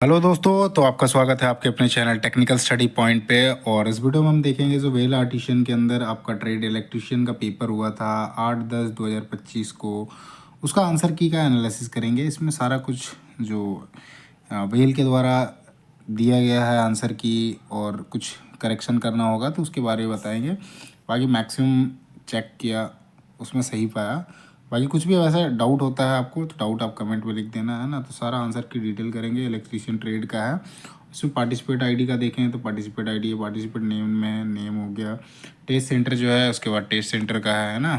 Hello दोस्तों, तो आपका स्वागत है आपके अपने चैनल टेक्निकल स्टडी पॉइंट पे। और इस वीडियो में हम देखेंगे जो वेल आर्टिशियन के अंदर आपका ट्रेड इलेक्ट्रीशियन का पेपर हुआ था 8/10/2025 को, उसका आंसर की का एनालिसिस करेंगे। इसमें सारा कुछ जो वेल के द्वारा दिया गया है आंसर की और कुछ करेक्शन करना होगा तो उसके बारे में बताएंगे। बाकी मैक्सिमम चेक किया, उसमें सही पाया। बाकी कुछ भी वैसा डाउट होता है आपको तो डाउट आप कमेंट में लिख देना, है ना। तो सारा आंसर की डिटेल करेंगे। इलेक्ट्रीशियन ट्रेड का है। उसमें पार्टिसिपेट आईडी का देखें तो पार्टिसिपेट आईडी है, पार्टिसिपेट नेम में है, नेम हो गया। टेस्ट सेंटर जो है उसके बाद टेस्ट सेंटर का है ना।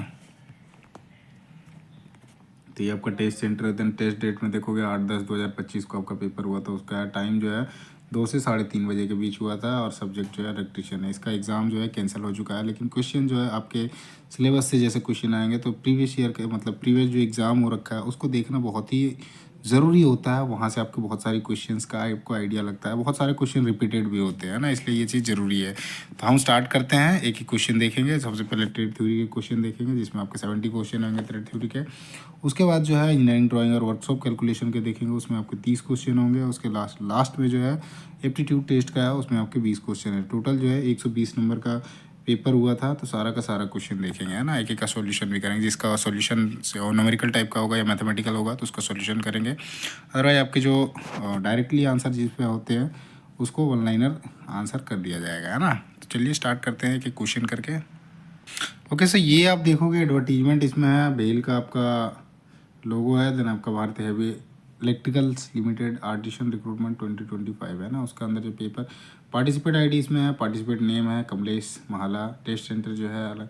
तो ये आपका test centre, then test date में देखोगे 8/10/2025 को आपका पेपर हुआ था। उसका टाइम जो है 2 से 3:30 बजे के बीच हुआ था और सब्जेक्ट जो है इलेक्ट्रीशियन है। इसका एग्ज़ाम जो है कैंसिल हो चुका है, लेकिन क्वेश्चन जो है आपके सिलेबस से जैसे क्वेश्चन आएंगे तो प्रीवियस ईयर के मतलब प्रीवियस जो एग्ज़ाम हो रखा है उसको देखना बहुत ही ज़रूरी होता है। वहाँ से आपको बहुत सारी क्वेश्चंस का आपको आइडिया लगता है। बहुत सारे क्वेश्चन रिपीटेड भी होते हैं ना, इसलिए ये चीज़ ज़रूरी है। तो हम स्टार्ट करते हैं। एक ही क्वेश्चन देखेंगे। सबसे पहले ट्रेड थ्योरी के क्वेश्चन देखेंगे जिसमें आपके 70 क्वेश्चन होंगे ट्रेड थ्योरी के। उसके बाद जो है इंजीनियरिंग ड्राइंग और वर्कशॉप कैलकुलेशन के देखेंगे, उसमें आपके 30 क्वेश्चन होंगे। उसके लास्ट में जो है एप्टीट्यूड टेस्ट का है, उसमें आपके 20 क्वेश्चन है। टोटल जो है 120 नंबर का पेपर हुआ था। तो सारा का सारा क्वेश्चन देखेंगे, है ना। एक एक का सॉल्यूशन भी करेंगे। जिसका सॉल्यूशन न्यूमेरिकल टाइप का होगा या मैथमेटिकल होगा तो उसका सॉल्यूशन करेंगे। अदरवाइज आपके जो डायरेक्टली आंसर जिस पे होते हैं उसको वन लाइनर आंसर कर दिया जाएगा, है ना। तो चलिए स्टार्ट करते हैं कि क्वेश्चन करके। ओके सर, ये आप देखोगे एडवर्टीजमेंट इसमें है, बेल का आपका लोगो है, देन आपका भारतीय heavy electricals limited artisan recruitment 2025 है ना। उसका अंदर जो पेपर पार्टिसिपेट आईडी इसमें है, पार्टिसिपेट नेम है कमलेश महाला। टेस्ट सेंटर जो है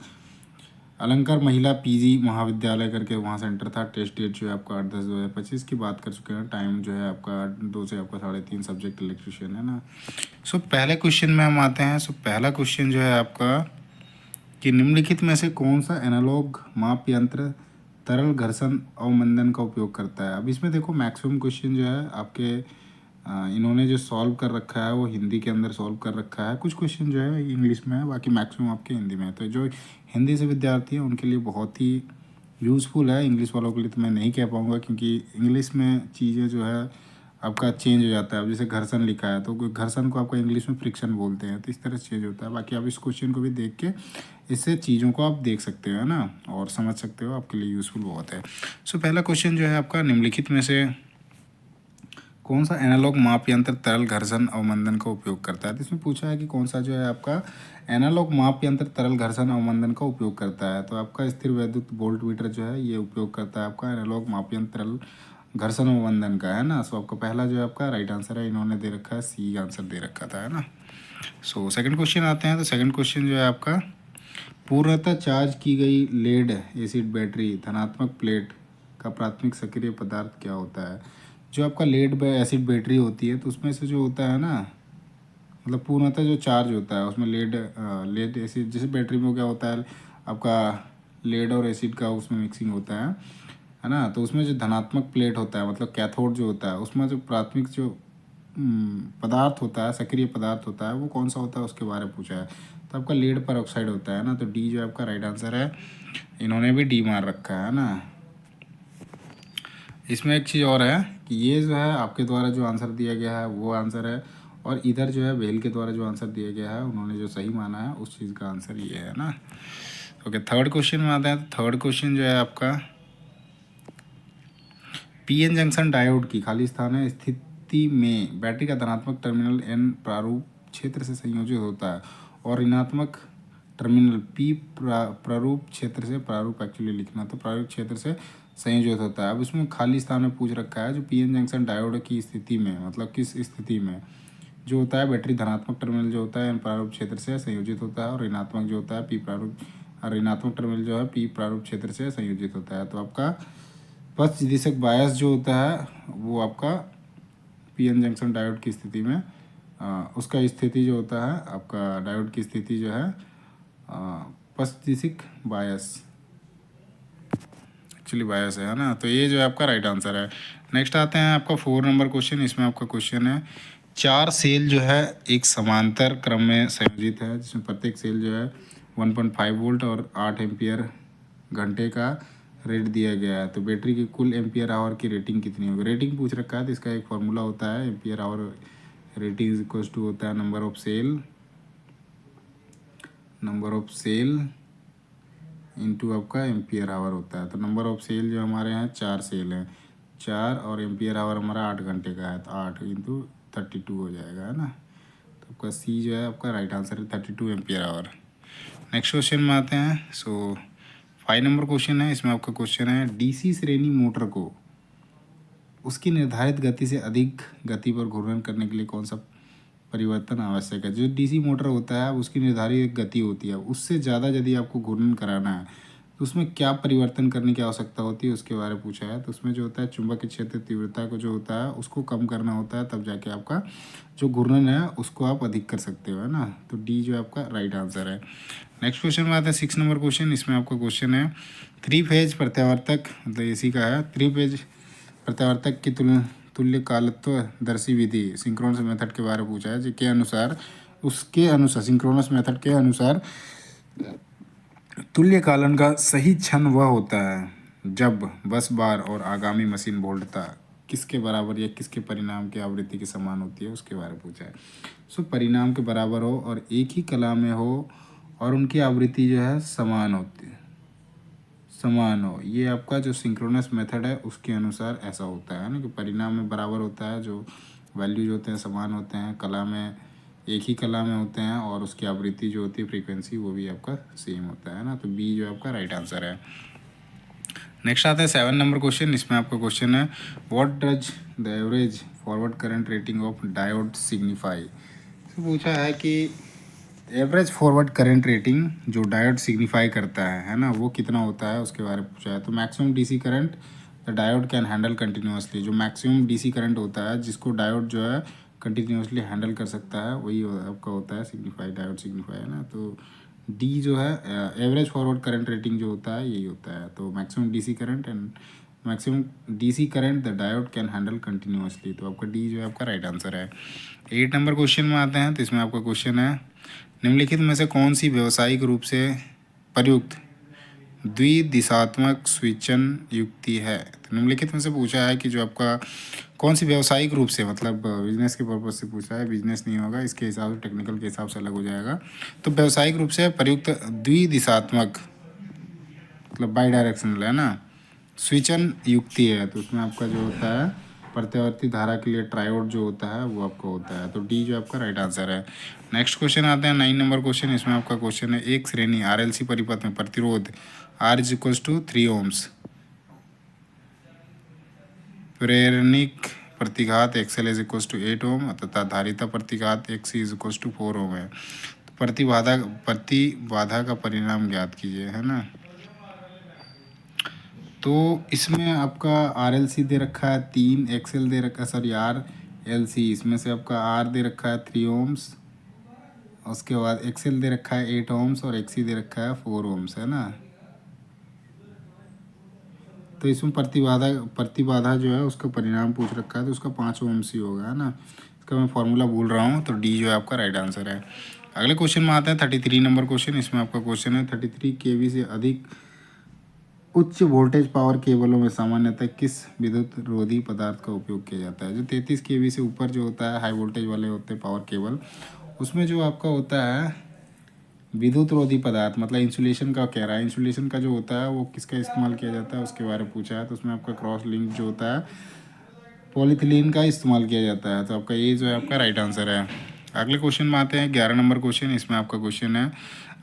अलंकार महिला पीजी महाविद्यालय करके वहाँ सेंटर था। टेस्ट डेट जो है आपका 8/10/2025 की बात कर चुके हैं। टाइम जो है आपका 2 से आपका 3:30, सब्जेक्ट इलेक्ट्रिशियन है ना। सो पहले क्वेश्चन में हम आते हैं। सो पहला क्वेश्चन जो है आपका कि निम्नलिखित में से कौन सा एनालॉग माप यंत्र तरल घर्षण अवमंदन का उपयोग करता है। अब इसमें देखो मैक्सिमम क्वेश्चन जो है आपके इन्होंने जो सॉल्व कर रखा है वो हिंदी के अंदर सॉल्व कर रखा है। कुछ क्वेश्चन जो है इंग्लिश में है, बाकी मैक्सिमम आपके हिंदी में है। तो जो हिंदी से विद्यार्थी हैं उनके लिए बहुत ही यूज़फुल है। इंग्लिश वालों के लिए तो मैं नहीं कह पाऊँगा, क्योंकि इंग्लिश में चीज़ें जो है आपका चेंज हो जाता है। अब जैसे घर्षण लिखा है तो घर्षण को आपका इंग्लिश में फ्रिक्शन बोलते हैं, तो इस तरह से चेंज होता है। बाकी आप इस क्वेश्चन को भी देख के इससे चीज़ों को आप देख सकते हो, है ना, और समझ सकते हो। आपके लिए यूज़फुल बहुत है। सो पहला क्वेश्चन जो है आपका निम्नलिखित में से कौन सा एनालॉग माप यंत्र तरल घर्षण अवमंदन का उपयोग करता है। तो इसमें पूछा है कि कौन सा जो है आपका एनालॉग माप यंत्र तरल घर्षण अवमंदन का उपयोग करता है। तो आपका स्थिर वैद्युत वोल्ट मीटर जो है ये उपयोग करता है आपका एनालॉग माप यंत्र तरल घर्षण अवमंदन का, है ना। सो आपका पहला जो है आपका राइट आंसर है, इन्होंने दे रखा है सी आंसर दे रखा था, है ना। सो सेकंड क्वेश्चन आते हैं। तो सेकंड क्वेश्चन जो है आपका पूर्णतः चार्ज की गई लेड एसिड बैटरी धनात्मक प्लेट का प्राथमिक सक्रिय पदार्थ क्या होता है। जो आपका लेड एसिड बैटरी होती है तो उसमें से जो होता है ना, मतलब पूर्णतः जो चार्ज होता है उसमें लेड एसिड, जैसे बैटरी में क्या होता है आपका लेड और एसिड का उसमें मिक्सिंग होता है ना। तो उसमें जो धनात्मक प्लेट होता है मतलब कैथोड जो होता है उसमें जो प्राथमिक जो पदार्थ होता है, सक्रिय पदार्थ होता है, वो कौन सा होता है उसके बारे में पूछा है। तो आपका लेड पर ऑक्साइड होता है ना। तो डी जो आपका राइट आंसर है, इन्होंने भी डी मार रखा है ना। इसमें एक चीज़ और है कि ये जो है आपके द्वारा जो आंसर दिया गया है वो आंसर है, और इधर जो है वेल के द्वारा जो आंसर दिया गया है उन्होंने जो सही माना है उस चीज़ का आंसर ये है ना। ओके, थर्ड क्वेश्चन में आते हैं। तो थर्ड क्वेश्चन जो है आपका पीएन जंक्शन डायोड की खाली स्थान है स्थिति में बैटरी का धनात्मक टर्मिनल एन प्रारूप क्षेत्र से संयोजित होता है और ऋणात्मक टर्मिनल पी प्रारूप क्षेत्र से, प्रारूप एक्चुअली लिखना, तो प्रारूप क्षेत्र से संयोजित होता है। अब इसमें खाली स्थान में पूछ रखा है जो पीएन जंक्शन डायोड की स्थिति में, मतलब किस स्थिति में जो होता है बैटरी धनात्मक टर्मिनल जो होता है एन प्रारूप क्षेत्र से संयोजित होता है और ऋणात्मक जो होता है पी प्रारूप, ऋणात्मक टर्मिनल जो है पी प्रारूप क्षेत्र से संयोजित होता है। तो आपका पश्च दिशक बायस जो होता है वो आपका पीएन जंक्शन डायोड की स्थिति में उसका स्थिति जो होता है आपका डायोड की स्थिति जो है पश्च दिशक बायस, एक्चुअली बायस है ना। तो ये जो है आपका राइट आंसर है। नेक्स्ट आते हैं आपका 4 नंबर क्वेश्चन। इसमें आपका क्वेश्चन है 4 सेल जो है एक समांतर क्रम में संयोजित है जिसमें प्रत्येक सेल जो है 1.5 वोल्ट और 8 एम्पियर घंटे का रेट दिया गया है। तो बैटरी की कुल एम्पियर आवर की रेटिंग कितनी होगी, रेटिंग पूछ रखा है। तो इसका एक फार्मूला होता है, ampere hour rating is equal to होता है नंबर ऑफ सेल इंटू आपका एम्पियर आवर होता है। तो नंबर ऑफ सेल जो हमारे यहाँ 4 सेल हैं, 4, और एम्पियर आवर हमारा 8 घंटे का है, तो 8 इंटू 32 हो जाएगा, है ना। तो आपका सी जो है आपका राइट आंसर है 32 एम्पियर आवर। नेक्स्ट क्वेश्चन में आते हैं। 5 नंबर क्वेश्चन है। इसमें आपका क्वेश्चन है डीसी श्रेणी मोटर को उसकी निर्धारित गति से अधिक गति पर घूर्णन करने के लिए कौन सा परिवर्तन आवश्यक है। जो डीसी मोटर होता है उसकी निर्धारित एक गति होती है, उससे ज़्यादा यदि आपको घूर्णन कराना है तो उसमें क्या परिवर्तन करने की आवश्यकता होती है, उसके बारे में पूछा है। तो उसमें जो होता है चुंबकीय क्षेत्र तीव्रता को जो होता है उसको कम करना होता है, तब जाके आपका जो घूर्णन है उसको आप अधिक कर सकते हो, है ना। तो डी जो आपका राइट आंसर है। नेक्स्ट क्वेश्चन में आता है 6 नंबर क्वेश्चन। इसमें आपका क्वेश्चन है 3 फेज प्रत्यावर्तक, मतलब एसी का है, 3 फेज प्रत्यावर्तक की तुल्य कालत्व दर्शी विधि सिंक्रोनस मेथड के बारे में पूछा है। जिसके अनुसार सिंक्रोनस मेथड के अनुसार तुल्य कालन का सही क्षण वह होता है जब बस बार और आगामी मशीन वोल्टता किसके बराबर या किसके परिणाम की आवृत्ति के समान होती है, उसके बारे में पूछा है। परिणाम के बराबर हो और एक ही कला में हो और उनकी आवृत्ति जो है समान हो, ये आपका जो सिंक्रोनस मेथड है उसके अनुसार ऐसा होता है ना, कि परिणाम में बराबर होता है, जो वैल्यूज होते हैं समान होते हैं, कला में एक ही कला में होते हैं, और उसकी आवृत्ति जो होती है फ्रीक्वेंसी वो भी आपका सेम होता है ना। तो बी जो आपका राइट आंसर है। नेक्स्ट आता है 7 नंबर क्वेश्चन। इसमें आपका क्वेश्चन है what does the average forward current rating of diode signify. तो पूछा है कि एवरेज फॉरवर्ड करंट रेटिंग जो डायोड सिग्निफाई करता है ना, वो कितना होता है, उसके बारे में पूछा है। तो maximum DC current the diode can handle continuously, जो मैक्सिमम डीसी करंट होता है जिसको डायोड जो है कंटिन्यूसली हैंडल कर सकता है, वही आपका होता है सिग्निफाई, डायोड सिग्निफाई, है ना। तो डी जो है एवरेज फॉरवर्ड करंट रेटिंग जो होता है यही होता है। तो maximum DC current the diode can handle continuously, तो आपका डी जो है आपका राइट आंसर है। 8 नंबर क्वेश्चन में आते हैं। तो इसमें आपका क्वेश्चन है निम्नलिखित में से कौन सी व्यावसायिक रूप से प्रयुक्त द्विदिशात्मक स्विचन युक्ति है। तो निम्नलिखित में से पूछा है कि जो आपका कौन सी व्यावसायिक रूप से, मतलब बिजनेस के पर्पज से पूछा है, बिजनेस नहीं होगा, इसके हिसाब से टेक्निकल के हिसाब से अलग हो जाएगा। तो व्यावसायिक रूप से प्रयुक्त द्विदिशात्मक मतलब बाई डायरेक्शनल, है ना, स्विचन युक्ति है। तो उसमें आपका जो होता है प्रत्यावर्ती धारा के लिए ट्रायोड जो होता है वो आपका होता है। तो डी जो आपका राइट आंसर है। नेक्स्ट क्वेश्चन आते हैं 9 नंबर क्वेश्चन। इसमें आपका क्वेश्चन है एक श्रेणी आरएलसी परिपथ में प्रतिरोध R is equal to 3 ohms, प्रेरणिक प्रतिघात XL is equal to 8 ohm तथा धारिता प्रतिघात XC is equal to 4 ohm है। तो प्रतिबाधा का परिणाम ज्ञात कीजिए, है ना। तो इसमें आपका आर एल सी दे रखा है 3, एक्सएल दे रखा है, सॉरी आर एल सी, इसमें से आपका आर दे रखा है 3 ओम्स, उसके बाद एक्सएल दे रखा है 8 ओम्स और एक्सी दे रखा है 4 ओम्स, है ना। तो इसमें प्रतिबाधा जो है उसका परिणाम पूछ रखा है, तो उसका 5 ओम्स ही होगा, है ना। इसका मैं फॉर्मूला भूल रहा हूँ, तो डी जो है आपका राइट आंसर है। अगले क्वेश्चन में आता है 33 नंबर क्वेश्चन। इसमें आपका क्वेश्चन है 33 केवी से अधिक उच्च वोल्टेज पावर केबलों में सामान्यतः किस विद्युत रोधी पदार्थ का उपयोग किया जाता है। जो 33 केवी से ऊपर जो होता है हाई वोल्टेज वाले होते हैं पावर केबल, उसमें जो आपका होता है विद्युत रोधी पदार्थ, मतलब इंसुलेशन का कह रहा है, इंसुलेशन का जो होता है वो किसका इस्तेमाल किया जाता है उसके बारे में पूछा है। तो उसमें आपका क्रॉस लिंक जो होता है पॉलीथिलीन का इस्तेमाल किया जाता है। तो आपका ये जो है आपका राइट आंसर है। अगले क्वेश्चन में आते हैं 11 नंबर क्वेश्चन। इसमें आपका क्वेश्चन है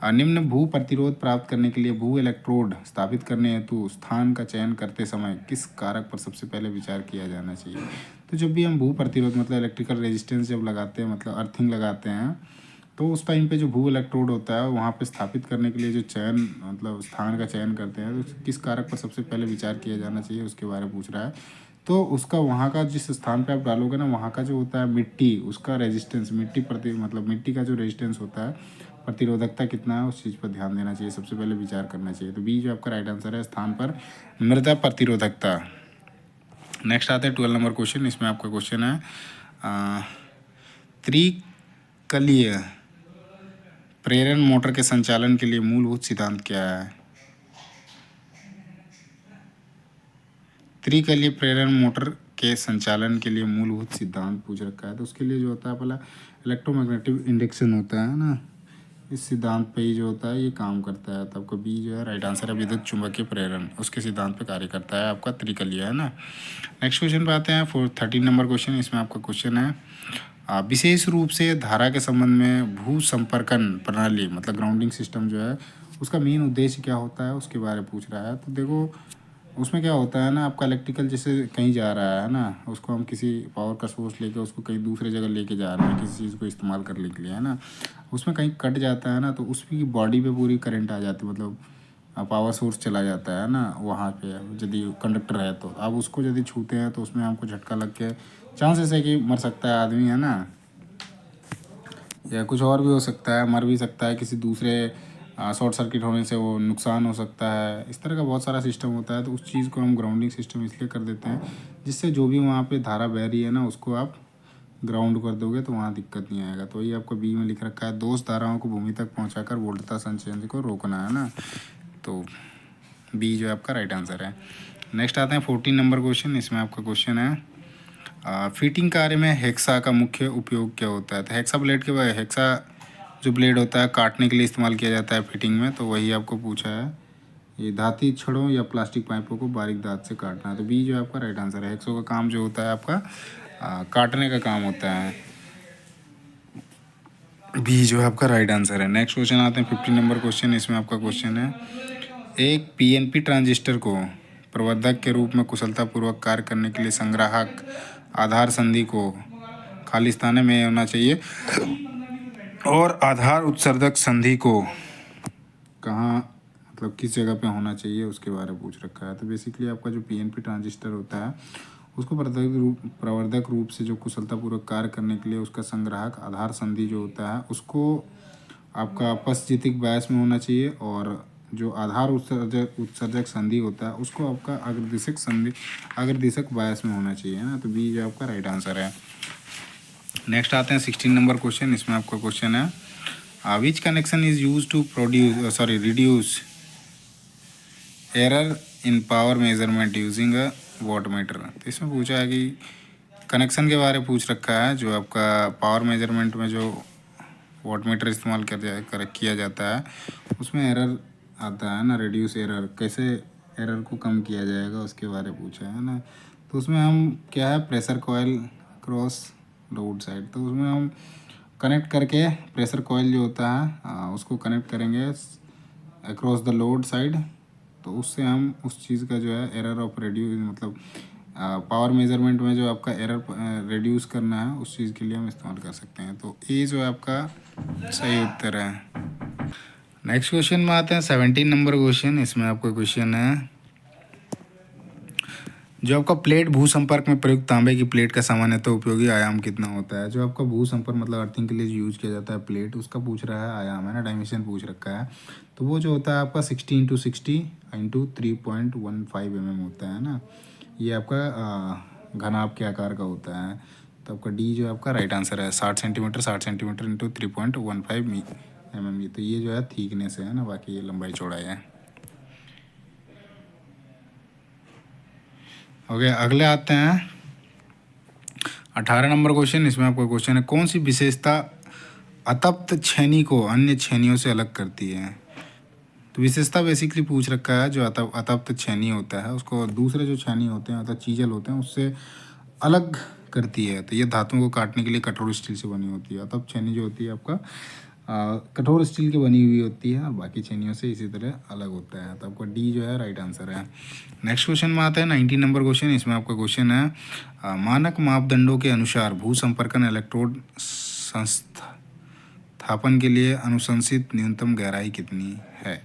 निम्न भू प्रतिरोध प्राप्त करने के लिए भू इलेक्ट्रोड स्थापित करने हेतु स्थान का चयन करते समय किस कारक पर सबसे पहले विचार किया जाना चाहिए। तो जब भी हम भू प्रतिरोध मतलब इलेक्ट्रिकल रेजिस्टेंस जब लगाते हैं, मतलब अर्थिंग लगाते हैं, तो उस टाइम पे जो भू इलेक्ट्रोड होता है वहाँ पे स्थापित करने के लिए जो चयन मतलब स्थान का चयन करते हैं, तो किस कारक पर सबसे पहले विचार किया जाना चाहिए उसके बारे में पूछ रहा है। तो उसका वहाँ का जिस स्थान पे आप डालोगे ना, वहाँ का जो होता है मिट्टी, उसका रेजिस्टेंस, मिट्टी का जो रेजिस्टेंस होता है, प्रतिरोधकता कितना है, उस चीज़ पर ध्यान देना चाहिए, सबसे पहले विचार करना चाहिए। तो बी जो आपका राइट आंसर है, स्थान पर मृदा प्रतिरोधकता। नेक्स्ट आता है 12 नंबर क्वेश्चन। इसमें आपका क्वेश्चन है त्रिकलीय प्रेरण मोटर के संचालन के लिए मूलभूत सिद्धांत क्या है। त्रिकलीय प्रेरण मोटर के संचालन के लिए मूलभूत सिद्धांत पूछ रखा है। तो उसके लिए जो होता है पहला इलेक्ट्रोमैग्नेटिक इंडक्शन होता है ना, इस सिद्धांत पे ही जो होता है ये काम करता है। तो आपका बी जो है राइट आंसर है, विद्युत चुंबकीय प्रेरण उसके सिद्धांत पे कार्य करता है आपका त्रिकलीय, है ना। नेक्स्ट क्वेश्चन पे आते हैं 13 नंबर क्वेश्चन। इसमें आपका क्वेश्चन है विशेष रूप से धारा के संबंध में भू संपर्कन प्रणाली मतलब ग्राउंडिंग सिस्टम जो है उसका मेन उद्देश्य क्या होता है उसके बारे में पूछ रहा है। तो देखो उसमें क्या होता है ना, आपका इलेक्ट्रिकल जैसे कहीं जा रहा है ना, उसको हम किसी पावर का सोर्स लेके उसको कहीं दूसरे जगह लेके जा रहे हैं किसी चीज़ को इस्तेमाल करने के लिए, है ना। उसमें कहीं कट जाता है ना तो उसकी बॉडी पे पूरी करंट आ जाती है, मतलब पावर सोर्स चला जाता है ना वहाँ पे यदि कंडक्टर है तो आप उसको यदि छूते हैं तो उसमें हमको झटका लग के चांसेस है कि मर सकता है आदमी, है ना, या कुछ और भी हो सकता है, मर भी सकता है, किसी दूसरे शॉर्ट सर्किट होने से वो नुकसान हो सकता है। इस तरह का बहुत सारा सिस्टम होता है। तो उस चीज़ को हम ग्राउंडिंग सिस्टम इसलिए कर देते हैं जिससे जो भी वहाँ पे धारा बह रही है ना उसको आप ग्राउंड कर दोगे तो वहाँ दिक्कत नहीं आएगा। तो ये आपको बी में लिख रखा है, दोष धाराओं को भूमि तक पहुँचाकर वोल्टता संचयन को रोकना, है ना। तो बी जो है आपका राइट आंसर है। नेक्स्ट आते हैं 14 नंबर क्वेश्चन। इसमें आपका क्वेश्चन है फिटिंग कार्य में हेक्सा का मुख्य उपयोग क्या होता है। तो हेक्सा ब्लेड के बाद हेक्सा जो ब्लेड होता है काटने के लिए इस्तेमाल किया जाता है फिटिंग में, तो वही आपको पूछा है। ये धाती छड़ों या प्लास्टिक पाइपों को बारीक दांत से काटना है। तो बी जो है आपका राइट आंसर है। हेक्सो का काम जो होता है आपका काटने का काम होता है। बी जो है आपका राइट आंसर है। नेक्स्ट क्वेश्चन आते हैं 15 नंबर क्वेश्चन। इसमें आपका क्वेश्चन है एक पीएनपी ट्रांजिस्टर को प्रवर्धक के रूप में कुशलतापूर्वक कार्य करने के लिए संग्राहक आधार संधि को खालिस्ताने में होना चाहिए और आधार उत्सर्जक संधि को कहाँ मतलब किस जगह पे होना चाहिए उसके बारे में पूछ रखा है। तो बेसिकली आपका जो पीएनपी ट्रांजिस्टर होता है उसको प्रवर्धक रूप से जो कुशलतापूर्वक कार्य करने के लिए उसका संग्राहक आधार संधि जो होता है उसको आपका पश्चितिक बायस में होना चाहिए और जो आधार उत्सर्जक संधि होता है उसको आपका अग्रदिशक बायस में होना चाहिए, है ना। तो बी जो आपका राइट आंसर है। नेक्स्ट आते हैं 16 नंबर क्वेश्चन। इसमें आपका क्वेश्चन है which connection is use to reduce error in power measurement using a wattmeter. तो इसमें पूछा है कि कनेक्शन के बारे में पूछ रखा है जो आपका पावर मेजरमेंट में जो वाटमीटर इस्तेमाल किया जाता है उसमें एरर आता है ना, रिड्यूस एरर, कैसे एरर को कम किया जाएगा उसके बारे में पूछा है ना। तो उसमें हम क्या है pressure coil cross load side, तो उसमें हम कनेक्ट करके प्रेशर कॉइल जो होता है उसको कनेक्ट करेंगे अक्रॉस द लोड साइड। तो उससे हम उस चीज़ का जो है एरर ऑफ रिड्यूस मतलब पावर मेजरमेंट में जो आपका एरर रिड्यूस करना है उस चीज़ के लिए हम इस्तेमाल कर सकते हैं। तो ए जो है आपका सही उत्तर है। नेक्स्ट क्वेश्चन में आते हैं 17 नंबर क्वेश्चन। इसमें आपका क्वेश्चन है जो आपका प्लेट भू संपर्क में प्रयुक्त तांबे की प्लेट का सामान्यतः उपयोगी आयाम कितना होता है। जो आपका भू संपर्क मतलब अर्थिंग के लिए यूज किया जाता है प्लेट, उसका पूछ रहा है आयाम, है ना, डायमेंशन पूछ रखा है। तो वो जो होता है आपका 60 × 60 × 3.15 mm होता है ना। ये आपका घनाभ के आकार का होता है। तो आपका डी जो आपका राइट आंसर है। 60 सेंटीमीटर × 3.15 mm। तो ये जो है थिकनेस है ना, बाकी ये लंबाई चौड़ाई है। ओके अगले आते हैं 18 नंबर क्वेश्चन। इसमें आपका क्वेश्चन है कौन सी विशेषता अतप्त छेनी को अन्य छेनियों से अलग करती है। तो विशेषता बेसिकली पूछ रखा है जो अतप्त छेनी होता है उसको दूसरे जो छेनी होते हैं अर्थात चीजल होते हैं उससे अलग करती है। तो ये धातुओं को काटने के लिए कठोर स्टील से बनी होती है। अतप्त छेनी जो होती है आपका कठोर स्टील की बनी हुई होती है और बाकी छेनियों से इसी तरह अलग होता है। तो आपका डी जो है राइट आंसर है। नेक्स्ट क्वेश्चन में आता है 19 नंबर क्वेश्चन। इसमें आपका क्वेश्चन है मानक मापदंडों के अनुसार भू संपर्कन इलेक्ट्रोड संस्थापन के लिए अनुशंसित न्यूनतम गहराई कितनी है।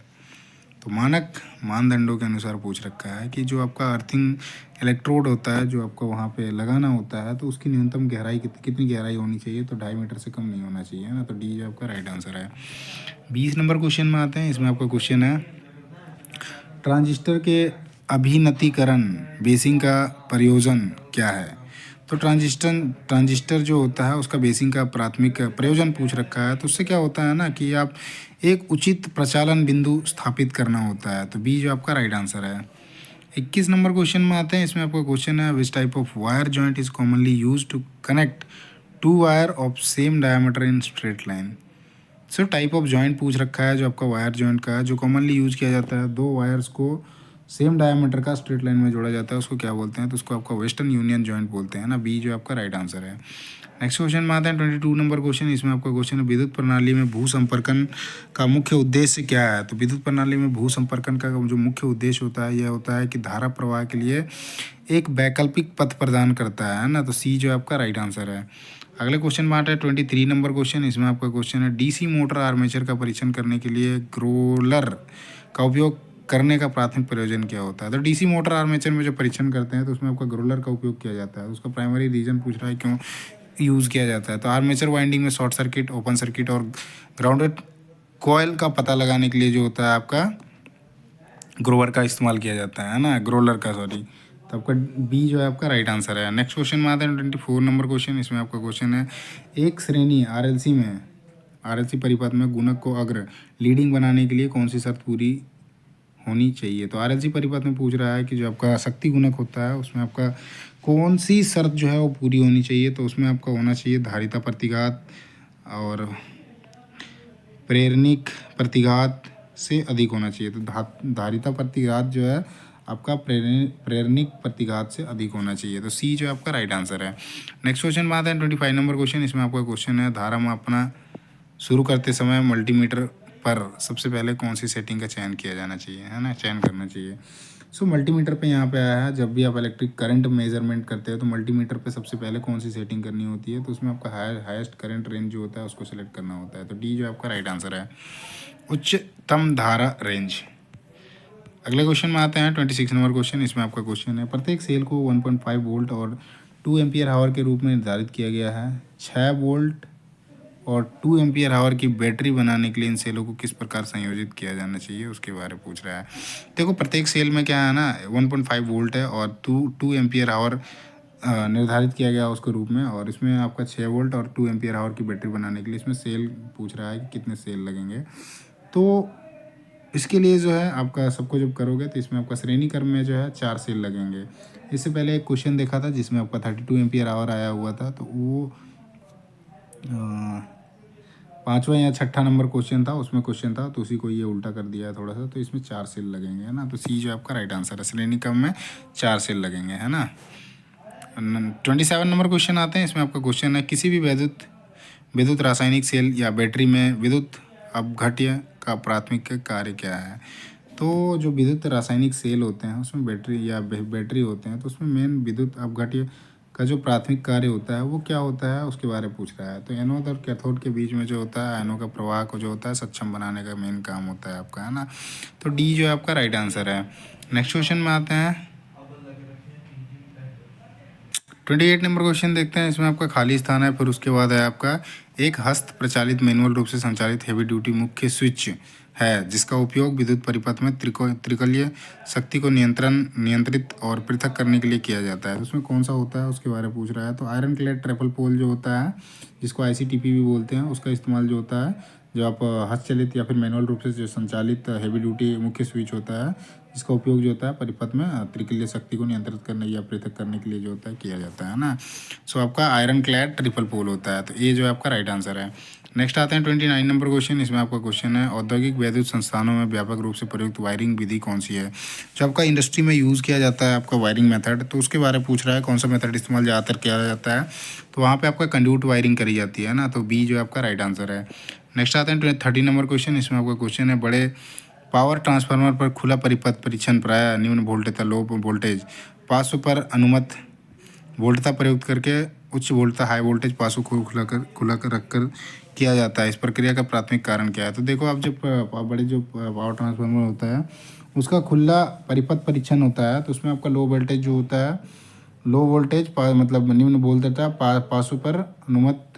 तो मानक मानदंडों के अनुसार पूछ रखा है कि जो आपका अर्थिंग इलेक्ट्रोड होता है जो आपको वहाँ पे लगाना होता है तो उसकी न्यूनतम गहराई कितनी गहराई होनी चाहिए। तो 2.5 मीटर से कम नहीं होना चाहिए, है ना। तो डी जो आपका राइट आंसर है। 20 नंबर क्वेश्चन में आते हैं। इसमें आपका क्वेश्चन है ट्रांजिस्टर के अभिनतीकरण बेसिंग का प्रयोजन क्या है। तो ट्रांजिस्टर जो होता है उसका बेसिंग का प्राथमिक प्रयोजन पूछ रखा है। तो उससे क्या होता है ना कि आप एक उचित प्रचालन बिंदु स्थापित करना होता है। तो बी जो आपका राइट आंसर है। 21 नंबर क्वेश्चन में आते हैं। इसमें आपका क्वेश्चन है which type of wire joint is commonly use to connect two wire of same diameter in straight line. So type of joint पूछ रखा है जो आपका वायर जॉइंट का है, जो कॉमनली यूज किया जाता है दो वायर्स को सेम डायमीटर का स्ट्रेट लाइन में जोड़ा जाता है, उसको क्या बोलते हैं? तो उसको आपका वेस्टर्न यूनियन जॉइंट बोलते हैं ना। बी जो आपका राइट आंसर है। नेक्स्ट क्वेश्चन में आते हैं 22 नंबर क्वेश्चन। इसमें आपका क्वेश्चन है विद्युत प्रणाली में भू संपर्कन का मुख्य उद्देश्य क्या है? तो विद्युत प्रणाली में भू संपर्कन का जो मुख्य उद्देश्य होता है यह होता है कि धारा प्रवाह के लिए एक वैकल्पिक पथ प्रदान करता है ना। तो सी जो आपका राइट आंसर है। अगले क्वेश्चन में आता है 23 नंबर क्वेश्चन। इसमें आपका क्वेश्चन है डीसी मोटर आर्मेचर का परीक्षण करने के लिए ग्रोलर का उपयोग करने का प्राथमिक प्रयोजन क्या होता है? तो डीसी मोटर आर्मेचर में जो परीक्षण करते हैं तो उसमें आपका ग्रोलर का उपयोग किया जाता है। उसका प्राइमरी रीजन पूछ रहा है क्यों यूज़ किया जाता है। तो आर्मेचर वाइंडिंग में शॉर्ट सर्किट, ओपन सर्किट और ग्राउंडेड कॉयल का पता लगाने के लिए जो होता है आपका ग्रोवर का इस्तेमाल किया जाता है ना, ग्रोलर का, सॉरी। तो आपका बी जो है आपका राइट आंसर है। नेक्स्ट क्वेश्चन में आता है 24 नंबर क्वेश्चन। इसमें आपका क्वेश्चन है एक श्रेणी आरएलसी परिपथ में गुणक को अग्र लीडिंग बनाने के लिए कौन सी शर्त पूरी होनी चाहिए? तो आरएलसी परिपथ में पूछ रहा है कि जो आपका शक्ति गुणक होता है उसमें आपका कौन सी शर्त जो है वो पूरी होनी चाहिए? तो उसमें आपका होना चाहिए धारिता प्रतिघात और प्रेरणिक प्रतिघात से अधिक होना चाहिए। तो धारिता प्रतिघात जो है आपका प्रेरणिक प्रतिघात से अधिक होना चाहिए। तो सी जो आपका राइट आंसर है। नेक्स्ट क्वेश्चन में आता है 25 नंबर क्वेश्चन। इसमें आपका क्वेश्चन है धारा मापना शुरू करते समय मल्टीमीटर पर सबसे पहले कौन सी सेटिंग का चयन किया जाना चाहिए, है ना, चयन करना चाहिए। सो मल्टीमीटर पे यहाँ पे आया है, जब भी आप इलेक्ट्रिक करंट मेजरमेंट करते हैं तो मल्टीमीटर पे सबसे पहले कौन सी सेटिंग करनी होती है? तो उसमें आपका हाईएस्ट करंट रेंज जो होता है उसको सेलेक्ट करना होता है। तो डी जो आपका राइट आंसर है, उच्चतम धारा रेंज। अगले क्वेश्चन में आते हैं 26 नंबर क्वेश्चन। इसमें आपका क्वेश्चन है प्रत्येक सेल को 1.5 वोल्ट और 2 एम्पियर आवर के रूप में निर्धारित किया गया है। 6 वोल्ट और 2 एम्पियर आवर की बैटरी बनाने के लिए इन सेलों को किस प्रकार संयोजित किया जाना चाहिए उसके बारे में पूछ रहा है। देखो प्रत्येक सेल में क्या है ना 1.5 वोल्ट है और 2 एम्पियर आवर निर्धारित किया गया उसके रूप में, और इसमें आपका 6 वोल्ट और 2 एम्पियर आवर की बैटरी बनाने के लिए इसमें सेल पूछ रहा है कि कितने सेल लगेंगे। तो इसके लिए जो है आपका सबको जब करोगे तो इसमें आपका श्रेणी क्रम में जो है 4 सेल लगेंगे। इससे पहले एक क्वेश्चन देखा था जिसमें आपका 32 एम्पियर आवर आया हुआ था, तो वो 5वां या 6ठा नंबर क्वेश्चन था, उसमें क्वेश्चन था तो उसी को ये उल्टा कर दिया है थोड़ा सा। तो इसमें 4 सेल लगेंगे, है ना। तो सी जो आपका राइट आंसर है, श्रेणी क्रम में 4 सेल लगेंगे, है ना। 27 नंबर क्वेश्चन आते हैं। इसमें आपका क्वेश्चन है किसी भी विद्युत रासायनिक सेल या बैटरी में विद्युत अपघट्य का प्राथमिक कार्य क्या है? तो जो विद्युत रासायनिक सेल होते हैं उसमें बैटरी होते हैं, तो उसमें मेन विद्युत अपघट्य का जो प्राथमिक कार्य होता है वो क्या होता है उसके बारे में पूछ रहा है। तो एनोड और कैथोड के बीच में जो होता है आयनों का प्रवाह को जो होता है सक्षम बनाने का मेन काम होता है आपका, है ना। तो डी जो है आपका राइट आंसर है। नेक्स्ट क्वेश्चन में आते हैं 28 नंबर क्वेश्चन देखते हैं। इसमें आपका खाली स्थान है, फिर उसके बाद है आपका एक हस्त प्रचालित मैनुअल रूप से संचालित हेवी ड्यूटी मुख्य स्विच है जिसका उपयोग विद्युत परिपथ में त्रिकलीय शक्ति को नियंत्रित और पृथक करने के लिए किया जाता है। तो उसमें कौन सा होता है उसके बारे में पूछ रहा है। तो आयरन क्लेड ट्रिपल पोल जो होता है जिसको आईसीटीपी भी बोलते हैं, उसका इस्तेमाल जो होता है जो आप हस्तचलित या फिर मैनुअल रूप से जो संचालित हेवी ड्यूटी मुख्य स्विच होता है जिसका उपयोग जो होता है परिपथ में त्रिकलीय शक्ति को नियंत्रित करने या पृथक करने के लिए जो होता है किया जाता है ना। सो आपका आयरन क्लैड ट्रिपल पोल होता है। तो ये जो है आपका राइट आंसर है। नेक्स्ट आते हैं 29 नंबर क्वेश्चन। इसमें आपका क्वेश्चन है औद्योगिक विद्युत संस्थानों में व्यापक रूप से प्रयुक्त वायरिंग विधि कौन सी है? जो आपका इंडस्ट्री में यूज़ किया जाता है आपका वायरिंग मेथड, तो उसके बारे में पूछ रहा है कौन सा मेथड इस्तेमाल ज़्यादातर किया जाता है। तो वहाँ पर आपका कंड्यूट वायरिंग करी जाती है ना। तो बी जो है आपका राइट आंसर है। नेक्स्ट आते हैं 30 नंबर क्वेश्चन। इसमें आपका क्वेश्चन है बड़े पावर ट्रांसफार्मर पर खुला परिपथ परीक्षण प्रायः निम्न वोल्टेज लो वोल्टेज पासों पर अनुमत वोल्टता प्रयुक्त करके उच्च वोल्टता हाई वोल्टेज पासों को खुला कर रखकर किया जाता है। इस प्रक्रिया का प्राथमिक कारण क्या है? तो देखो आप जब बड़े जो पावर ट्रांसफार्मर होता है उसका खुला परिपथ परीक्षण होता है तो उसमें आपका लो वोल्टेज जो होता है लो वोल्टेज मतलब निम्न वोल्टता पासों पर अनुमत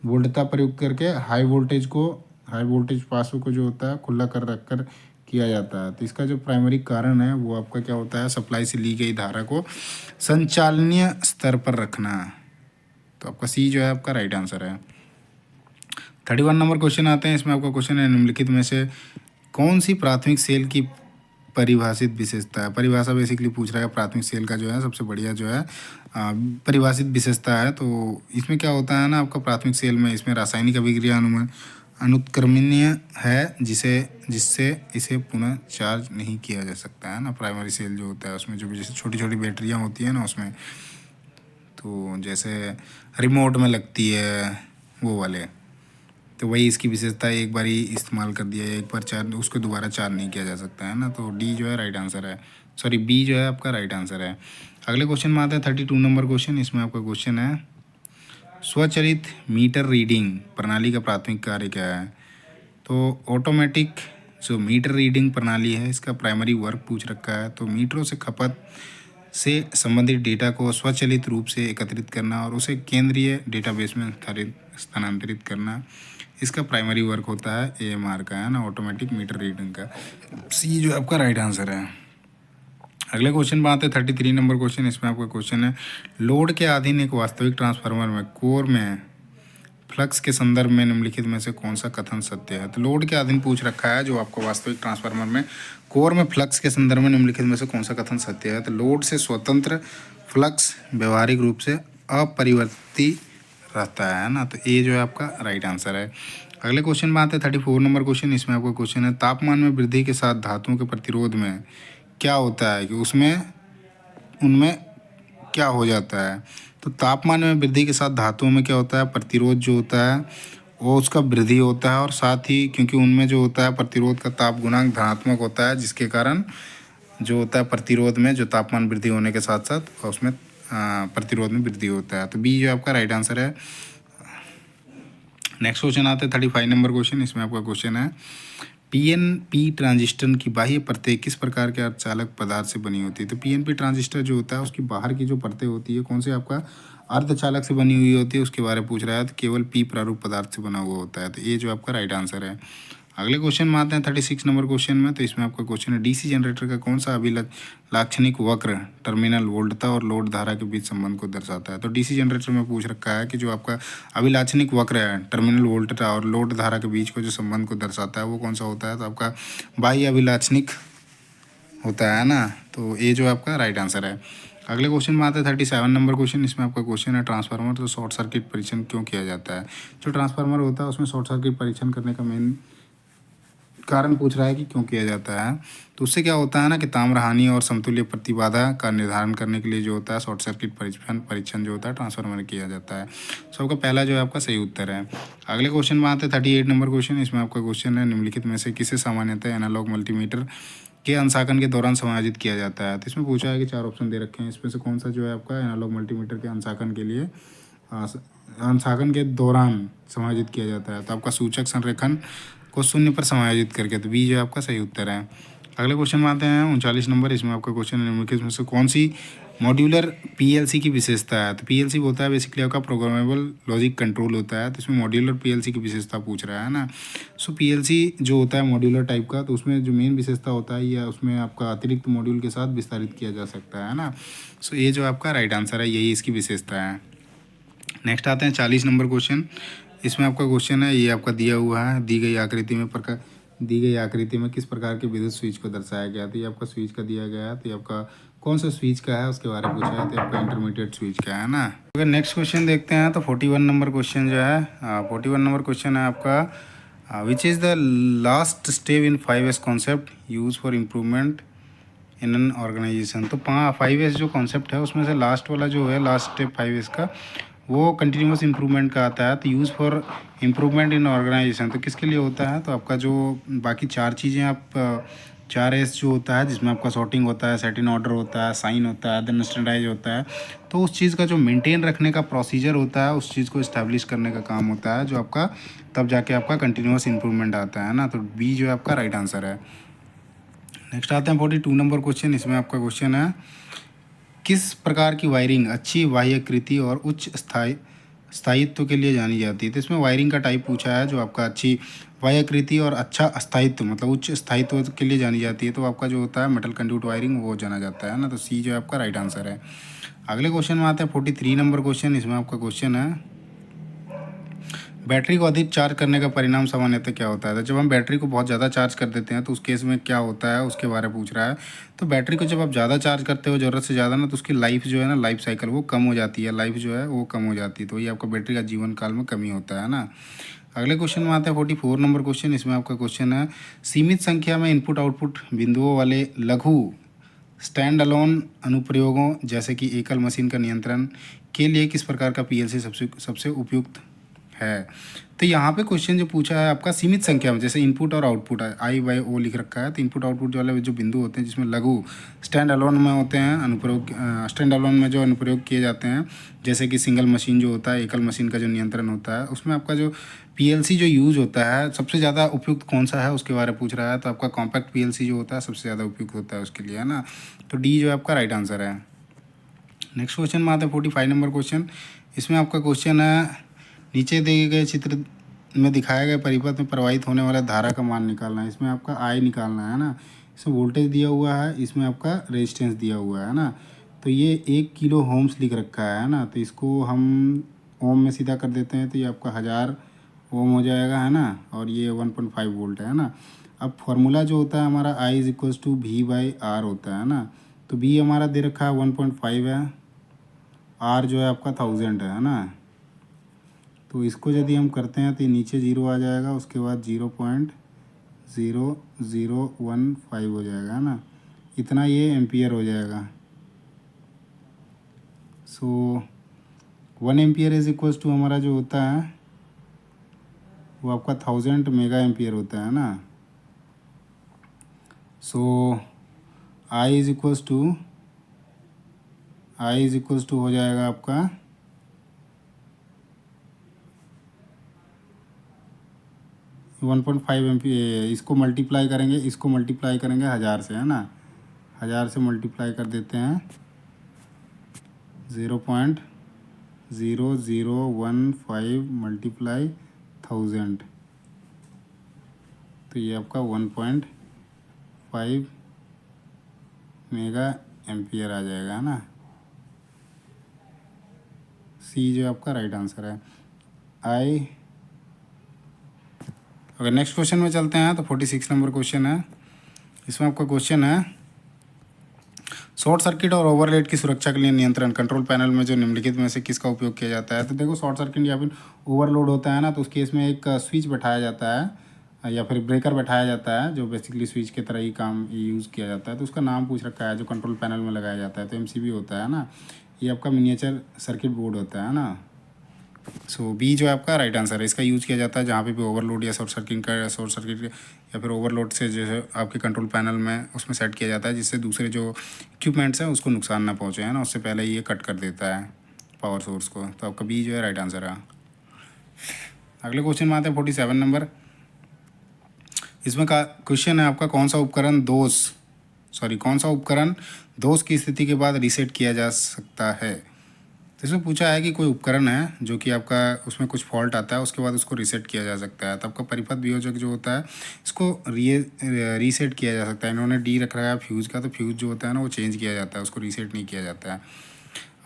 वोल्टता प्रयुक्त करके हाई वोल्टेज पासों को जो होता है खुला कर रख कर किया जाता है। तो इसका जो प्राइमरी कारण है वो आपका क्या होता है सप्लाई से ली गई धारा को संचालनीय स्तर पर रखना। तो आपका सी जो है आपका राइट आंसर है। 31 नंबर क्वेश्चन आते हैं। इसमें आपका क्वेश्चन है निम्नलिखित में से कौन सी प्राथमिक सेल की परिभाषित विशेषता है। परिभाषा बेसिकली पूछ रहा है प्राथमिक सेल का जो है सबसे बढ़िया जो है परिभाषित विशेषता है। तो इसमें क्या होता है ना, आपका प्राथमिक सेल में इसमें रासायनिक अभिक्रिया अनुत्क्रमणीय है जिससे इसे पुनः चार्ज नहीं किया जा सकता है ना। प्राइमरी सेल जो होता है उसमें जो जैसे छोटी छोटी बैटरियाँ होती हैं ना उसमें, तो जैसे रिमोट में लगती है वो वाले, तो वही इसकी विशेषता है, एक बार ही इस्तेमाल कर दिया, एक बार चार्ज उसको दोबारा चार्ज नहीं किया जा सकता है ना। तो डी जो है राइट आंसर है, सॉरी बी जो है आपका राइट आंसर है। अगले क्वेश्चन में आता है 32 नंबर क्वेश्चन। इसमें आपका क्वेश्चन है स्वचालित मीटर रीडिंग प्रणाली का प्राथमिक कार्य क्या है। तो ऑटोमेटिक जो मीटर रीडिंग प्रणाली है इसका प्राइमरी वर्क पूछ रखा है। तो मीटरों से खपत से संबंधित डेटा को स्वचालित रूप से एकत्रित करना और उसे केंद्रीय डेटाबेस में स्थानांतरित करना, इसका प्राइमरी वर्क होता है एएमआर का, है ना, ऑटोमेटिक मीटर रीडिंग का। सी जो आपका राइट आंसर है। अगले क्वेश्चन में आते हैं 33 नंबर क्वेश्चन। इसमें आपका क्वेश्चन है लोड के अधीन एक वास्तविक ट्रांसफार्मर में कोर में फ्लक्स के संदर्भ में निम्नलिखित में से कौन सा कथन सत्य है। तो लोड के अधीन पूछ रखा है जो आपको वास्तविक ट्रांसफार्मर में कोर में फ्लक्स के संदर्भ में निम्नलिखित में से कौन सा कथन सत्य है। तो लोड से स्वतंत्र फ्लक्स व्यवहारिक रूप से अपरिवर्ती रहता है ना। तो ए जो है आपका राइट आंसर है। अगले क्वेश्चन में आते हैं 34 नंबर क्वेश्चन। इसमें आपका क्वेश्चन है तापमान में वृद्धि के साथ धातुओं के प्रतिरोध में क्या होता है कि उनमें क्या हो जाता है। तो तापमान में वृद्धि के साथ धातुओं में क्या होता है, प्रतिरोध जो होता है वो उसका वृद्धि होता है, और साथ ही क्योंकि उनमें जो होता है प्रतिरोध का ताप गुणांक धनात्मक होता है, जिसके कारण जो होता है प्रतिरोध में जो तापमान वृद्धि होने के साथ साथ उसमें प्रतिरोध में वृद्धि होता है। तो बी जो आपका राइट आंसर है। नेक्स्ट क्वेश्चन आते हैं 35 नंबर क्वेश्चन। इसमें आपका क्वेश्चन है पीएनपी ट्रांजिस्टर की बाह्य परतें किस प्रकार के अर्धचालक पदार्थ से बनी होती है। तो पीएनपी ट्रांजिस्टर जो होता है उसकी बाहर की जो परतें होती है कौन से आपका अर्धचालक से बनी हुई होती है, उसके बारे में पूछ रहा है। तो केवल पी प्रारूप पदार्थ से बना हुआ होता है। तो ये जो आपका राइट आंसर है। अगले क्वेश्चन में आते हैं 36 नंबर क्वेश्चन में। तो इसमें आपका क्वेश्चन है डीसी जनरेटर का कौन सा अभिलाक्षणिक वक्र टर्मिनल वोल्टता और लोड धारा के बीच संबंध को दर्शाता है। तो डीसी जनरेटर में पूछ रखा है कि जो आपका अभिलाक्षणिक वक्र है टर्मिनल वोल्टता और लोड धारा के बीच को जो संबंध को दर्शाता है वो कौन सा होता है। तो आपका बाह्य अभिलाक्षणिक होता है ना। तो ये जो आपका राइट आंसर है। अगले क्वेश्चन में आता है 37 नंबर क्वेश्चन। इसमें आपका क्वेश्चन है ट्रांसफार्मर तो शॉर्ट सर्किट परीक्षण क्यों किया जाता है। जो ट्रांसफार्मर होता है उसमें शॉर्ट सर्किट परीक्षण करने का मेन कारण पूछ रहा है कि क्यों किया जाता है। तो उससे क्या होता है ना कि ताम्र हानि और समतुल्य प्रतिबाधा का निर्धारण करने के लिए जो होता है शॉर्ट सर्किट परीक्षण जो होता है ट्रांसफार्मर में किया जाता है। सबका पहला जो है आपका सही उत्तर है। अगले क्वेश्चन में आते हैं 38 नंबर क्वेश्चन। इसमें आपका क्वेश्चन है निम्नलिखित में से किसे सामान्यतः एनालॉग मल्टीमीटर के अंशांकन के दौरान समायोजित किया जाता है। तो इसमें पूछा है कि 4 ऑप्शन दे रखे हैं, इसमें से कौन सा जो है आपका एनालॉग मल्टीमीटर के अंशांकन के लिए अंशांकन के दौरान समायोजित किया जाता है। तो आपका सूचक संरेखन को 0 पर समायोजित करके, तो बी जो है आपका सही उत्तर है। अगले क्वेश्चन में आते हैं 39 नंबर। इसमें आपका क्वेश्चन है निम्नलिखित में से कौन सी मॉड्यूलर पीएलसी की विशेषता है। तो पीएलसी होता है बेसिकली आपका प्रोग्रामेबल लॉजिक कंट्रोल होता है। तो इसमें मॉड्यूलर पीएलसी की विशेषता पूछ रहा है ना। सो पीएलसी जो होता है मॉड्यूलर टाइप का, तो उसमें जो मेन विशेषता होता है या उसमें आपका अतिरिक्त मॉड्यूल के साथ विस्तारित किया जा सकता है ना। सो ये जो आपका राइट आंसर है, यही इसकी विशेषता है। नेक्स्ट आते हैं 40 नंबर क्वेश्चन। इसमें आपका क्वेश्चन है ये आपका दिया हुआ है दी गई आकृति में किस प्रकार के विद्युत स्विच को दर्शाया गया। तो ये आपका स्विच का दिया गया है। तो ये आपका कौन सा स्विच का है उसके बारे में पूछा है। तो आपका इंटरमीडिएट स्विच का है ना। अगर नेक्स्ट क्वेश्चन देखते हैं तो 41 नंबर क्वेश्चन जो है 41 नंबर क्वेश्चन है आपका which is the last step in 5S concept use for improvement in an organisation. तो 5S जो कॉन्सेप्ट है उसमें से लास्ट वाला जो है लास्ट स्टेप 5S का वो कंटिन्यूस इम्प्रूवमेंट का आता है। तो use for improvement in organisation तो किसके लिए होता है। तो आपका जो बाकी 4 चीज़ें आप 4S जो होता है जिसमें आपका सॉर्टिंग होता है, सेट इन ऑर्डर होता है, साइन होता है, देन स्टैंडर्डाइज होता है। तो उस चीज़ का जो मेंटेन रखने का प्रोसीजर होता है उस चीज़ को इस्टेब्लिश करने का काम होता है जो आपका तब जाके आपका कंटिन्यूस इम्प्रूवमेंट आता है ना। तो बी जो है आपका राइट आंसर है। नेक्स्ट आते हैं 42 नंबर क्वेश्चन। इसमें आपका क्वेश्चन है किस प्रकार की वायरिंग अच्छी बाह्यकृति और उच्च स्थायित्व के लिए जानी जाती है। तो इसमें वायरिंग का टाइप पूछा है जो आपका अच्छी बाह्यकृति और अच्छा स्थायित्व मतलब उच्च स्थायित्व के लिए जानी जाती है। तो आपका जो होता है मेटल कंड्यूट वायरिंग वो जाना जाता है ना। तो सी जो है आपका राइट आंसर है। अगले क्वेश्चन में आते हैं 43 नंबर क्वेश्चन। इसमें आपका क्वेश्चन है बैटरी को अधिक चार्ज करने का परिणाम सामान्यतः क्या होता है? तो जब हम बैटरी को बहुत ज़्यादा चार्ज कर देते हैं तो उस केस में क्या होता है उसके बारे में पूछ रहा है। तो बैटरी को जब आप ज़्यादा चार्ज करते हो ज़रूरत से ज़्यादा ना, तो उसकी लाइफ जो है ना, लाइफ साइकिल वो कम हो जाती है, लाइफ जो है वो कम हो जाती है, तो ये आपका बैटरी का जीवन काल में कमी होता है ना। अगले क्वेश्चन में आते हैं 44 नंबर क्वेश्चन। इसमें आपका क्वेश्चन है, सीमित संख्या में इनपुट आउटपुट बिंदुओं वाले लघु स्टैंड अलोन अनुप्रयोगों जैसे कि एकल मशीन का नियंत्रण के लिए किस प्रकार का पीएलसी सबसे सबसे उपयुक्त है? तो यहाँ पे क्वेश्चन जो पूछा है आपका, सीमित संख्या में, जैसे इनपुट और आउटपुट है, आई बाई ओ लिख रखा है, तो इनपुट आउटपुट वाले जो बिंदु होते हैं जिसमें लघु स्टैंड अलोन में होते हैं अनुप्रयोग, स्टैंड अलोन में जो अनुप्रयोग किए जाते हैं, जैसे कि सिंगल मशीन जो होता है, एकल मशीन का जो नियंत्रण होता है, उसमें आपका जो पीएलसी जो यूज़ होता है सबसे ज़्यादा उपयुक्त कौन सा है उसके बारे में पूछ रहा है। तो आपका कॉम्पैक्ट पीएलसी जो होता है सबसे ज़्यादा उपयुक्त होता है उसके लिए, है ना। तो डी जो है आपका राइट आंसर है। नेक्स्ट क्वेश्चन में आते हैं 45 नंबर क्वेश्चन। इसमें आपका क्वेश्चन है, नीचे दिए गए चित्र में दिखाए गए परिपथ में प्रवाहित होने वाला धारा का मान निकालना है। इसमें आपका आई निकालना है ना। इसमें वोल्टेज दिया हुआ है, इसमें आपका रेजिस्टेंस दिया हुआ है ना। तो ये 1 किलो ओम्स लिख रखा है ना, तो इसको हम ओम में सीधा कर देते हैं तो ये आपका 1000 ओम हो जाएगा, है ना। और ये 1.5 वोल्ट है ना। अब फॉर्मूला जो होता है हमारा I is equals to V by R होता है ना। तो वी हमारा दे रखा है 1.5 है, आर जो है आपका 1000 है ना। तो इसको यदि हम करते हैं तो ये नीचे 0 आ जाएगा, उसके बाद 0.0015 हो जाएगा, है ना। इतना ये एम्पियर हो जाएगा। सो 1 एम्पियर इज इक्वल्स टू हमारा जो होता है वो आपका 1000 मेगा एम्पियर होता है ना। सो आई इज इक्वल्स टू हो जाएगा आपका 1.5 एम्पियर। इसको मल्टीप्लाई करेंगे 1000 से, है ना। 1000 से मल्टीप्लाई कर देते हैं 0.0015 मल्टीप्लाई 1000, तो ये आपका 1.5 मेगा एम्पियर आ जाएगा, है ना। सी जो आपका राइट आंसर है। आई अगर नेक्स्ट क्वेश्चन में चलते हैं तो 46 नंबर क्वेश्चन है। इसमें आपका क्वेश्चन है, शॉर्ट सर्किट और ओवरलोड की सुरक्षा के लिए नियंत्रण कंट्रोल पैनल में जो निम्नलिखित में से किसका उपयोग किया जाता है? तो देखो, शॉर्ट सर्किट या फिर ओवरलोड होता है ना, तो उस केस में एक स्विच बैठाया जाता है या फिर ब्रेकर बैठाया जाता है जो बेसिकली स्विच की तरह ही काम यूज़ किया जाता है। तो उसका नाम पूछ रखा है जो कंट्रोल पैनल में लगाया जाता है, तो एमसीबी होता है ना। ये आपका मिनिएचर सर्किट बोर्ड होता है ना। सो बी जो है आपका राइट आंसर है। इसका यूज़ किया जाता है जहाँ पे भी ओवरलोड या शॉर्ट सर्किट या फिर ओवरलोड से जो है आपके कंट्रोल पैनल में उसमें सेट किया जाता है, जिससे दूसरे जो इक्विपमेंट्स हैं उसको नुकसान ना पहुँचे, है ना। उससे पहले ये कट कर देता है पावर सोर्स को। तो आपका बी जो है राइट आंसर है। अगले क्वेश्चन में आते हैं 47 नंबर। इसमें का क्वेश्चन है आपका, कौन सा उपकरण दोष की स्थिति के बाद रीसेट किया जा सकता है? तो इसमें पूछा है कि कोई उपकरण है जो कि आपका उसमें कुछ फॉल्ट आता है, उसके बाद उसको रीसेट किया जा सकता है। तो आपका परिपथ वियोजक जो होता है इसको रीसेट किया जा सकता है। इन्होंने डी रख रखा है फ्यूज़ का, तो फ्यूज़ जो होता है ना वो चेंज किया जाता है, उसको रीसेट नहीं किया जाता है।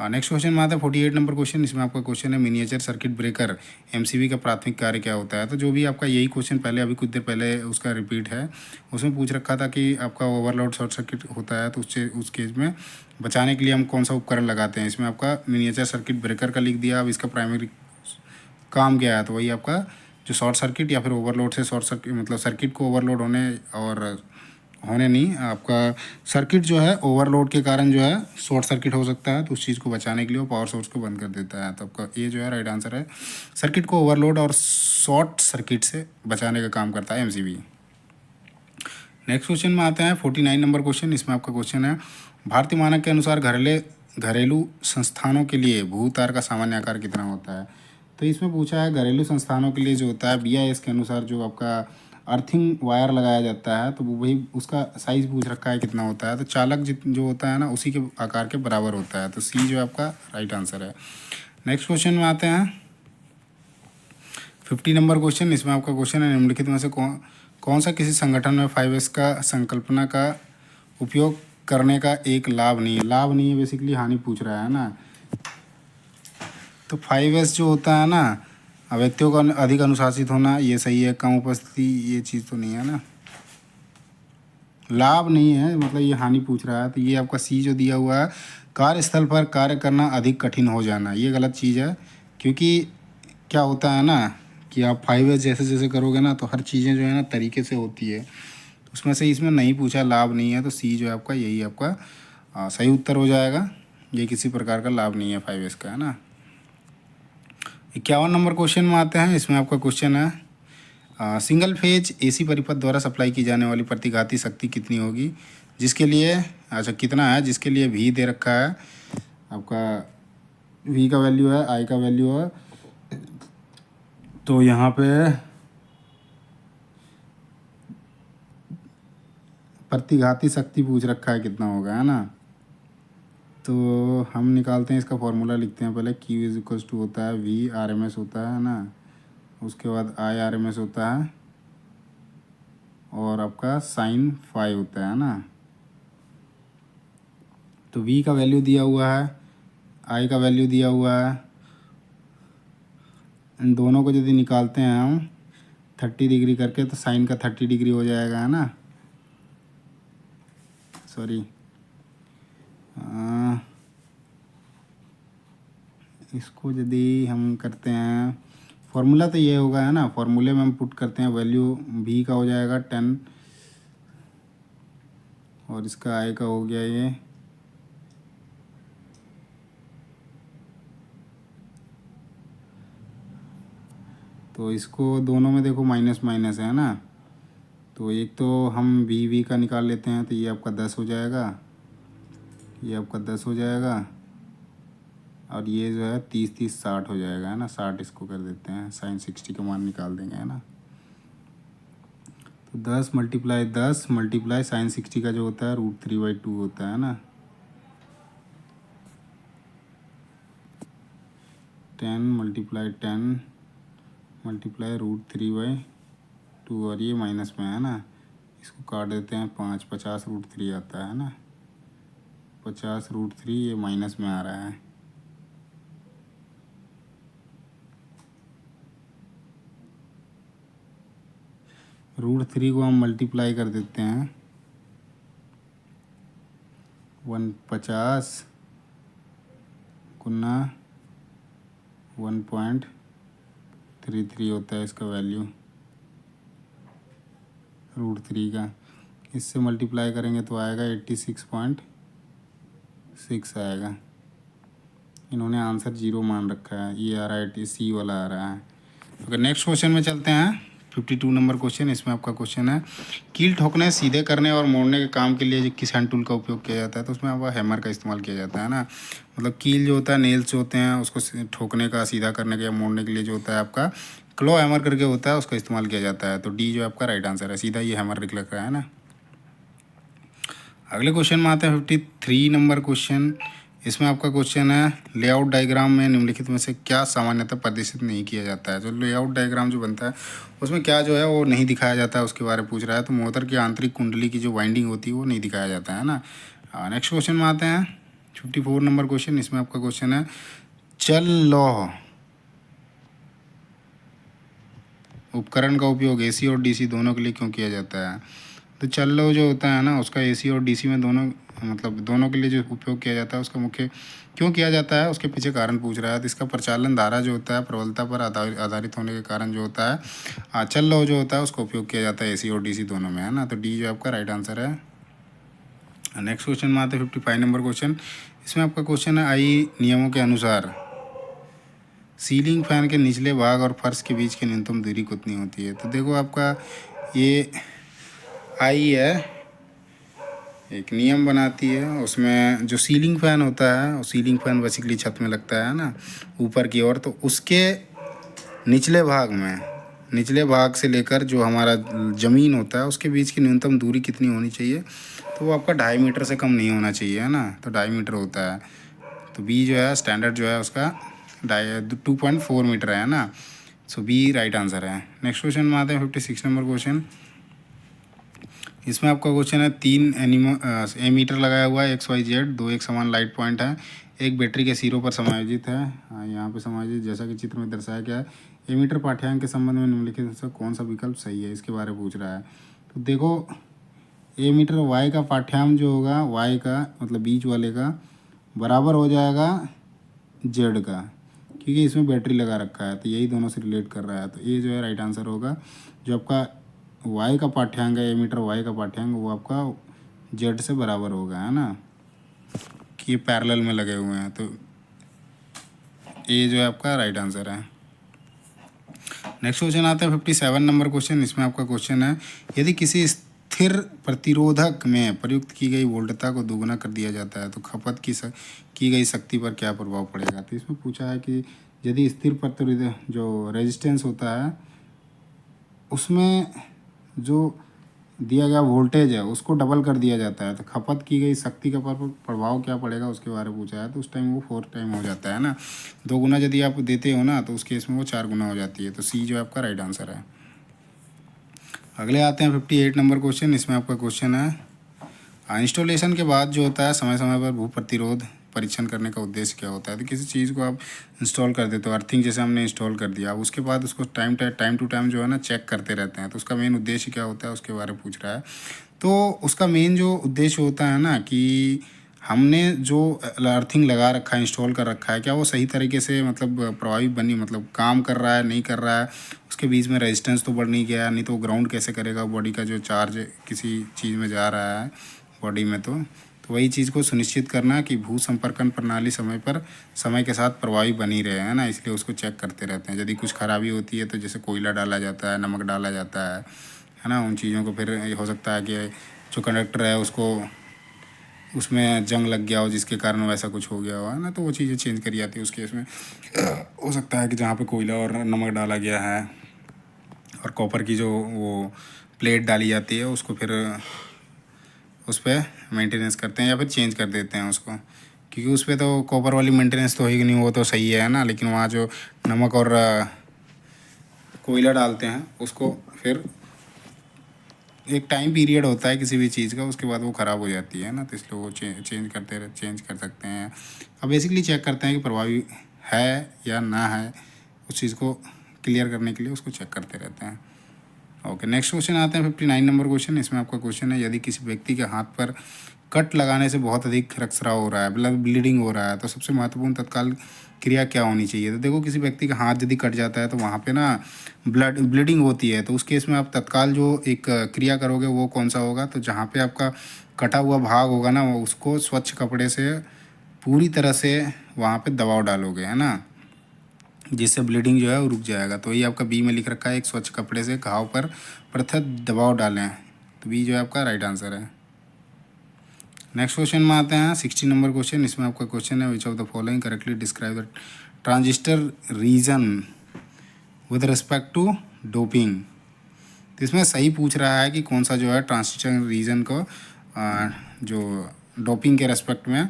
नेक्स्ट क्वेश्चन में आता है 48 नंबर क्वेश्चन। इसमें आपका क्वेश्चन है, मिनिएचर सर्किट ब्रेकर एमसीबी का प्राथमिक कार्य क्या होता है? तो जो भी आपका यही क्वेश्चन पहले अभी कुछ देर पहले उसका रिपीट है, उसमें पूछ रखा था कि आपका ओवरलोड शॉर्ट सर्किट होता है तो उस केस में बचाने के लिए हम कौन सा उपकरण लगाते हैं। इसमें आपका मिनिएचर सर्किट ब्रेकर का लिख दिया। अब इसका प्राइमरी काम क्या है? तो वही आपका जो शॉर्ट सर्किट या फिर ओवरलोड से शॉर्ट सर्किट, मतलब सर्किट को ओवरलोड होने नहीं, आपका सर्किट जो है ओवरलोड के कारण जो है शॉर्ट सर्किट हो सकता है, तो उस चीज़ को बचाने के लिए वो पावर सोर्स को बंद कर देता है। तो आपका ये जो है राइट आंसर है। सर्किट को ओवरलोड और शॉर्ट सर्किट से बचाने का काम करता है एमसीबी। नेक्स्ट क्वेश्चन में आते हैं 49 नंबर क्वेश्चन। इसमें आपका क्वेश्चन है, भारतीय मानक के अनुसार घरेलू संस्थानों के लिए भूतार का सामान्य आकार कितना होता है? तो इसमें पूछा है घरेलू संस्थानों के लिए जो होता है बीआईएस के अनुसार जो आपका अर्थिंग वायर लगाया जाता है, तो वो वही उसका साइज़ पूछ रखा है कितना होता है। तो चालक जो होता है ना उसी के आकार के बराबर होता है। तो सी जो आपका राइट आंसर है। नेक्स्ट क्वेश्चन में आते हैं 50 नंबर क्वेश्चन। इसमें आपका क्वेश्चन है, निम्नलिखित में से कौन सा किसी संगठन में 5S का संकल्पना का उपयोग करने का एक लाभ नहीं है, बेसिकली हानि पूछ रहा है ना। तो 5S जो होता है ना, व्यक्तियों का अधिक अनुशासित होना, ये सही है। कम उपस्थिति, ये चीज़ तो नहीं है ना। लाभ नहीं है, मतलब ये हानि पूछ रहा है, तो ये आपका सी जो दिया हुआ है, कार्यस्थल पर कार्य करना अधिक कठिन हो जाना, ये गलत चीज़ है। क्योंकि क्या होता है ना कि आप 5S जैसे जैसे करोगे ना तो हर चीज़ें जो है ना तरीके से होती है, तो उसमें से इसमें नहीं पूछा, लाभ नहीं है, तो सी जो है आपका यही आपका सही उत्तर हो जाएगा। ये किसी प्रकार का लाभ नहीं है 5S का, है ना। 51 नंबर क्वेश्चन में आते हैं। इसमें आपका क्वेश्चन है सिंगल फेज एसी परिपथ द्वारा सप्लाई की जाने वाली प्रतिघाती शक्ति कितनी होगी, जिसके लिए अच्छा कितना है, जिसके लिए भी दे रखा है आपका, वी का वैल्यू है, आई का वैल्यू है, तो यहाँ पे प्रतिघाती शक्ति पूछ रखा है कितना होगा, है ना। तो हम निकालते हैं, इसका फॉर्मूला लिखते हैं पहले। Q इज इक्वल्स टू होता है V RMS होता है ना, उसके बाद I RMS होता है, और आपका साइन 5 होता है ना। तो V का वैल्यू दिया हुआ है, I का वैल्यू दिया हुआ है, इन दोनों को यदि निकालते हैं हम 30 डिग्री करके, तो साइन का 30 डिग्री हो जाएगा, है ना। सॉरी, इसको यदि हम करते हैं, फॉर्मूला तो ये होगा, है ना। फॉर्मूले में हम पुट करते हैं, वैल्यू भी का हो जाएगा 10, और इसका आई का हो गया ये, तो इसको दोनों में देखो माइनस माइनस है ना, तो एक तो हम वी का निकाल लेते हैं, तो ये आपका 10 हो जाएगा, ये आपका 10 हो जाएगा, और ये जो है 30 30 60 हो जाएगा, है ना। 60 इसको कर देते हैं, साइन 60 का मान निकाल देंगे, है ना। तो 10 मल्टीप्लाई 10 मल्टीप्लाई साइन 60 का जो होता है √3/2 होता है ना, 10 मल्टीप्लाई 10 मल्टीप्लाई √3/2, और ये माइनस में है ना, इसको काट देते हैं 5, 50√3 आता है ना, 50√3, ये माइनस में आ रहा है। √3 को हम मल्टीप्लाई कर देते हैं, 150 गुना 1.33 होता है इसका वैल्यू √3 का। इससे मल्टीप्लाई करेंगे तो आएगा 86.6 आएगा। इन्होंने आंसर 0 मान रखा है, ये आ रहा है सी वाला आ रहा है। अगर नेक्स्ट क्वेश्चन में चलते हैं, 52 नंबर क्वेश्चन। इसमें आपका क्वेश्चन है कील ठोकने, सीधे करने और मोड़ने के काम के लिए किस हैंड टूल का उपयोग किया जाता है, तो उसमें आपका हैमर का इस्तेमाल किया जाता है ना। मतलब कील जो होता है, नेल्स होते हैं, उसको ठोकने का, सीधा करने का या मोड़ने के लिए जो होता है आपका क्लो हैमर करके होता है, उसका इस्तेमाल किया जाता है। तो डी जो आपका राइट आंसर है, सीधा ये हैमर लिख रहा है ना। अगले क्वेश्चन में आते हैं 53 नंबर क्वेश्चन। इसमें आपका क्वेश्चन है लेआउट डायग्राम में निम्नलिखित में से क्या सामान्यतः प्रदर्शित नहीं किया जाता है। जो लेआउट डायग्राम जो बनता है उसमें क्या जो है वो नहीं दिखाया जाता है, उसके बारे में पूछ रहा है। तो मोटर की आंतरिक कुंडली की जो वाइंडिंग होती है वो नहीं दिखाया जाता है ना। नेक्स्ट क्वेश्चन में आते हैं 54 नंबर क्वेश्चन। इसमें आपका क्वेश्चन है चल लौह उपकरण का उपयोग एसी और डीसी दोनों के लिए क्यों किया जाता है। तो चल लौह जो होता है ना, उसका एसी और डीसी में दोनों, मतलब दोनों के लिए जो उपयोग किया जाता है, उसका मुख्य क्यों किया जाता है, उसके पीछे कारण पूछ रहा है। तो इसका प्रचालन धारा जो होता है प्रबलता पर आधारित होने के कारण जो होता है चल लौह जो होता है उसका उपयोग किया जाता है एसी और डीसी दोनों में, है ना। तो डी जो आपका राइट आंसर है। नेक्स्ट क्वेश्चन में आते हैं 55 नंबर क्वेश्चन। इसमें आपका क्वेश्चन है आई नियमों के अनुसार सीलिंग फैन के निचले भाग और फर्श के बीच की न्यूनतम दूरी कितनी होती है। तो देखो आपका ये आई है, एक नियम बनाती है, उसमें जो सीलिंग फ़ैन होता है, वो सीलिंग फ़ैन बेसिकली छत में लगता है ना ऊपर की ओर, तो उसके निचले भाग में, निचले भाग से लेकर जो हमारा ज़मीन होता है उसके बीच की न्यूनतम दूरी कितनी होनी चाहिए। तो वो आपका 2.5 मीटर से कम नहीं होना चाहिए, है ना। तो 2.5 मीटर होता है। तो बी जो है स्टैंडर्ड जो है उसका 2.4 मीटर है ना। सो बी राइट आंसर है। नेक्स्ट क्वेश्चन में आते हैं 56 नंबर क्वेश्चन। इसमें आपका क्वेश्चन है 3 एमीटर लगाया हुआ है XYZ, 2 एक समान लाइट पॉइंट है, एक बैटरी के सिरों पर समायोजित है। यहाँ पे समायोजित जैसा कि चित्र में दर्शाया गया है। एमीटर पाठ्यांक के संबंध में निम्नलिखित में से कौन सा विकल्प सही है, इसके बारे में पूछ रहा है। तो देखो एमीटर वाई का पाठ्यांक जो होगा, वाई का मतलब बीच वाले का बराबर हो जाएगा जेड का, क्योंकि इसमें बैटरी लगा रखा है, तो यही दोनों से रिलेट कर रहा है। तो ये जो है राइट आंसर होगा। जो आपका वाई का पाठ्यांक है, एमीटर वाई का पाठ्यांक, वो आपका जेड से बराबर होगा, है ना, कि ये पैरेलल में लगे हुए हैं। तो ये जो है आपका राइट आंसर है। नेक्स्ट क्वेश्चन आता है 57 नंबर क्वेश्चन। इसमें आपका क्वेश्चन है, यदि किसी स्थिर प्रतिरोधक में प्रयुक्त की गई वोल्टता को दोगुना कर दिया जाता है तो खपत की गई शक्ति पर क्या प्रभाव पड़ेगा। तो इसमें पूछा है कि यदि स्थिर प्रतिरोधक जो रेजिस्टेंस होता है उसमें जो दिया गया वोल्टेज है उसको डबल कर दिया जाता है तो खपत की गई शक्ति का प्रभाव क्या पड़ेगा, उसके बारे में पूछा है। तो उस टाइम वो 4 टाइम हो जाता है ना, 2 गुना यदि आप देते हो ना तो उस केस में वो 4 गुना हो जाती है। तो सी जो आपका राइट आंसर है। अगले आते हैं 58 नंबर क्वेश्चन। इसमें आपका क्वेश्चन है, इंस्टॉलेशन के बाद जो होता है समय समय पर भू प्रतिरोध परीक्षण करने का उद्देश्य क्या होता है। तो किसी चीज़ को आप इंस्टॉल कर देते हो, अर्थिंग जैसे हमने इंस्टॉल कर दिया, अब उसके बाद उसको टाइम टू टाइम जो है ना चेक करते रहते हैं, तो उसका मेन उद्देश्य क्या होता है उसके बारे में पूछ रहा है। तो उसका मेन जो उद्देश्य होता है ना कि हमने जो अर्थिंग लगा रखा है, इंस्टॉल कर रखा है, क्या वो सही तरीके से मतलब प्रभावी बनी, मतलब काम कर रहा है नहीं कर रहा है, उसके बीच में रेजिस्टेंस तो बढ़ नहीं गया, नहीं तो ग्राउंड कैसे करेगा बॉडी का जो चार्ज किसी चीज़ में जा रहा है बॉडी में। तो वही चीज़ को सुनिश्चित करना कि भू संपर्कन प्रणाली समय के साथ प्रभावी बनी रहे, है ना, इसलिए उसको चेक करते रहते हैं। यदि कुछ खराबी होती है तो जैसे कोयला डाला जाता है, नमक डाला जाता है ना, उन चीज़ों को फिर हो सकता है कि जो कंडक्टर है उसको उसमें जंग लग गया हो जिसके कारण वैसा कुछ हो गया हो, है ना, तो वो चीज़ें चेंज करी जाती है उस केस में। हो सकता है कि जहाँ पे कोयला और नमक डाला गया है और कॉपर की जो वो प्लेट डाली जाती है उसको फिर उस पर मेंटेनेंस करते हैं या फिर चेंज कर देते हैं उसको, क्योंकि उस पर तो कॉपर वाली मेंटेनेंस तो होगी नहीं, वो तो सही है ना, लेकिन वहाँ जो नमक और कोयला डालते हैं उसको फिर एक टाइम पीरियड होता है किसी भी चीज़ का, उसके बाद वो ख़राब हो जाती है ना, तो इसलिए वो चेंज कर सकते हैं। अब बेसिकली चेक करते हैं कि प्रभावी है या ना है, उस चीज़ को क्लियर करने के लिए उसको चेक करते रहते हैं। ओके, नेक्स्ट क्वेश्चन आते हैं 59 नंबर क्वेश्चन। इसमें आपका क्वेश्चन है, यदि किसी व्यक्ति के हाथ पर कट लगाने से बहुत अधिक रक्तस्राव हो रहा है, ब्लीडिंग हो रहा है, तो सबसे महत्वपूर्ण तत्काल क्रिया क्या होनी चाहिए। तो देखो किसी व्यक्ति का हाथ यदि कट जाता है तो वहाँ पे ना ब्लीडिंग होती है, तो उस केस में आप तत्काल जो एक क्रिया करोगे वो कौन सा होगा। तो जहाँ पे आपका कटा हुआ भाग होगा ना उसको स्वच्छ कपड़े से पूरी तरह से वहाँ पे दबाव डालोगे, है ना, जिससे ब्लीडिंग जो है वो रुक जाएगा। तो ये आपका बी में लिख रखा है, एक स्वच्छ कपड़े से घाव पर पृथक दबाव डालें। तो बी जो है आपका राइट आंसर है। नेक्स्ट क्वेश्चन में आते हैं 60 नंबर क्वेश्चन। इसमें आपका क्वेश्चन है, which of the following correctly describe the transistor region with respect to doping. तो इसमें सही पूछ रहा है कि कौन सा जो है ट्रांजिस्टर रीजन को जो डोपिंग के रेस्पेक्ट में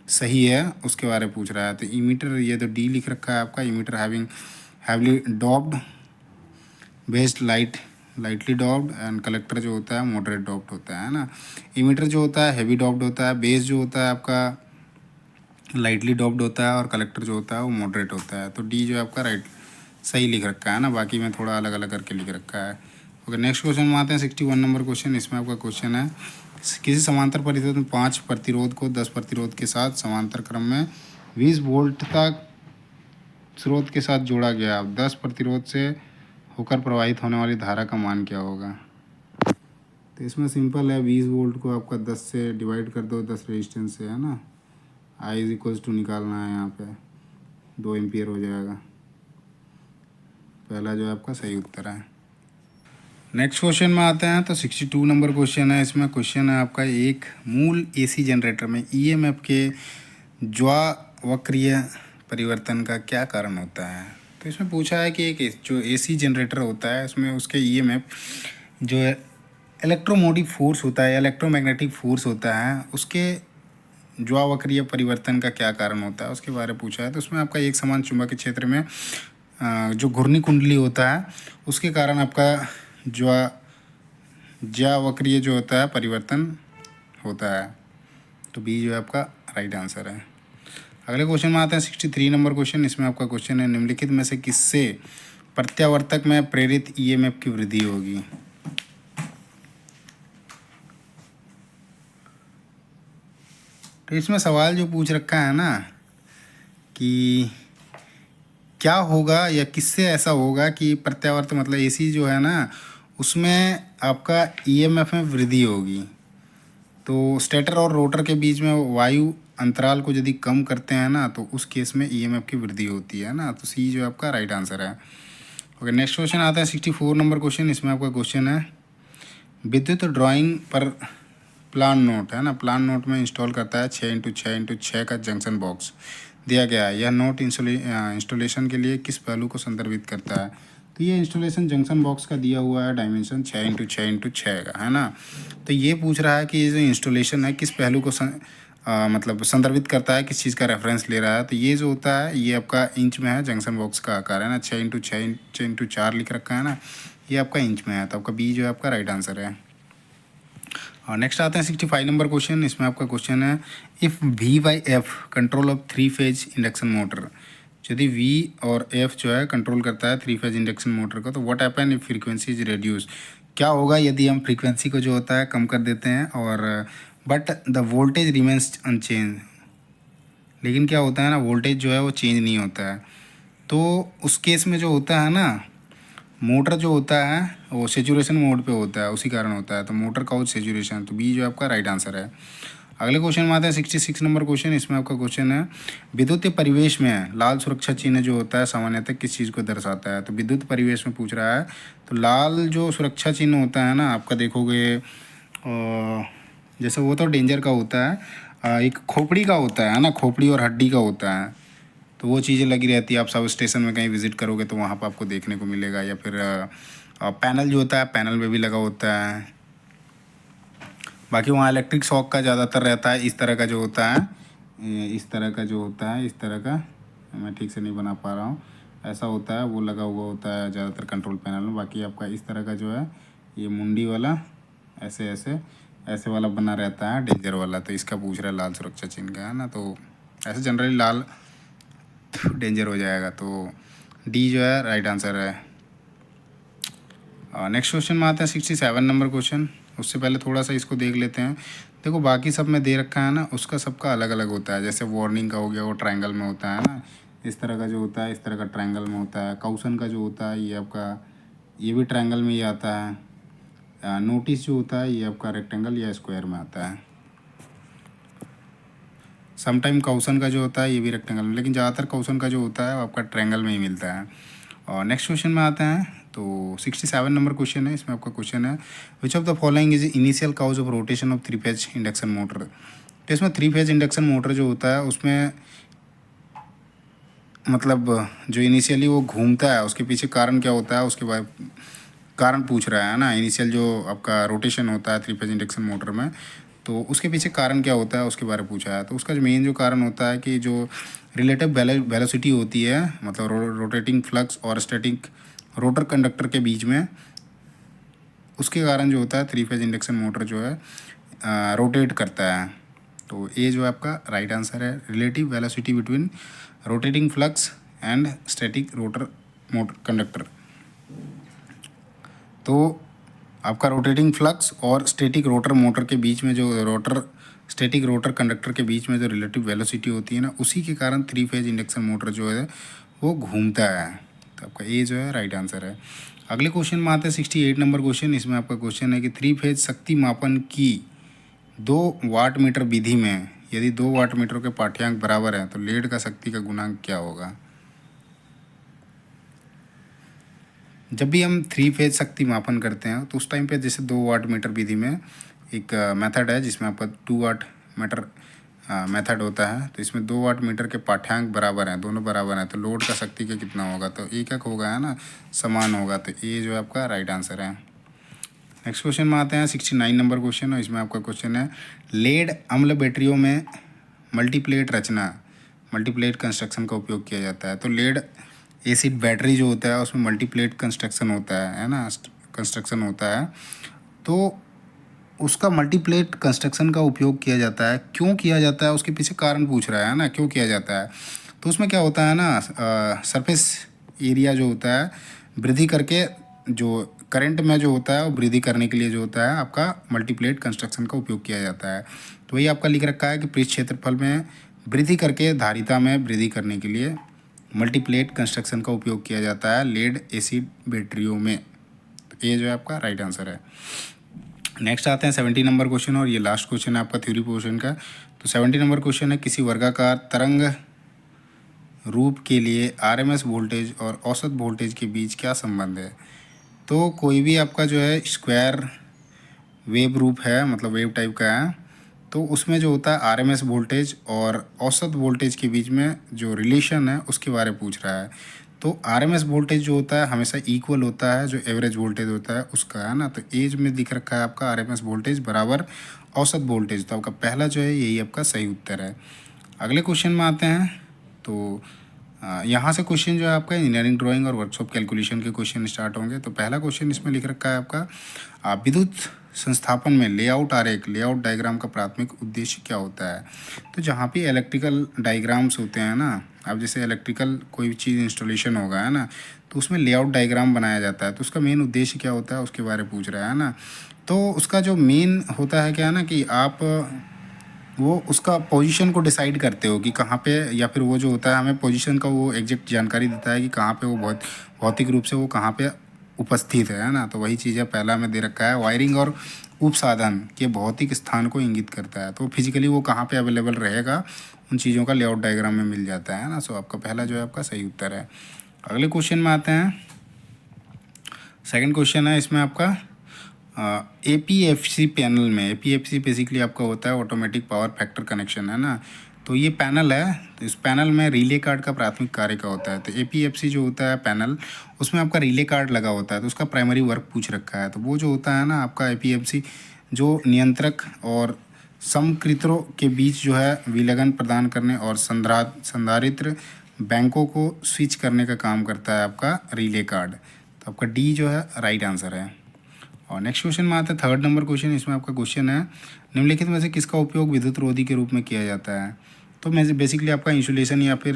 सही है उसके बारे में पूछ रहा है। तो इमीटर ये तो डी लिख रखा है आपका, emitter heavily doped based lightly doped and collector जो होता है मॉडरेट डॉप्ड होता है ना। इमीटर जो होता है हैवी डॉप्ड होता है, बेस जो होता है आपका लाइटली डॉप्ड होता है और कलेक्टर जो होता है वो मॉडरेट होता है। तो डी जो है आपका राइट सही लिख रखा है ना, बाकी में थोड़ा अलग अलग करके लिख रखा है। ओके, नेक्स्ट क्वेश्चन में आते हैं 61 नंबर क्वेश्चन। इसमें आपका क्वेश्चन है, किसी समांतर परिपथ में 5 प्रतिरोध को 10 प्रतिरोध के साथ समांतर क्रम में 20 वोल्ट तक स्रोत के साथ जोड़ा गया, अब 10 प्रतिरोध से होकर प्रवाहित होने वाली धारा का मान क्या होगा। तो इसमें सिंपल है, 20 वोल्ट को आपका 10 से डिवाइड कर दो 10 रेजिस्टेंस से, है ना, आई इज इक्वल्स टू निकालना है, यहाँ पे 2 एम्पियर हो जाएगा। पहला जो है आपका सही उत्तर है। नेक्स्ट क्वेश्चन में आते हैं तो 62 नंबर क्वेश्चन है। इसमें क्वेश्चन है आपका, एक मूल एसी जनरेटर में ईएमएफ के ज्वावक्रीय परिवर्तन का क्या कारण होता है। तो इसमें पूछा है कि एक जो एसी जनरेटर होता है उसमें उसके ईएमएफ जो है इलेक्ट्रोमोटिव फोर्स होता है, इलेक्ट्रोमैग्नेटिक फोर्स होता है, उसके ज्वावक्रीय परिवर्तन का क्या कारण होता है उसके बारे में पूछा है। तो उसमें आपका एक समान चुंबकीय क्षेत्र में जो घूर्णी कुंडली होता है उसके कारण आपका ज्यावक्रीय जो होता है परिवर्तन होता है। तो बी जो है आपका राइट आंसर है। अगले क्वेश्चन में आते हैं 63 नंबर क्वेश्चन। इसमें आपका क्वेश्चन है, निम्नलिखित में से किससे प्रत्यावर्तक में प्रेरित ईएमएफ की वृद्धि होगी। तो इसमें सवाल जो पूछ रखा है ना कि क्या होगा या किससे ऐसा होगा कि प्रत्यावर्तक मतलब एसी जो है ना उसमें आपका ईएमएफ में वृद्धि होगी। तो स्टेटर और रोटर के बीच में वायु अंतराल को यदि कम करते हैं ना तो उस केस में ईएमएफ की वृद्धि होती है ना। तो सी जो आपका राइट आंसर है। ओके, नेक्स्ट क्वेश्चन आता है 64 नंबर क्वेश्चन। इसमें आपका क्वेश्चन है विद्युत ड्राइंग पर प्लान नोट है ना, प्लान नोट में इंस्टॉल करता है 6x6x6 का जंक्शन बॉक्स दिया गया है। यह नोट इंस्टॉलेशन के लिए किस पहलू को संदर्भित करता है? तो ये इंस्टॉलेशन जंक्शन बॉक्स का दिया हुआ है डायमेंशन 6x6x6 का है ना। तो ये पूछ रहा है कि ये जो इंस्टॉलेशन है किस पहलू को मतलब संदर्भित करता है, किस चीज़ का रेफरेंस ले रहा है। तो ये जो होता है ये आपका इंच में है, जंक्शन बॉक्स का आकार है ना, 6x6x4 लिख रखा है ना, ये आपका इंच में है। तो आपका बी जो है आपका राइट आंसर है। और नेक्स्ट आते हैं 65 नंबर क्वेश्चन। इसमें आपका क्वेश्चन है if we by F control of 3 phase induction motor. यदि वी और एफ जो है कंट्रोल करता है 3 फेज इंडक्शन मोटर को, तो what happen if frequency is reduce. क्या होगा यदि हम फ्रीक्वेंसी को जो होता है कम कर देते हैं और but the voltage remains unchange. लेकिन क्या होता है ना, वोल्टेज जो है वो चेंज नहीं होता है। तो उस केस में जो होता है ना, मोटर जो होता है वो सेचुरेशन मोड पे होता है, उसी कारण होता है। तो मोटर का सेचुरेशन, तो बी जो आपका राइट आंसर है। अगले क्वेश्चन में आता है 66 नंबर क्वेश्चन। इसमें आपका क्वेश्चन है विद्युत परिवेश में लाल सुरक्षा चिन्ह जो होता है सामान्यतः किस चीज़ को दर्शाता है। तो विद्युत परिवेश में पूछ रहा है, तो लाल जो सुरक्षा चिन्ह होता है ना आपका देखोगे जैसे वो तो डेंजर का होता है, एक खोपड़ी का होता है ना, खोपड़ी और हड्डी का होता है। तो वो चीज़ें लगी रहती है। आप सब स्टेशन में कहीं विज़िट करोगे तो वहाँ पर आपको देखने को मिलेगा। या फिर पैनल जो होता है पैनल में भी लगा होता है। बाकी वहाँ इलेक्ट्रिक शॉक का ज़्यादातर रहता है। इस तरह का जो होता है, इस तरह का जो होता है, इस तरह का मैं ठीक से नहीं बना पा रहा हूँ, ऐसा होता है, वो लगा हुआ होता है ज़्यादातर कंट्रोल पैनल में। बाकी आपका इस तरह का जो है ये मुंडी वाला ऐसे ऐसे ऐसे वाला बना रहता है, डेंजर वाला। तो इसका पूछ रहा है लाल सुरक्षा चिन्ह का है ना। तो ऐसे जनरली लाल डेंजर हो जाएगा। तो डी जो है राइट आंसर है। नेक्स्ट क्वेश्चन में आते हैं 67 नंबर क्वेश्चन। उससे पहले थोड़ा सा इसको देख लेते हैं। देखो बाकी सब में दे रखा है ना, उसका सबका अलग अलग होता है। जैसे वार्निंग का हो गया, वो ट्रायंगल में होता है ना, इस तरह का जो होता है, इस तरह का ट्रायंगल में होता है। काउसन का जो होता है ये आपका ये भी ट्रायंगल में ही आता है। नोटिस जो होता है ये आपका रेक्टेंगल या स्क्वायर में आता है। समटाइम काउसन का जो होता है ये भी रेक्टेंगल में, लेकिन ज़्यादातर काउसन का जो होता है वो आपका ट्रायंगल में ही मिलता है। और नेक्स्ट क्वेश्चन में आते हैं तो 67 नंबर क्वेश्चन है। इसमें आपका क्वेश्चन है which of the following is initial cause of rotation of 3 phase induction motor. तो इसमें 3 फेज इंडक्शन मोटर जो होता है उसमें मतलब जो इनिशियली वो घूमता है उसके पीछे कारण क्या होता है, उसके बाद कारण पूछ रहा है ना। इनिशियल जो आपका रोटेशन होता है 3 फेज इंडक्शन मोटर में, तो उसके पीछे कारण क्या होता है उसके बारे में पूछा है। तो उसका जो मेन जो कारण होता है कि जो रिलेटिव वेलोसिटी होती है, मतलब रोटेटिंग फ्लक्स और स्टैटिक रोटर कंडक्टर के बीच में, उसके कारण जो होता है 3 फेज इंडक्शन मोटर जो है रोटेट करता है। तो ये जो आपका राइट आंसर है, relative velocity between rotating flux and static rotor motor conductor. तो आपका रोटेटिंग फ्लक्स और स्टैटिक रोटर मोटर के बीच में जो स्टैटिक रोटर कंडक्टर के बीच में जो रिलेटिव वेलोसिटी होती है ना, उसी के कारण 3 फेज इंडक्शन मोटर जो है वो घूमता है। तो आपका ए जो है राइट आंसर है। अगले क्वेश्चन में आते हैं 68 नंबर क्वेश्चन। इसमें आपका क्वेश्चन है कि 3 फेज शक्ति मापन की 2 वाट मीटर विधि में यदि 2 वाट मीटर के पाठ्यांक बराबर है तो लेड का शक्ति का गुणांक क्या होगा। जब भी हम 3 फेज शक्ति मापन करते हैं तो उस टाइम पे जैसे 2 वाट मीटर विधि में एक मेथड है जिसमें आपका 2 वाट मीटर मेथड होता है। तो इसमें 2 वाट मीटर के पाठ्यांक बराबर हैं, दोनों बराबर हैं, तो लोड का शक्ति का कितना होगा, तो एक एक होगा है ना, समान होगा। तो ये जो है आपका राइट आंसर है। नेक्स्ट क्वेश्चन में आते हैं 69 नंबर क्वेश्चन। और इसमें आपका क्वेश्चन है लेड अम्ल बैटरियों में मल्टीप्लेट कंस्ट्रक्शन का उपयोग किया जाता है। तो लेड एसिड बैटरी जो होता है उसमें मल्टीप्लेट कंस्ट्रक्शन होता है ना, कंस्ट्रक्शन होता है। तो उसका मल्टीप्लेट कंस्ट्रक्शन का उपयोग किया जाता है। क्यों किया जाता है उसके पीछे कारण पूछ रहा है ना, क्यों किया जाता है। तो उसमें क्या होता है ना, सरफेस एरिया जो होता है वृद्धि करके जो करंट में जो होता है वो वृद्धि करने के लिए जो होता है आपका मल्टीप्लेट कंस्ट्रक्शन का उपयोग किया जाता है। तो वही आपका लिख रखा है कि पृष्ठ क्षेत्रफल में वृद्धि करके धारिता में वृद्धि करने के लिए मल्टीप्लेट कंस्ट्रक्शन का उपयोग किया जाता है लेड एसिड बैटरियों में। तो ये जो है आपका राइट आंसर है। नेक्स्ट आते हैं 70 नंबर क्वेश्चन, और ये लास्ट क्वेश्चन है आपका थ्योरी पोर्शन का। तो 70 नंबर क्वेश्चन है, किसी वर्गाकार तरंग रूप के लिए आरएमएस वोल्टेज और औसत वोल्टेज के बीच क्या संबंध है। तो कोई भी आपका जो है स्क्वायर वेव रूप है, मतलब वेव टाइप का है, तो उसमें जो होता है आरएमएस वोल्टेज और औसत वोल्टेज के बीच में जो रिलेशन है उसके बारे में पूछ रहा है। तो आरएमएस वोल्टेज जो होता है हमेशा इक्वल होता है जो एवरेज वोल्टेज होता है उसका, है ना। तो एज में दिख रखा है आपका आरएमएस वोल्टेज बराबर औसत वोल्टेज। तो आपका पहला जो है यही आपका सही उत्तर है। अगले क्वेश्चन में आते हैं। तो यहाँ से क्वेश्चन जो है आपका इंजीनियरिंग ड्राइंग और वर्कशॉप कैलकुलेशन के क्वेश्चन स्टार्ट होंगे। तो पहला क्वेश्चन इसमें लिख रखा है आपका विद्युत संस्थापन में लेआउट आरेख, लेआउट डायग्राम का प्राथमिक उद्देश्य क्या होता है। तो जहाँ पे इलेक्ट्रिकल डायग्राम्स होते हैं ना, अब जैसे इलेक्ट्रिकल कोई भी चीज़ इंस्टॉलेशन होगा, है ना, तो उसमें लेआउट डायग्राम बनाया जाता है। तो उसका मेन उद्देश्य क्या होता है उसके बारे में पूछ रहा है ना। तो उसका जो मेन होता है क्या है ना कि आप वो उसका पोजीशन को डिसाइड करते हो कि कहाँ पे, या फिर वो जो होता है हमें पोजीशन का वो एग्जैक्ट जानकारी देता है कि कहाँ पे वो भौतिक रूप से वो कहाँ पे उपस्थित है ना। तो वही चीज़ है पहला में दे रखा है। वायरिंग और उपसाधन के भौतिक स्थान को इंगित करता है। तो फिजिकली वो कहाँ पे अवेलेबल रहेगा उन चीज़ों का लेआउट डायग्राम में मिल जाता है ना। सो आपका पहला जो है आपका सही उत्तर है। अगले क्वेश्चन में आते हैं। सेकंड क्वेश्चन है इसमें आपका APFC पैनल में। APFC बेसिकली आपका होता है ऑटोमेटिक पावर फैक्टर कनेक्शन, है ना। तो ये पैनल है, तो इस पैनल में रिले कार्ड का प्राथमिक कार्य का होता है। तो APFC जो होता है पैनल, उसमें आपका रिले कार्ड लगा होता है। तो उसका प्राइमरी वर्क पूछ रखा है। तो वो जो होता है ना आपका APFC जो नियंत्रक और समकृतों के बीच जो है विलगन प्रदान करने और संधारित्र बैंकों को स्विच करने का काम करता है आपका रिले कार्ड। तो आपका डी जो है राइट आंसर है। और नेक्स्ट क्वेश्चन में आता है थर्ड नंबर क्वेश्चन। इसमें आपका क्वेश्चन है, निम्नलिखित में से किसका उपयोग विद्युत रोधी के रूप में किया जाता है। तो मैं बेसिकली आपका इंसुलेशन या फिर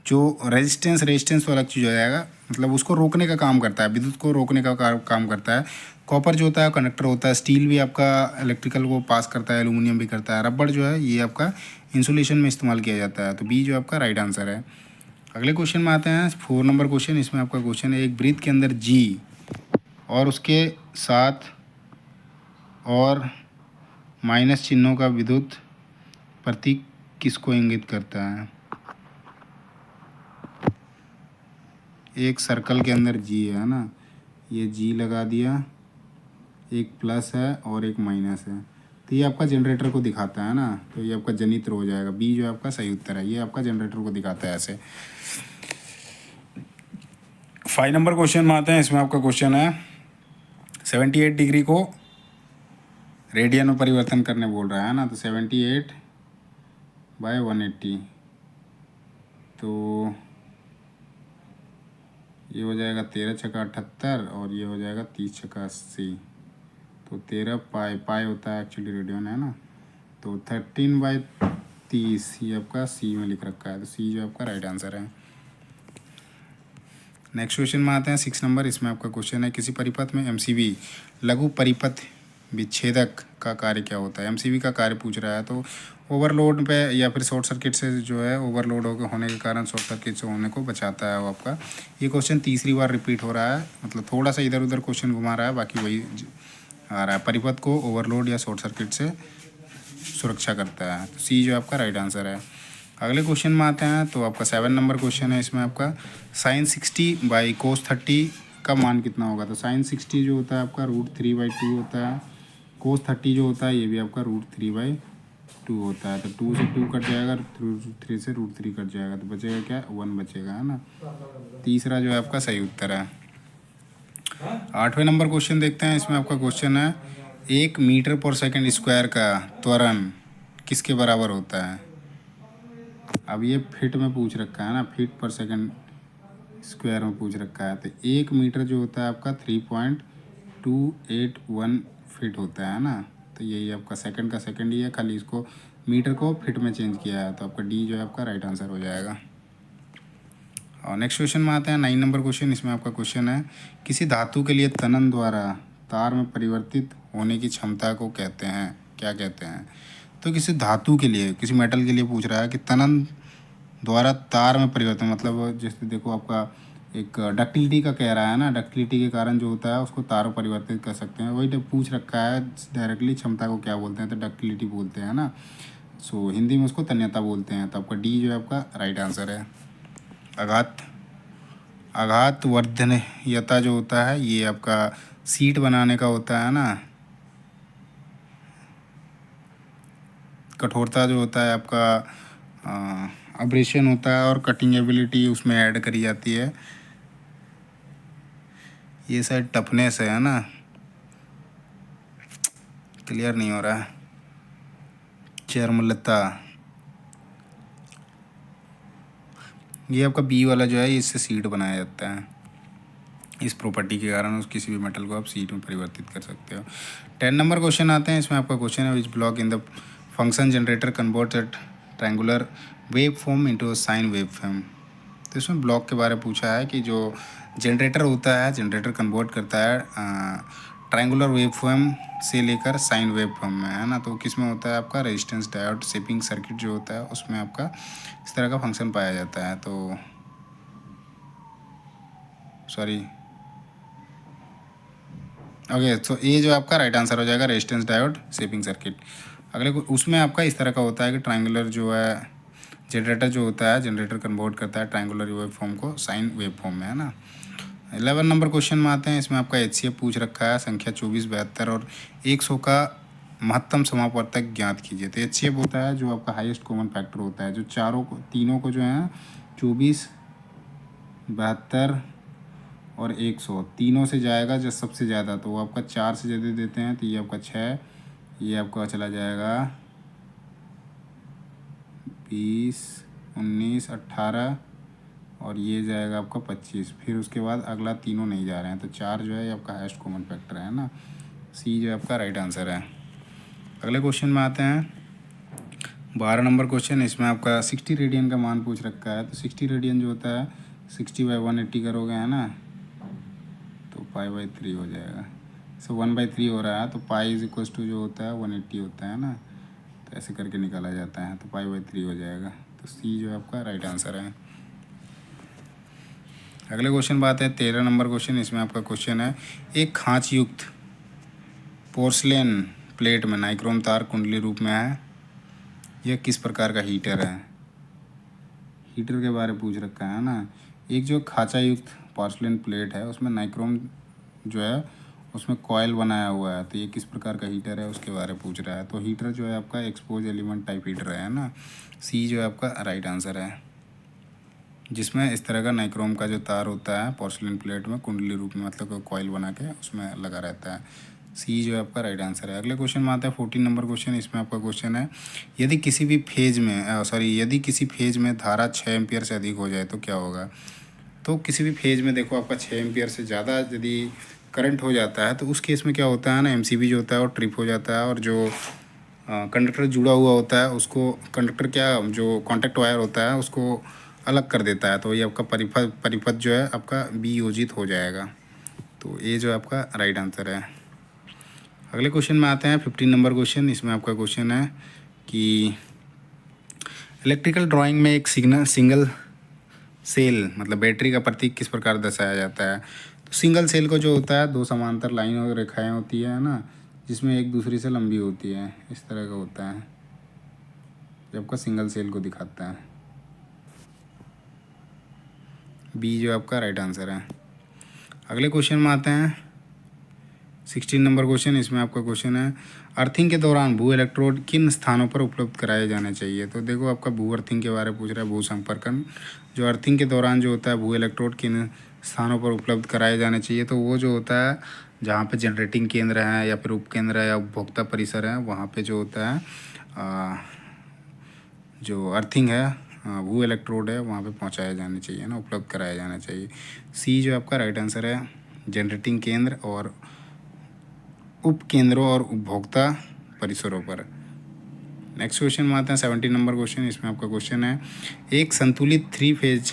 जो रेजिस्टेंस वाला चीज़ हो जाएगा, मतलब उसको रोकने का काम करता है, विद्युत को रोकने का काम करता है। कॉपर जो होता है कंडक्टर होता है, स्टील भी आपका इलेक्ट्रिकल को पास करता है, एल्यूमिनियम भी करता है, रबड़ जो है ये आपका इंसुलेशन में इस्तेमाल किया जाता है। तो बी जो आपका राइट आंसर है। अगले क्वेश्चन में आते हैं 4 नंबर क्वेश्चन। इसमें आपका क्वेश्चन है, एक वृत्त के अंदर जी और उसके साथ और माइनस चिन्हों का विद्युत प्रतीक किसको इंगित करता है। एक सर्कल के अंदर जी है ना, ये जी लगा दिया, एक प्लस है और एक माइनस है, तो ये आपका जनरेटर को दिखाता है ना। तो ये आपका जनित्र हो जाएगा। बी जो आपका सही उत्तर है, ये आपका जनरेटर को दिखाता है ऐसे। 5 नंबर क्वेश्चन में आते हैं। इसमें आपका क्वेश्चन है 78 डिग्री को रेडियन में परिवर्तन करने बोल रहा है ना। तो 78/180, तो ये हो जाएगा 13 छक्का 78 और ये हो जाएगा 30 छक्का 80। तो 13 पाई होता है एक्चुअली रेडियन, है ना। तो 13/30 ये आपका सी में लिख रखा है। तो सी जो आपका राइट आंसर है। नेक्स्ट क्वेश्चन में आते हैं 6 नंबर। इसमें आपका क्वेश्चन है, किसी परिपथ में MCB लघु परिपथ विच्छेदक का कार्य क्या होता है। MCB का कार्य पूछ रहा है। तो ओवरलोड पे या फिर शॉर्ट सर्किट से जो है ओवरलोड होने के कारण शॉर्ट सर्किट से होने को बचाता है वो आपका। ये क्वेश्चन तीसरी बार रिपीट हो रहा है, मतलब थोड़ा सा इधर उधर क्वेश्चन घुमा रहा है, बाकी वही आ रहा है। परिपथ को ओवरलोड या शॉर्ट सर्किट से सुरक्षा करता है। तो सी जो आपका राइट आंसर है। अगले क्वेश्चन में आते हैं। तो आपका 7 नंबर क्वेश्चन है। इसमें आपका sin 60/cos 30 का मान कितना होगा। तो sin 60 जो होता है आपका √3/2 होता है। cos 30 जो होता है ये भी आपका √3/2 होता है। तो 2 से 2 कट जाएगा, 3 से √3 कट जाएगा, तो बचेगा क्या, 1 बचेगा, है ना। तीसरा जो है आपका सही उत्तर है। 8वें नंबर क्वेश्चन देखते हैं। इसमें आपका क्वेश्चन है, 1 मीटर पर सेकंड स्क्वायर का त्वरण किसके बराबर होता है। अब ये फिट में पूछ रखा है ना, फीट पर सेकंड स्क्वायर में पूछ रखा है। तो 1 मीटर जो होता है आपका 3.281 फीट होता है ना। तो यही आपका सेकंड का सेकंड ही है, खाली इसको मीटर को फिट में चेंज किया है। तो आपका डी जो है आपका राइट आंसर हो जाएगा। और नेक्स्ट क्वेश्चन में आते हैं 9 नंबर क्वेश्चन। इसमें आपका क्वेश्चन है किसी धातु के लिए तनन द्वारा तार में परिवर्तित होने की क्षमता को कहते हैं, क्या कहते हैं? तो किसी धातु के लिए, किसी मेटल के लिए पूछ रहा है कि तनन द्वारा तार में परिवर्तन, मतलब जैसे देखो आपका एक डक्टिलिटी का कह रहा है ना, डक्टिलिटी के कारण जो होता है उसको तार परिवर्तित कर सकते हैं। वही पूछ रखा है डायरेक्टली क्षमता को क्या बोलते हैं, तो डक्टिलिटी बोलते हैं ना। सो हिंदी में उसको तन्यता बोलते हैं। तो आपका डी जो है आपका राइट आंसर है। आघात वर्धनीयता जो होता है ये आपका सीट बनाने का होता है ना। कठोरता जो होता है आपका अब्रेशन होता है, और कटिंग एबिलिटी उसमें ऐड करी जाती है। ये शायद टफनेस है ना, क्लियर नहीं हो रहा है। चर्मलता, ये आपका बी वाला जो है इससे सीट बनाया जाता है। इस प्रॉपर्टी के कारण उस किसी भी मेटल को आप सीट में परिवर्तित कर सकते हो। 10 नंबर क्वेश्चन आते हैं। इसमें आपका क्वेश्चन है which block in the function generator converts at triangular wave form into a sine wave form. तो इसमें ब्लॉक के बारे में पूछा है कि जो जनरेटर होता है, जनरेटर कन्वर्ट करता है ट्रायंगुलर वेव फॉर्म से लेकर साइन वेव फॉर्म में, है ना। तो किस में होता है आपका रेजिस्टेंस डायोड शेपिंग सर्किट जो होता है उसमें आपका इस तरह का फंक्शन पाया जाता है। तो सॉरी, ओके, तो ये जो आपका राइट आंसर हो जाएगा रेजिस्टेंस डायोड शेपिंग सर्किट। अगले उसमें आपका इस तरह का होता है कि ट्रायंगुलर जो है जनरेटर जो होता है, जनरेटर कन्वर्ट करता है ट्रायंगुलर वेव फॉर्म को साइन वेव फॉर्म में, है ना। 11 नंबर क्वेश्चन में आते हैं। इसमें आपका HCF पूछ रखा है संख्या 24, 72 और 100 का महत्तम समापवर्तक ज्ञात कीजिए। तो HCF होता है जो आपका हाईएस्ट कॉमन फैक्टर होता है, जो तीनों को जो है 24, 72 और 100 तीनों से जाएगा जो सबसे ज़्यादा, तो वो आपका 4 से ज़्यादा देते हैं, तो ये आपका 6, ये आपका चला जाएगा 20, 19, 18 और ये जाएगा आपका 25। फिर उसके बाद अगला तीनों नहीं जा रहे हैं, तो 4 जो है ये आपका हाईएस्ट कॉमन फैक्टर है ना। सी जो है आपका राइट आंसर है। अगले क्वेश्चन में आते हैं 12 नंबर क्वेश्चन। इसमें आपका 60 रेडियन का मान पूछ रखा है। तो 60 रेडियन जो होता है 60/180 करोगे, है ना, तो π/3 हो जाएगा। सो 1/3 हो रहा है, तो पाई इज इक्वल्स टू जो होता है 180 होता है ना, तो ऐसे करके निकाला जाता है, तो π/3 हो जाएगा। तो सी जो है आपका राइट आंसर है। अगले क्वेश्चन बात है 13 नंबर क्वेश्चन। इसमें आपका क्वेश्चन है एक खाँच युक्त पोर्सलेन प्लेट में नाइक्रोम तार कुंडली रूप में है, यह किस प्रकार का हीटर है? हीटर के बारे में पूछ रखा है ना। एक जो खाँचा युक्त पोर्सलेन प्लेट है उसमें नाइक्रोम जो है उसमें कॉयल बनाया हुआ है, तो ये किस प्रकार का हीटर है उसके बारे में पूछ रहा है। तो हीटर जो है आपका एक्सपोज एलिमेंट टाइप हीटर है ना। सी जो है आपका राइट आंसर है, जिसमें इस तरह का नाइक्रोम का जो तार होता है पोर्सलेन प्लेट में कुंडली रूप में, मतलब कॉयल बना के उसमें लगा रहता है। सी जो है आपका राइट आंसर है। अगले क्वेश्चन में आता है 14 नंबर क्वेश्चन। इसमें आपका क्वेश्चन है यदि किसी फेज में धारा 6 एम्पियर से अधिक हो जाए तो क्या होगा? तो किसी भी फेज में देखो आपका 6 एम्पियर से ज़्यादा यदि करंट हो जाता है तो उस केस में क्या होता है ना, MCB जो होता है वो ट्रिप हो जाता है, और जो कंडक्टर जुड़ा हुआ होता है उसको जो कॉन्टैक्ट वायर होता है उसको अलग कर देता है, तो ये आपका परिपथ जो है आपका वियोजित हो जाएगा। तो ये जो आपका राइट आंसर है। अगले क्वेश्चन में आते हैं 15 नंबर क्वेश्चन। इसमें आपका क्वेश्चन है कि इलेक्ट्रिकल ड्राइंग में एक सिंगल सेल मतलब बैटरी का प्रतीक किस प्रकार दर्शाया जाता है? तो सिंगल सेल को जो होता है 2 समांतर लाइन और रेखाएं होती है ना, जिसमें एक दूसरी से लंबी होती है, इस तरह का होता है जब आपका सिंगल सेल को दिखाता है। बी जो आपका राइट आंसर है। अगले क्वेश्चन में आते हैं 16 नंबर क्वेश्चन। इसमें आपका क्वेश्चन है अर्थिंग के दौरान भू इलेक्ट्रोड किन स्थानों पर उपलब्ध कराए जाने चाहिए? तो देखो आपका भू अर्थिंग के बारे में पूछ रहा है, भू संपर्कन। जो अर्थिंग के दौरान जो होता है भू इलेक्ट्रोड किन स्थानों पर उपलब्ध कराए जाने चाहिए? तो वो जो होता है जहाँ पे जनरेटिंग केंद्र है या फिर उपकेंद्र है या उपभोक्ता परिसर है, वहाँ पे जो होता है जो अर्थिंग है भू इलेक्ट्रोड है वहाँ पे पहुँचाए जाने चाहिए ना, उपलब्ध कराया जाना चाहिए। सी जो आपका राइट आंसर है, जनरेटिंग केंद्र और उपकेंद्रों और उपभोक्ता परिसरों पर। नेक्स्ट क्वेश्चन में आते हैं 17 नंबर क्वेश्चन। इसमें आपका क्वेश्चन है एक संतुलित 3 फेज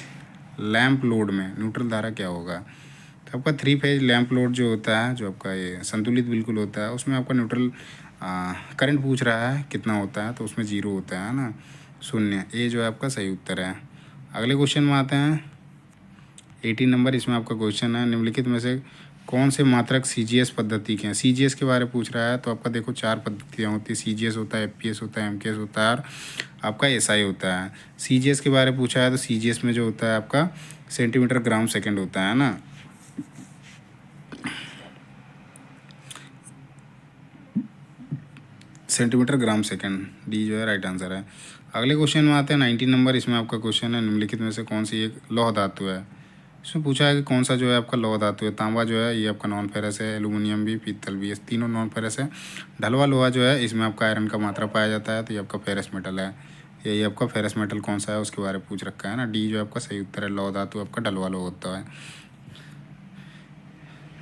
लैंप लोड में न्यूट्रल धारा क्या होगा। तो आपका 3 फेज लैंप लोड जो होता है, जो आपका ये संतुलित बिल्कुल होता है, उसमें आपका न्यूट्रल करंट पूछ रहा है कितना होता है, तो उसमें 0 होता है ना, 0। ये जो है आपका सही उत्तर है। अगले क्वेश्चन में आते हैं 18 नंबर। इसमें आपका क्वेश्चन है निम्नलिखित में से कौन से मात्रक CGS पद्धति के हैं। CGS के बारे में पूछ रहा है, तो आपका देखो 4 पद्धतियाँ होती है। CGS होता है, FPS होता है, MKS होता है और आपका SI होता है। CGS के बारे में पूछा है, तो CGS में जो होता है आपका सेंटीमीटर ग्राम सेकंड होता है ना, सेंटीमीटर ग्राम सेकंड, डी जो है राइट आंसर है। अगले क्वेश्चन में आते हैं 19 नंबर। इसमें आपका क्वेश्चन है निम्नलिखित में से कौन सी एक लौह धातु है। इसमें पूछा है कि कौन सा जो है आपका लौह धातु है। तांबा जो है ये आपका नॉन फेरस है, एल्यूमिनियम भी, पीतल भी, ये तीनों नॉन फेरस है। ढलवा लोहा जो है इसमें आपका आयरन का मात्रा पाया जाता है, तो ये आपका फेरस मेटल है। ये आपका फेरस मेटल कौन सा है उसके बारे में पूछ रखा है ना, डी जो है आपका सही उत्तर है। लौह धातु आपका ढलवा लोहा होता है।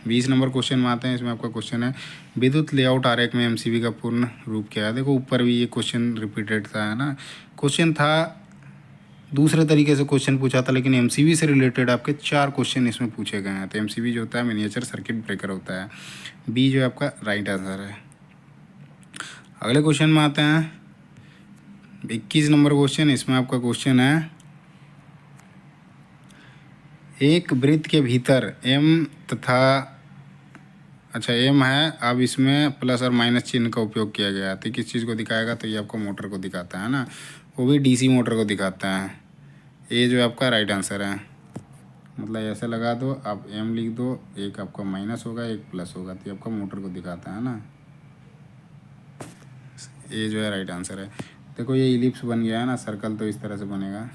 20 नंबर क्वेश्चन में आते हैं। इसमें आपका क्वेश्चन है विद्युत लेआउट आरेख में MCV का पूर्ण रूप क्या है। देखो ऊपर भी ये क्वेश्चन रिपीटेड था है ना, क्वेश्चन था दूसरे तरीके से क्वेश्चन पूछा था, लेकिन MCV से रिलेटेड आपके 4 क्वेश्चन इसमें पूछे गए हैं। तो MCV जो होता है मिनिएचर सर्किट ब्रेकर होता है। बी जो है आपका राइट आंसर है। अगले क्वेश्चन में आते हैं 21 नंबर क्वेश्चन। इसमें आपका क्वेश्चन है एक वृत्त के भीतर M तथा अच्छा M है, अब इसमें प्लस और माइनस चिन्ह का उपयोग किया गया है। तो किस चीज़ को दिखाएगा, तो ये आपको मोटर को दिखाता है ना, वो भी DC मोटर को दिखाता है। ये जो आपका राइट आंसर है। मतलब ऐसे लगा दो, आप M लिख दो, एक आपका माइनस होगा एक प्लस होगा, तो ये आपका मोटर को दिखाता है ना। ये जो है राइट आंसर है। देखो ये इलिप्स बन गया है ना, सर्कल तो इस तरह से बनेगा।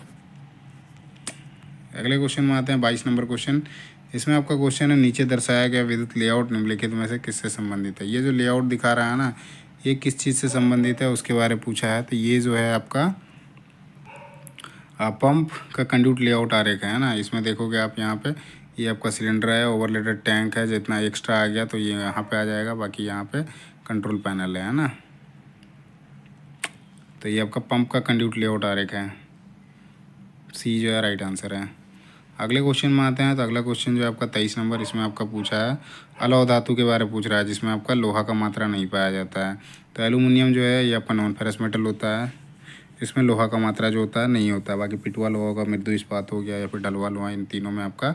अगले क्वेश्चन में आते हैं 22 नंबर क्वेश्चन। इसमें आपका क्वेश्चन है नीचे दर्शाया गया विद्युत लेआउट निम्नलिखित में से किससे संबंधित है। ये जो लेआउट दिखा रहा है ना, ये किस चीज़ से संबंधित है उसके बारे में पूछा है। तो ये जो है आपका पंप का कंड्यूट लेआउट आरेख है ना। इसमें देखोगे आप यहाँ पे ये आपका सिलेंडर है, ओवरलेडेड टैंक है, जितना एक्स्ट्रा आ गया तो ये यहाँ पे आ जाएगा, बाकी यहाँ पे कंट्रोल पैनल है ना। तो ये आपका पंप का कंड्यूट लेआउट आरेख है। सी जो है राइट आंसर है। अगले क्वेश्चन में आते हैं। तो अगला क्वेश्चन जो है आपका 23 नंबर। इसमें आपका पूछा है अलौह धातु के बारे में पूछ रहा है, जिसमें आपका लोहा का मात्रा नहीं पाया जाता है। तो एल्यूमिनियम जो है ये आपका नॉन फेरस मेटल होता है, इसमें लोहा का मात्रा जो होता है नहीं होता। बाकी पिटवा लोहा का मृदु इस्पात हो गया या फिर ढलवा लोहा, इन तीनों में आपका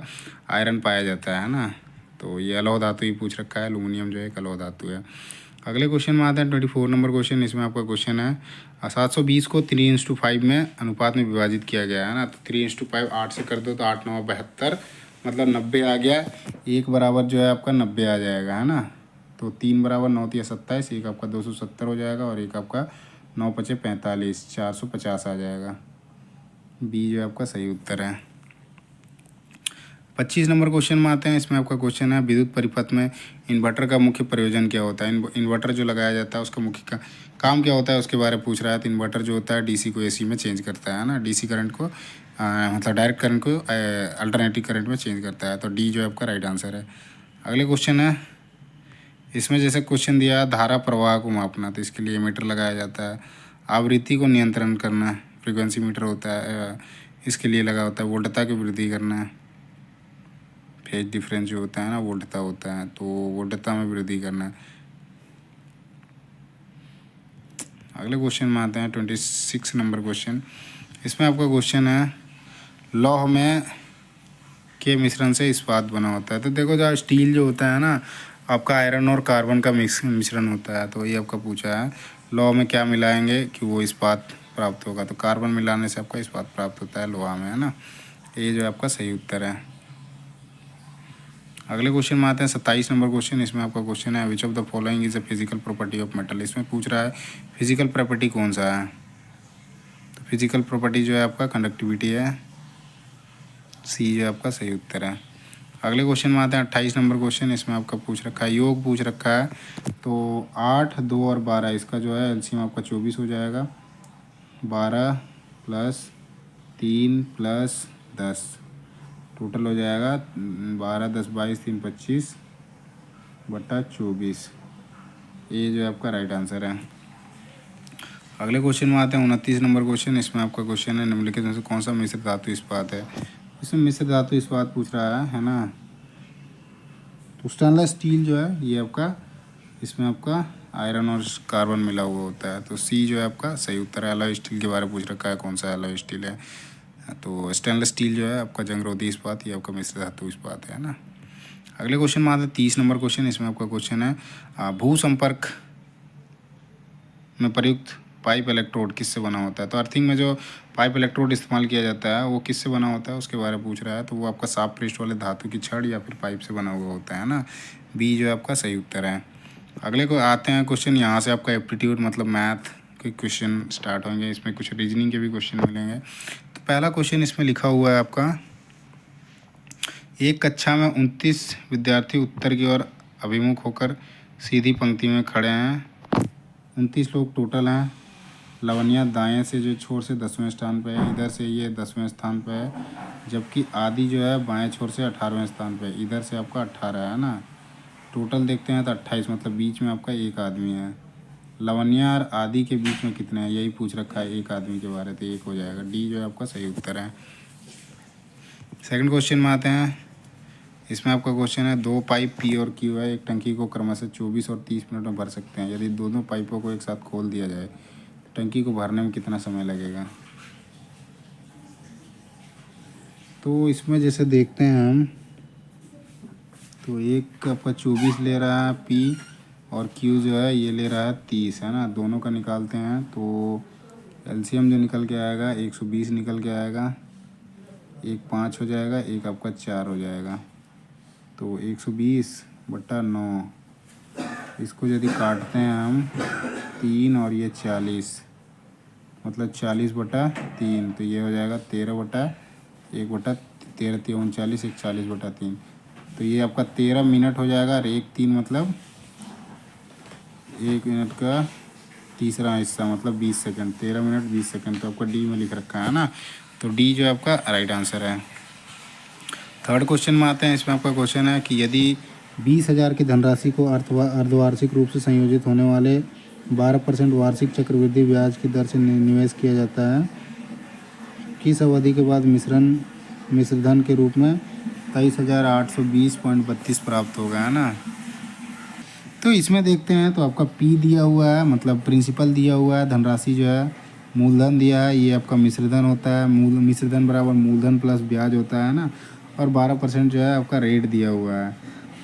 आयरन पाया जाता है ना। तो ये अलौह धातु ही पूछ रखा है, एल्यूमिनियम जो है एक अलौह धातु है। अगले क्वेश्चन में आते हैं 24 नंबर क्वेश्चन। इसमें आपका क्वेश्चन है 720 को 3:5 में अनुपात में विभाजित किया गया है ना। तो 3:5 8 से कर दो तो 8 9 72, मतलब 90 आ गया। एक बराबर जो है आपका 90 आ जाएगा है ना। तो 3 बराबर 9 3 27, एक आपका 270 हो जाएगा और एक आपका 9 5 45, 450 आ जाएगा। बी जो आपका सही उत्तर है। 25 नंबर क्वेश्चन में आते हैं। इसमें आपका क्वेश्चन है विद्युत परिपथ में इन्वर्टर का मुख्य प्रयोजन क्या होता है। इन्वर्टर जो लगाया जाता है उसका मुख्य काम क्या होता है उसके बारे में पूछ रहा है। तो इन्वर्टर जो होता है DC को AC में चेंज करता है ना, DC करंट को मतलब डायरेक्ट करंट को अल्टरनेटिव करंट में चेंज करता है। तो डी जो है आपका राइट आंसर है। अगले क्वेश्चन है, इसमें जैसे क्वेश्चन दिया धारा प्रवाह को मापना, तो इसके लिए मीटर लगाया जाता है। आवृत्ति को नियंत्रण करना फ्रीक्वेंसी मीटर होता है, इसके लिए लगा होता है। वोल्टता की वृद्धि करना है, फेज डिफरेंस जो होता है ना वोल्टता होता है, तो वोल्टता में वृद्धि करना है। अगले क्वेश्चन में आते हैं 26 नंबर क्वेश्चन। इसमें आपका क्वेश्चन है लौह में के मिश्रण से इस्पात बना होता है। तो देखो जो स्टील जो होता है ना आपका आयरन और कार्बन का मिश्रण होता है। तो ये आपका पूछा है लौह में क्या मिलाएंगे कि वो इस्पात प्राप्त होगा। तो कार्बन मिलाने से आपका इस्पात प्राप्त होता है लोहा में है ना। ये जो आपका सही उत्तर है। अगले क्वेश्चन में आते हैं 27 नंबर क्वेश्चन। इसमें आपका क्वेश्चन है which of the following is a physical property of metal. इसमें पूछ रहा है फिजिकल प्रॉपर्टी कौन सा है। तो फिजिकल प्रॉपर्टी जो है आपका कंडक्टिविटी है। सी जो आपका सही उत्तर है। अगले क्वेश्चन में आते हैं 28 नंबर क्वेश्चन। इसमें आपका पूछ रखा है योग पूछ रखा है। तो 8 2 और 12 इसका जो है एलसीएम आपका 24 हो जाएगा। 12 + 3 + 10 टोटल हो जाएगा 12 10 22 3 25 बटा 24। ये जो है आपका राइट आंसर है। अगले क्वेश्चन में आते हैं 29 नंबर क्वेश्चन। इसमें आपका क्वेश्चन है निम्नलिखित में से कौन सा मिश्र धातु इस्पात है। इसमें मिश्र धातु इस्पात पूछ रहा है ना। तो स्टेनलेस स्टील जो है ये आपका, इसमें आपका आयरन और कार्बन मिला हुआ होता है। तो सी जो है आपका सही उत्तर है। एलॉय स्टील के बारे में पूछ रखा है, कौन सा एलॉय स्टील है। तो स्टेनलेस स्टील जो है आपका जंगरोधी इस्पात, ये आपका मिश्र धातु इस्पात है ना। अगले क्वेश्चन में आते हैं 30 नंबर क्वेश्चन। इसमें आपका क्वेश्चन है भू संपर्क में प्रयुक्त पाइप इलेक्ट्रोड किससे बना होता है। तो अर्थिंग में जो पाइप इलेक्ट्रोड इस्तेमाल किया जाता है वो किससे बना होता है, उसके बारे में पूछ रहा है। तो वो आपका साफ पृष्ठ वाले धातु की छड़ या फिर पाइप से बना हुआ होता है ना। बी जो है आपका सही उत्तर है। अगले को आते हैं क्वेश्चन, यहाँ से आपका एप्टीट्यूड मतलब मैथ के क्वेश्चन स्टार्ट होंगे। इसमें कुछ रीजनिंग के भी क्वेश्चन मिलेंगे। तो पहला क्वेश्चन इसमें लिखा हुआ है आपका, एक कक्षा में 29 विद्यार्थी उत्तर की ओर अभिमुख होकर सीधी पंक्ति में खड़े हैं। 29 लोग टोटल हैं। लवनिया दाएं से जो छोर से 10वें स्थान पे है, इधर से ये 10वें स्थान पे है, जबकि आदि जो है बाएं छोर से 18वें स्थान पे है, इधर से आपका 18 है ना। टोटल देखते हैं तो 28, मतलब बीच में आपका एक आदमी है। लवनिया और आदि के बीच में कितने हैं यही पूछ रखा है, एक आदमी के बारे, तो एक हो जाएगा। डी जो है आपका सही उत्तर है। सेकंड क्वेश्चन में आते हैं। इसमें आपका क्वेश्चन है, दो पाइप पी और क्यू है, एक टंकी को क्रमशः 24 और 30 मिनट में भर सकते हैं। यदि दोनों पाइपों को एक साथ खोल दिया जाए टंकी को भरने में कितना समय लगेगा। तो इसमें जैसे देखते हैं हम, तो एक आपका 24 ले रहा है पी और क्यू जो है ये ले रहा है 30 है ना। दोनों का निकालते हैं तो एलसीएम जो निकल के आएगा 120 निकल के आएगा। एक 5 हो जाएगा, एक आपका 4 हो जाएगा। तो 120/9, इसको यदि काटते हैं हम 3 और ये 40, मतलब 40/3, तो ये हो जाएगा 13/1/13, 39, 41/3। तो ये आपका 13 मिनट हो जाएगा। और 1/3 मतलब 1 मिनट का तीसरा हिस्सा मतलब 20 सेकंड, 13 मिनट 20 सेकंड। तो आपका डी में लिख रखा है ना। तो डी जो है आपका राइट आंसर है। थर्ड क्वेश्चन में आते हैं। इसमें आपका क्वेश्चन है कि यदि 20,000 की धनराशि को अर्धवार्षिक रूप से संयोजित होने वाले 12% वार्षिक चक्रवृद्धि ब्याज की दर से निवेश किया जाता है, किस अवधि के बाद मिश्रधन के रूप में 23,820.32 प्राप्त होगा है ना। तो इसमें देखते हैं तो आपका पी दिया हुआ है, मतलब प्रिंसिपल दिया हुआ है, धनराशि जो है मूलधन दिया है, ये आपका मिश्रधन होता है। मिश्रधन बराबर मूलधन प्लस ब्याज होता है ना। और 12% जो है आपका रेट दिया हुआ है।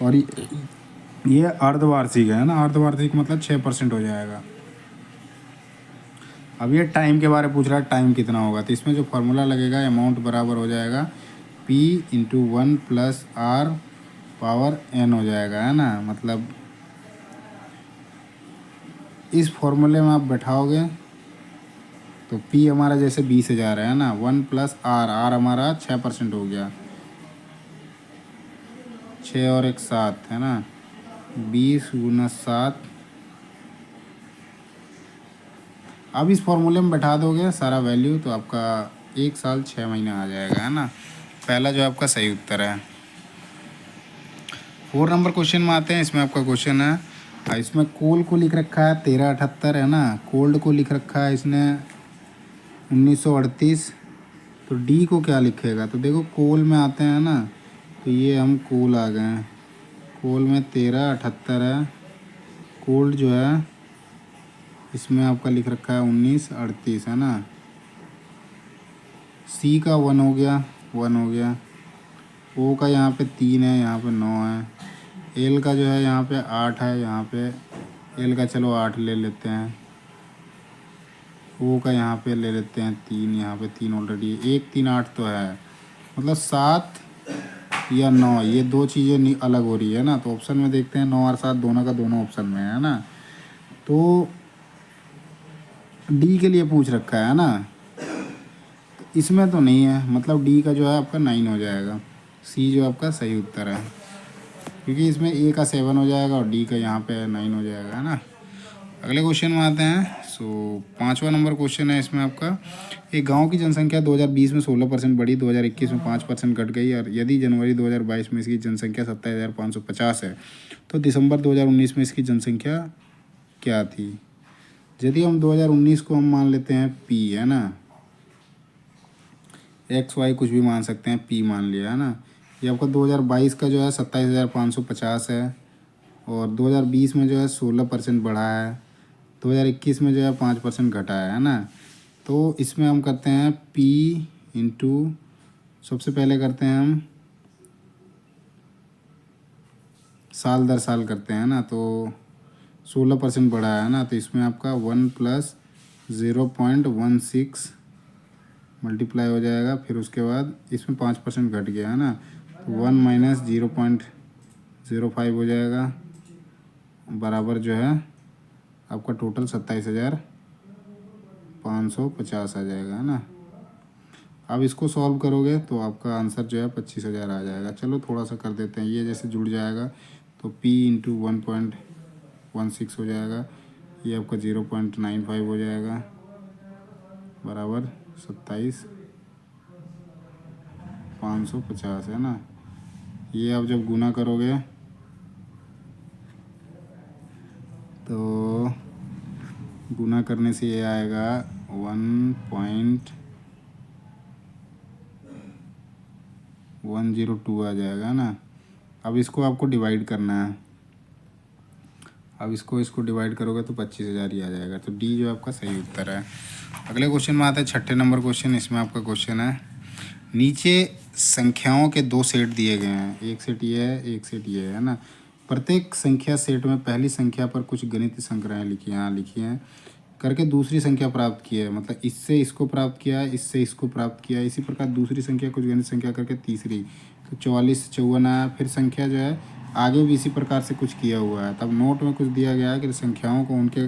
और ये अर्धवार्षिक है ना। अर्धवार्षिक मतलब 6% हो जाएगा। अब ये टाइम के बारे में पूछ रहा है, टाइम कितना होगा। तो इसमें जो फार्मूला लगेगा, अमाउंट बराबर हो जाएगा P × 1 + R⁻n हो जाएगा है ना। मतलब इस फॉर्मूले में आप बैठाओगे तो P हमारा जैसे 20,000 है ना, 1 + R हमारा 6% हो गया, 6 और 1 7 है ना। 20 × 7। अब इस फॉर्मूले में बैठा दोगे सारा वैल्यू तो आपका 1 साल 6 महीने आ जाएगा है ना। पहला जो आपका सही उत्तर है। 4 नंबर क्वेश्चन में आते हैं। इसमें आपका क्वेश्चन है, इसमें कोल को लिख रखा है 1378 है ना। कोल्ड को लिख रखा है इसने 1938। तो डी को क्या लिखेगा। तो देखो कोल में आते हैं ना, तो ये हम कोल आ गए हैं। कोल में 1378 है। कोल्ड जो है इसमें आपका लिख रखा है 1938 है ना। सी का 1 हो गया, 1 हो गया। ओ का यहाँ पे 3 है, यहाँ पे 9 है। एल का जो है यहाँ पे 8 है, यहाँ पे एल का चलो 8 ले लेते हैं। ओ का यहाँ पे ले लेते हैं 3, यहाँ पे 3 ऑलरेडी, 1 3 8 तो है, मतलब 7 या 9, ये दो चीज़ें अलग हो रही है ना। तो ऑप्शन में देखते हैं 9 और 7 दोनों का दोनों ऑप्शन में है ना। तो डी के लिए पूछ रखा है ना, इसमें तो नहीं है, मतलब डी का जो है आपका 9 हो जाएगा। सी जो आपका सही उत्तर है, क्योंकि इसमें ए का 7 हो जाएगा और डी का यहाँ पे 9 हो जाएगा है ना। अगले क्वेश्चन में आते हैं। 5वां नंबर क्वेश्चन है। इसमें आपका, एक गांव की जनसंख्या 2020 में 16% बढ़ी, 2021 में 5% घट गई, और यदि जनवरी 2022 में इसकी जनसंख्या 27,550 है तो दिसंबर 2019 में इसकी जनसंख्या क्या थी। यदि हम 2019 को हम मान लेते हैं पी है ना, एक्स वाई कुछ भी मान सकते हैं, पी मान लिया है ना। ये आपका 2022 का जो है 27,550 है, और 2020 में जो है 16% बढ़ा है, 2021 में जो है 5% घटा है ना। तो इसमें हम करते हैं पी इंटू, सबसे पहले करते हैं हम साल दर साल करते हैं ना, तो 16% बढ़ा है ना, तो इसमें आपका 1 प्लस 0.16 मल्टीप्लाई हो जाएगा। फिर उसके बाद इसमें 5% घट गया है ना, तो 1 माइनस 0.05 हो जाएगा, बराबर जो है आपका टोटल 27,550 आ जाएगा है ना। अब इसको सॉल्व करोगे तो आपका आंसर जो है 25,000 आ जाएगा। चलो थोड़ा सा कर देते हैं, ये जैसे जुड़ जाएगा तो p इंटू 1.16 हो जाएगा, ये आपका 0.95 हो जाएगा, बराबर 27,550 है ना। ये आप जब गुना करोगे तो गुना करने से ये आएगा 1.102 आ जाएगा ना। अब इसको आपको डिवाइड करना है, अब इसको डिवाइड करोगे तो 25,000 ही आ जाएगा। तो डी जो आपका सही उत्तर है। अगले क्वेश्चन में आता है 6ठे नंबर क्वेश्चन। इसमें आपका क्वेश्चन है, नीचे संख्याओं के 2 सेट दिए गए हैं, एक सेट ये है, एक सेट ये है ना। प्रत्येक संख्या सेट में पहली संख्या पर कुछ गणित संख्याएँ लिखी हैं, यहाँ लिखी हैं करके दूसरी संख्या प्राप्त की है, मतलब इससे इसको प्राप्त किया है, इससे इसको प्राप्त किया है, इसी प्रकार दूसरी संख्या कुछ गणित संख्या करके तीसरी, तो 44 से 54 आया। फिर संख्या जो है आगे भी इसी प्रकार से कुछ किया हुआ है। तब नोट में कुछ दिया गया है कि संख्याओं को उनके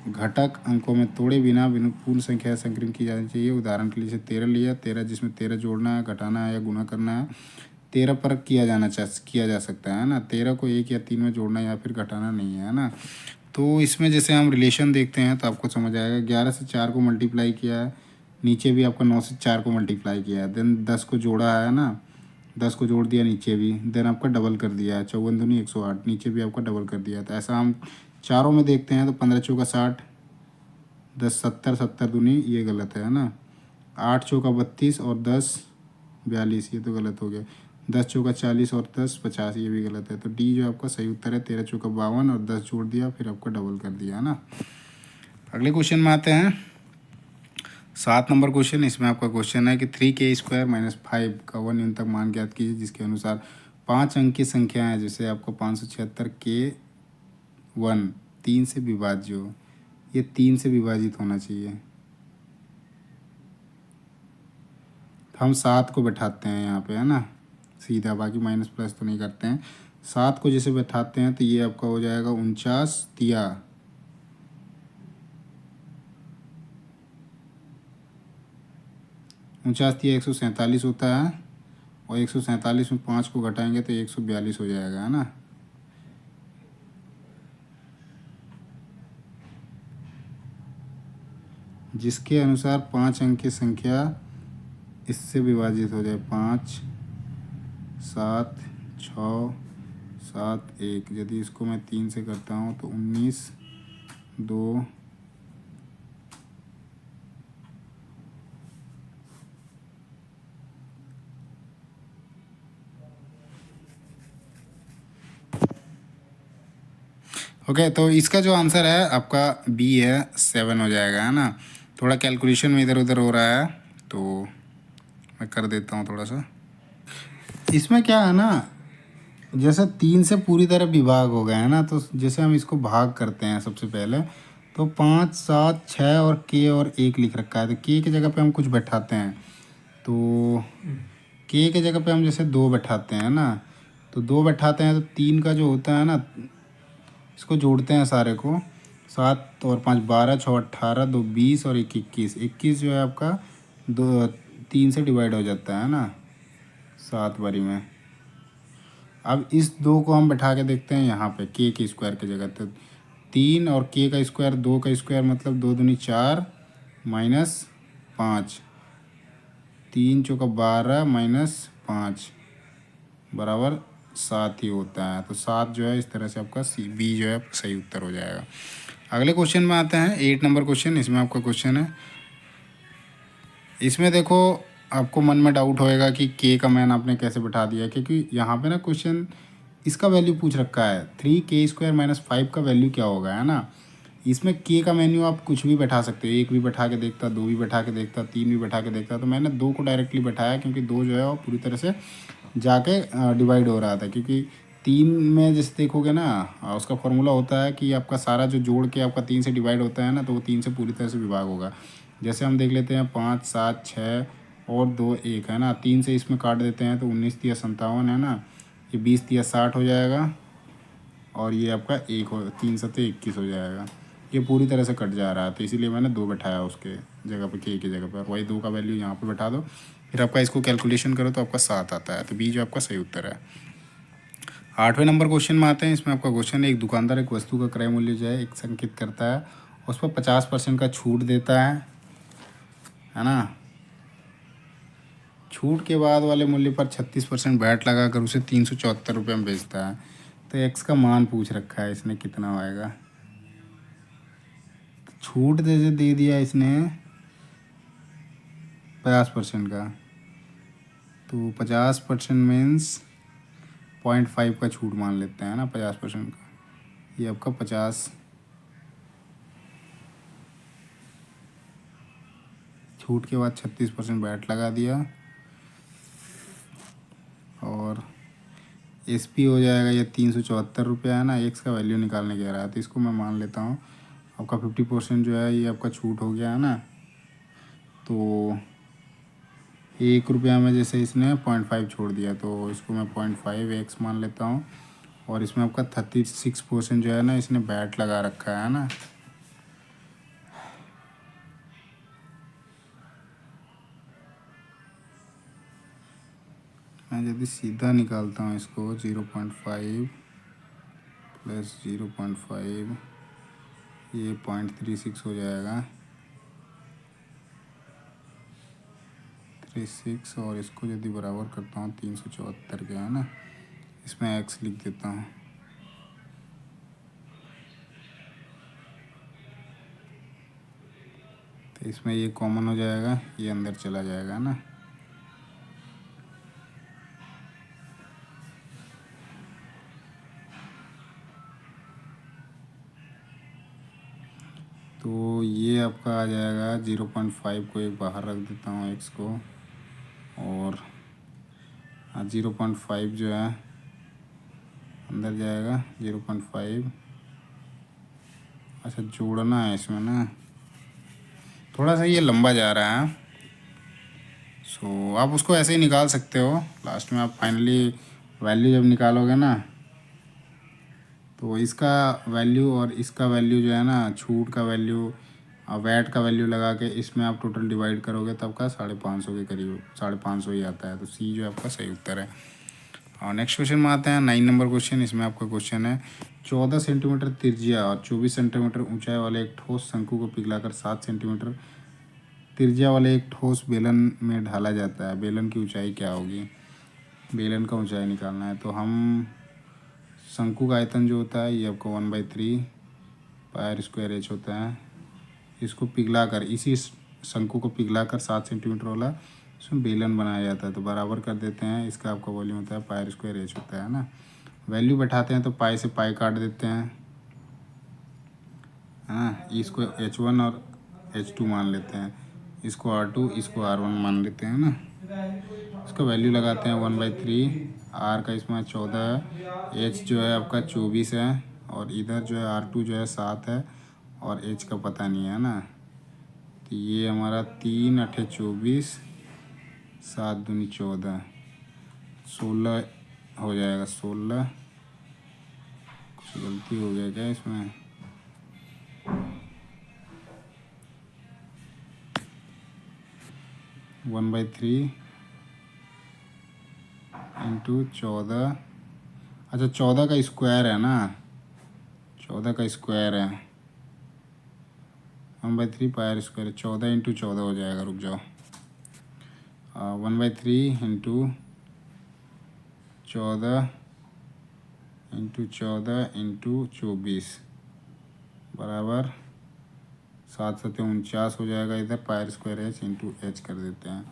घटक अंकों में तोड़े बिना पूर्ण संख्या संकीर्ण की जानी चाहिए। उदाहरण के लिए 13 लिया, 13 जिसमें 13 जोड़ना है, घटाना है या गुणा करना है, 13 पर किया जा सकता है ना। 13 को 1 या 3 में जोड़ना या फिर घटाना नहीं है ना। तो इसमें जैसे हम रिलेशन देखते हैं तो आपको समझ आएगा। 11 से 4 को मल्टीप्लाई किया है, नीचे भी आपका 9 से 4 को मल्टीप्लाई किया है, देन 10 को जोड़ा है ना, 10 को जोड़ दिया नीचे भी, देन आपका डबल कर दिया है, 54 दूनी 108, नीचे भी आपका डबल कर दिया। तो ऐसा हम चारों में देखते हैं तो 15 चौका 60, 10 70, 70 दूनी ये गलत है ना, 8 चौका 32 और 10 42 ये तो गलत हो गया, 10 चौका 40 और 10 50 ये भी गलत है। तो डी जो आपका सही उत्तर है। 13 चौका 52 और 10 जोड़ दिया, फिर आपका डबल कर दिया है ना। अगले क्वेश्चन में आते हैं 7 नंबर क्वेश्चन। इसमें आपका क्वेश्चन है कि 3k² माइनस 5 का वन न्यूनतम मान ज्ञात कीजिए, जिसके अनुसार 5 अंक की संख्या है, जैसे आपको 576k1 3 से विभाज्य हो, ये 3 से विभाजित होना चाहिए। हम 7 को बैठाते हैं यहाँ पे है ना सीधा, बाकी माइनस प्लस तो नहीं करते हैं। 7 को जैसे बैठाते हैं तो ये आपका हो जाएगा 49 तिया 147 होता है, और 147 में 5 को घटाएंगे तो 142 हो जाएगा है ना। जिसके अनुसार 5 अंक की संख्या इससे विभाजित हो जाए, 5 7 6 7 1, यदि इसको मैं 3 से करता हूँ तो 19 2 ओके। तो इसका जो आंसर है आपका बी है, 7 हो जाएगा है ना। थोड़ा कैलकुलेशन में इधर उधर हो रहा है तो मैं कर देता हूँ थोड़ा सा। इसमें क्या है ना, जैसे 3 से पूरी तरह विभाग हो गया है ना, तो जैसे हम इसको भाग करते हैं सबसे पहले, तो 5 7 6 और और 1 लिख रखा है, तो की जगह पे हम कुछ बैठाते हैं, तो की जगह पे हम जैसे 2 बैठाते हैं ना, तो 2 बैठाते हैं तो 3 का जो होता है ना, इसको जोड़ते हैं सारे को, 7 और 5 12, 6 18, 2 20 और 1 21, 21 जो है आपका 3 से डिवाइड हो जाता है ना 7 बारी में। अब इस 2 को हम बैठा के देखते हैं यहाँ पे के स्क्वायर की जगह, तो 3 और के का स्क्वायर 2 का स्क्वायर मतलब 2 दूनी 4 माइनस 5, 3 चौका 12 माइनस 5 बराबर 7 ही होता है। तो 7 जो है इस तरह से आपका बी जो है सही उत्तर हो जाएगा। अगले क्वेश्चन में आते हैं 8 नंबर क्वेश्चन। इसमें आपका क्वेश्चन है, इसमें देखो आपको मन में डाउट होएगा कि के का मान आपने कैसे बैठा दिया, क्योंकि यहाँ पे ना क्वेश्चन इसका वैल्यू पूछ रखा है 3k² - 5 का वैल्यू क्या होगा, है ना। इसमें के का मेन्यू आप कुछ भी बैठा सकते हो, एक भी बैठा के देखता, दो भी बैठा के देखता, तीन भी बैठा के देखता। तो मैंने दो को डायरेक्टली बैठाया, क्योंकि दो जो है वो पूरी तरह से जाके डिवाइड हो रहा था। क्योंकि तीन में जैसे देखोगे ना, उसका फॉर्मूला होता है कि आपका सारा जो जोड़ के आपका तीन से डिवाइड होता है ना, तो वो तीन से पूरी तरह से विभाग होगा। जैसे हम देख लेते हैं 5, 7, 6 और 2, 1, है ना। तीन से इसमें काट देते हैं तो 19 तिया 57, है ना। ये 20 तिया 60 हो जाएगा, और ये आपका एक हो 3 सत्ते 21 हो जाएगा। ये पूरी तरह से कट जा रहा है, तो इसीलिए मैंने दो बैठाया उसके जगह पे, के की जगह पर। वही दो का वैल्यू यहाँ पे बैठा दो, फिर आपका इसको कैलकुलेशन करो तो आपका 7 आता है। तो बी जो आपका सही उत्तर है। 8वें नंबर क्वेश्चन में आते हैं। इसमें आपका क्वेश्चन है, एक दुकानदार एक वस्तु का क्रय मूल्य जो है एक संकेत करता है, उस पर 50% का छूट देता है ना। छूट के बाद वाले मूल्य पर 36% वैट लगाकर उसे 374 रुपये में बेचता है। तो एक्स का मान पूछ रखा है इसने, कितना आएगा। छूट दे दिया इसने 50% का, तो 50% मीन्स 0.5 का छूट मान लेते हैं ना 50% का। ये आपका 50, छूट के बाद 36% वैट लगा दिया, और एस पी हो जाएगा ये 374 रुपये, है ना। एक्स का वैल्यू निकालने कह रहा है, तो इसको मैं मान लेता हूँ। आपका 50% जो है ये आपका छूट हो गया, है ना। तो 1 रुपया में जैसे इसने 0.5 छोड़ दिया, तो इसको मैं 0.5 एक्स मान लेता हूँ। और इसमें आपका 36% जो है ना इसने वैट लगा रखा है ना। मैं यदि सीधा निकालता हूँ इसको, 0.5 प्लस 0.5, ये 0.36 हो जाएगा, 36। और इसको यदि बराबर करता हूँ 374 के, है ना। इसमें एक्स लिख देता हूँ। तो इसमें ये कॉमन हो जाएगा, ये अंदर चला जाएगा ना। तो ये आपका आ जाएगा 0.5 को एक बाहर रख देता हूँ एक्स को, और 0.5 जो है अंदर जाएगा 0.5। अच्छा, जोड़ना है इसमें ना, थोड़ा सा ये लंबा जा रहा है। सो आप उसको ऐसे ही निकाल सकते हो। लास्ट में आप फाइनली वैल्यू जब निकालोगे ना, तो इसका वैल्यू और इसका वैल्यू जो है ना, छूट का वैल्यू और वैट का वैल्यू लगा के इसमें आप टोटल डिवाइड करोगे तब का 550 के करीब 550 ही आता है। तो सी जो आपका सही उत्तर है। और नेक्स्ट क्वेश्चन में आते हैं, 9 नंबर क्वेश्चन। इसमें आपका क्वेश्चन है, 14 सेंटीमीटर त्रिज्या और 24 सेंटीमीटर ऊंचाई वाले एक ठोस शंकु को पिघलाकर 7 सेंटीमीटर त्रिज्या वाले एक ठोस बेलन में ढाला जाता है। बेलन की ऊंचाई क्या होगी। बेलन का ऊंचाई निकालना है। तो हम शंकु का आयतन जो होता है ये आपको 1/3 πr² h होता है। इसको पिघला कर, इसी शंकु को पिघला कर 7 सेंटीमीटर वाला इसमें बेलन बनाया जाता है। तो बराबर कर देते हैं, इसका आपका वॉल्यूम होता है πr² h होता है ना। वैल्यू बैठाते हैं तो पाई से पाई काट देते हैं, हाँ। इसको h1 और h2 मान लेते हैं, इसको r2, इसको r1 मान लेते हैं ना। इसका वैल्यू लगाते हैं 1/3, r का इसमें 14 है, h जो है आपका 24 है, और इधर जो है r2 जो है 7 है, और h का पता नहीं है ना। तो ये हमारा 3 8 24, 7 दूनी 14, 16 हो जाएगा। 16, कुछ गलती हो गया क्या इसमें। 1/3 इंटू 14, अच्छा 14 का स्क्वायर है ना, 14 का स्क्वायर है। 1/3 πr², 14 इंटू 14 हो जाएगा, रुक जाओ। 1/3 इंटू 14 इंटू 14 इंटू 24 बराबर 7 7 49 हो जाएगा। इधर πr² h इंटू h कर देते हैं।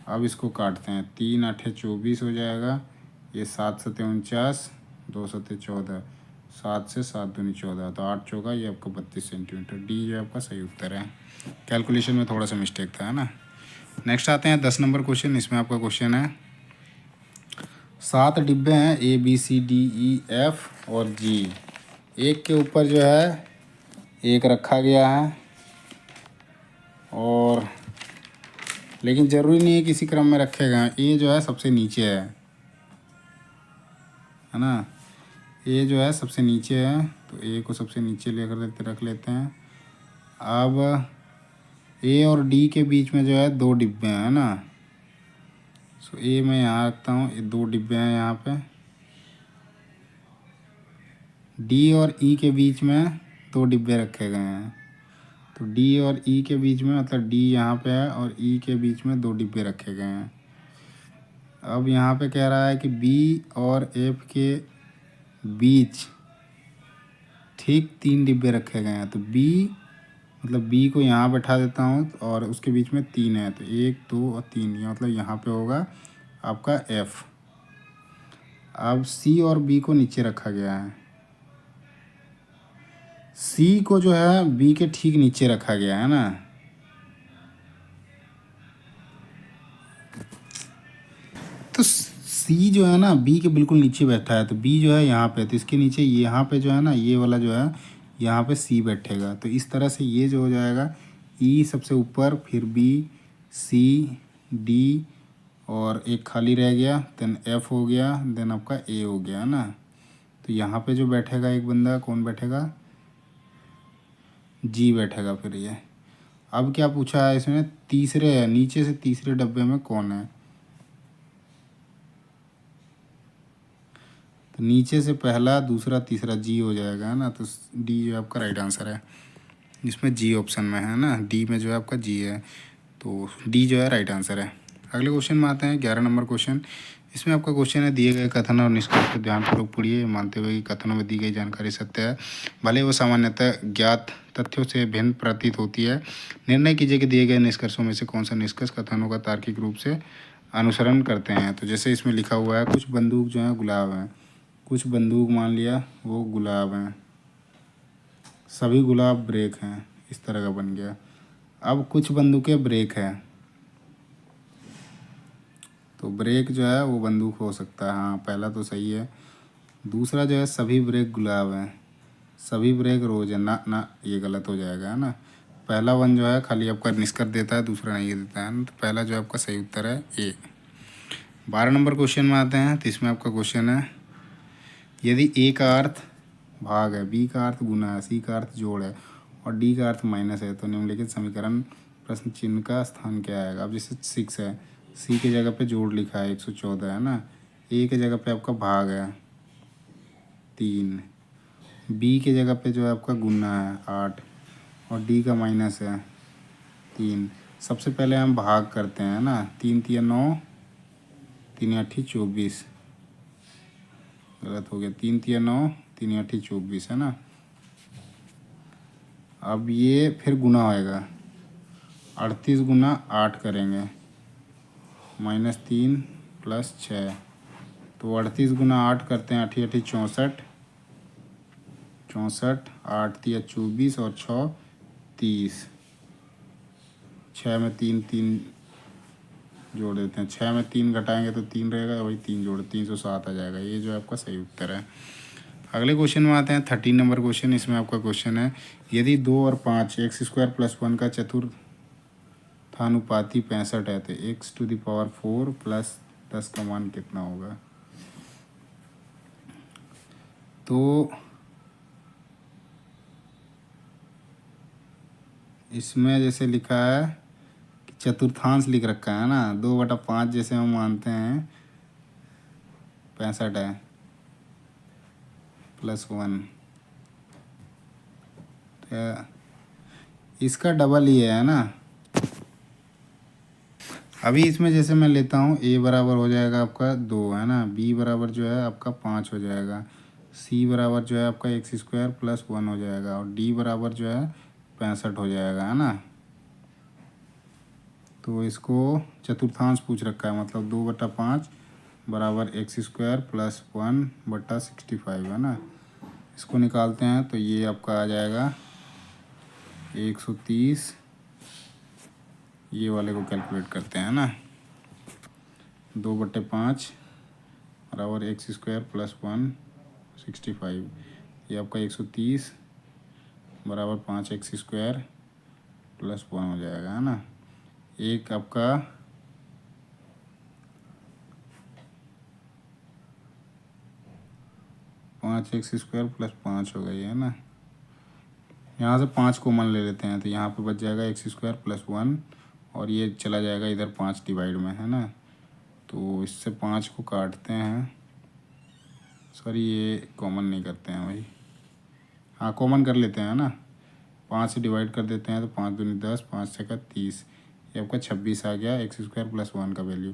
अब इसको काटते हैं, 3 8 24 हो जाएगा, ये 7 7 49, 2 7 14, 7 से 7 दूनी 14, तो 8 चौका ये आपका 32 सेंटीमीटर। डी जो आपका सही उत्तर है। कैलकुलेशन में थोड़ा सा मिस्टेक था, है ना। नेक्स्ट आते हैं 10 नंबर क्वेश्चन। इसमें आपका क्वेश्चन है 7 डिब्बे हैं ABCDEF और G। एक के ऊपर जो है एक रखा गया है, और लेकिन ज़रूरी नहीं है किसी क्रम में रखेगा। ए जो है सबसे नीचे है ना। ए जो है सबसे नीचे है, तो ए को सबसे नीचे लेकर रख लेते हैं। अब ए और डी के बीच में जो है 2 डिब्बे हैं, है ना। सो ए मैं यहाँ रखता हूँ, ये 2 डिब्बे हैं यहाँ पे। डी और ई के बीच में 2 डिब्बे रखे गए हैं, तो डी और ई के बीच में, मतलब डी यहाँ पे है और ई के बीच में 2 डिब्बे रखे गए हैं। अब यहाँ पे कह रहा है कि बी और एफ के बीच ठीक 3 डिब्बे रखे गए हैं, तो बी मतलब बी को यहाँ बैठा देता हूँ और उसके बीच में 3 है, तो 1 2 और 3, ये मतलब यहाँ पे होगा आपका एफ। अब सी और बी को नीचे रखा गया है, सी को जो है बी के ठीक नीचे रखा गया है ना। तो सी जो है ना बी के बिल्कुल नीचे बैठा है, तो बी जो है यहाँ पे, तो इसके नीचे यहाँ पे जो है ना ये वाला जो है यहाँ पे सी बैठेगा। तो इस तरह से ये जो हो जाएगा ई सबसे ऊपर, फिर बी, सी, डी और एक खाली रह गया, देन एफ हो गया, देन आपका ए हो गया, है ना। तो यहाँ पे जो बैठेगा एक बंदा, कौन बैठेगा, जी बैठेगा। फिर ये अब क्या पूछा है इसमें, तीसरे नीचे से तीसरे डब्बे में कौन है। तो नीचे से पहला, दूसरा, तीसरा जी हो जाएगा, है ना। तो डी जो आपका राइट आंसर है, जिसमें जी ऑप्शन में है ना, डी में जो है आपका जी है, तो डी जो है राइट आंसर है। अगले क्वेश्चन में आते हैं 11 नंबर क्वेश्चन। इसमें आपका क्वेश्चन है दिए गए कथन और निष्कर्ष को ध्यानपूर्वक पढ़िए, मानते हुए कि कथनों में दी गई जानकारी सत्य है, भले वो सामान्यतः ज्ञात तथ्यों से भिन्न प्रतीत होती है। निर्णय कीजिए कि दिए गए निष्कर्षों में से कौन सा निष्कर्ष कथनों का तार्किक रूप से अनुसरण करते हैं। तो जैसे इसमें लिखा हुआ है कुछ बंदूक जो है गुलाब हैं, कुछ बंदूक मान लिया वो गुलाब हैं, सभी गुलाब ब्रेक हैं, इस तरह का बन गया। अब कुछ बंदूकें ब्रेक है, तो ब्रेक जो है वो बंदूक हो सकता है, हाँ पहला तो सही है। दूसरा जो है सभी ब्रेक गुलाब हैं, सभी ब्रेक रोज है, ना ना ये गलत हो जाएगा, है ना। पहला वन जो है खाली आपका निष्कर्ष देता है, दूसरा नहीं देता है, तो पहला जो आपका सही उत्तर है ए। 12 नंबर क्वेश्चन में आते हैं। तो इसमें आपका क्वेश्चन है यदि ए का अर्थ भाग है, बी का अर्थ गुना है, सी का अर्थ जोड़ है और डी का अर्थ माइनस है, तो निम्नलिखित समीकरण प्रश्न चिन्ह का स्थान क्या आएगा। अब जैसे 6 है, सी के जगह पे जोड़ लिखा है 114, है ना। ए के जगह पे आपका भाग है 3, बी के जगह पे जो है आपका गुना है 8 और डी का माइनस है 3। सबसे पहले हम भाग करते हैं ना, 3 3 9, 3 8 24, गलत हो गया, 3 3 9, 3 8 24, है ना। अब ये फिर गुना होएगा, 38 गुना 8 करेंगे, -3 + 6, तो 38 गुना 8 करते हैं, 8 8 64, 64, 8 3 24 और 6 30, 6 में 3 3 जोड़ देते हैं, 6 में 3 घटाएंगे तो 3 रहेगा, वही 3 जोड़ 307 आ जाएगा। ये जो आपका सही उत्तर है। अगले क्वेश्चन में आते हैं 13 नंबर क्वेश्चन। इसमें आपका क्वेश्चन है यदि 2 और 5 x² + 1 का चतुर्थानुपाती 65 है, तो x⁴ + 10 का मान कितना होगा। तो इसमें जैसे लिखा है कि चतुर्थांश लिख रखा है ना, 2/5 जैसे हम मानते हैं 65 है +1, तो इसका डबल ही है ना। अभी इसमें जैसे मैं लेता हूँ a बराबर हो जाएगा आपका 2, है ना, b बराबर जो है आपका 5 हो जाएगा, c बराबर जो है आपका x² + 1 हो जाएगा और d बराबर जो है 65 हो जाएगा, है ना। तो इसको चतुर्थांश पूछ रखा है, मतलब 2/5 बराबर x² प्लस 1/65 है ना। इसको निकालते हैं तो ये आपका आ जाएगा 130। ये वाले को कैलकुलेट करते हैं ना, 2/5 बराबर x² प्लस 165। ये आपका 130 बराबर 5x² प्लस 1 हो जाएगा है ना। एक आपका 5x² प्लस 5 हो गई है ना। यहाँ से 5 कॉमन ले लेते हैं तो यहाँ पे बच जाएगा x² प्लस 1 और ये चला जाएगा इधर 5 डिवाइड में है ना। तो इससे 5 को काटते हैं, सॉरी ये कॉमन नहीं करते हैं भाई, हाँ कॉमन कर लेते हैं ना। 5 से डिवाइड कर देते हैं तो 5 दूनी 10, 5 छक्का 30, ये आपका 26 आ गया x² प्लस 1 का वैल्यू।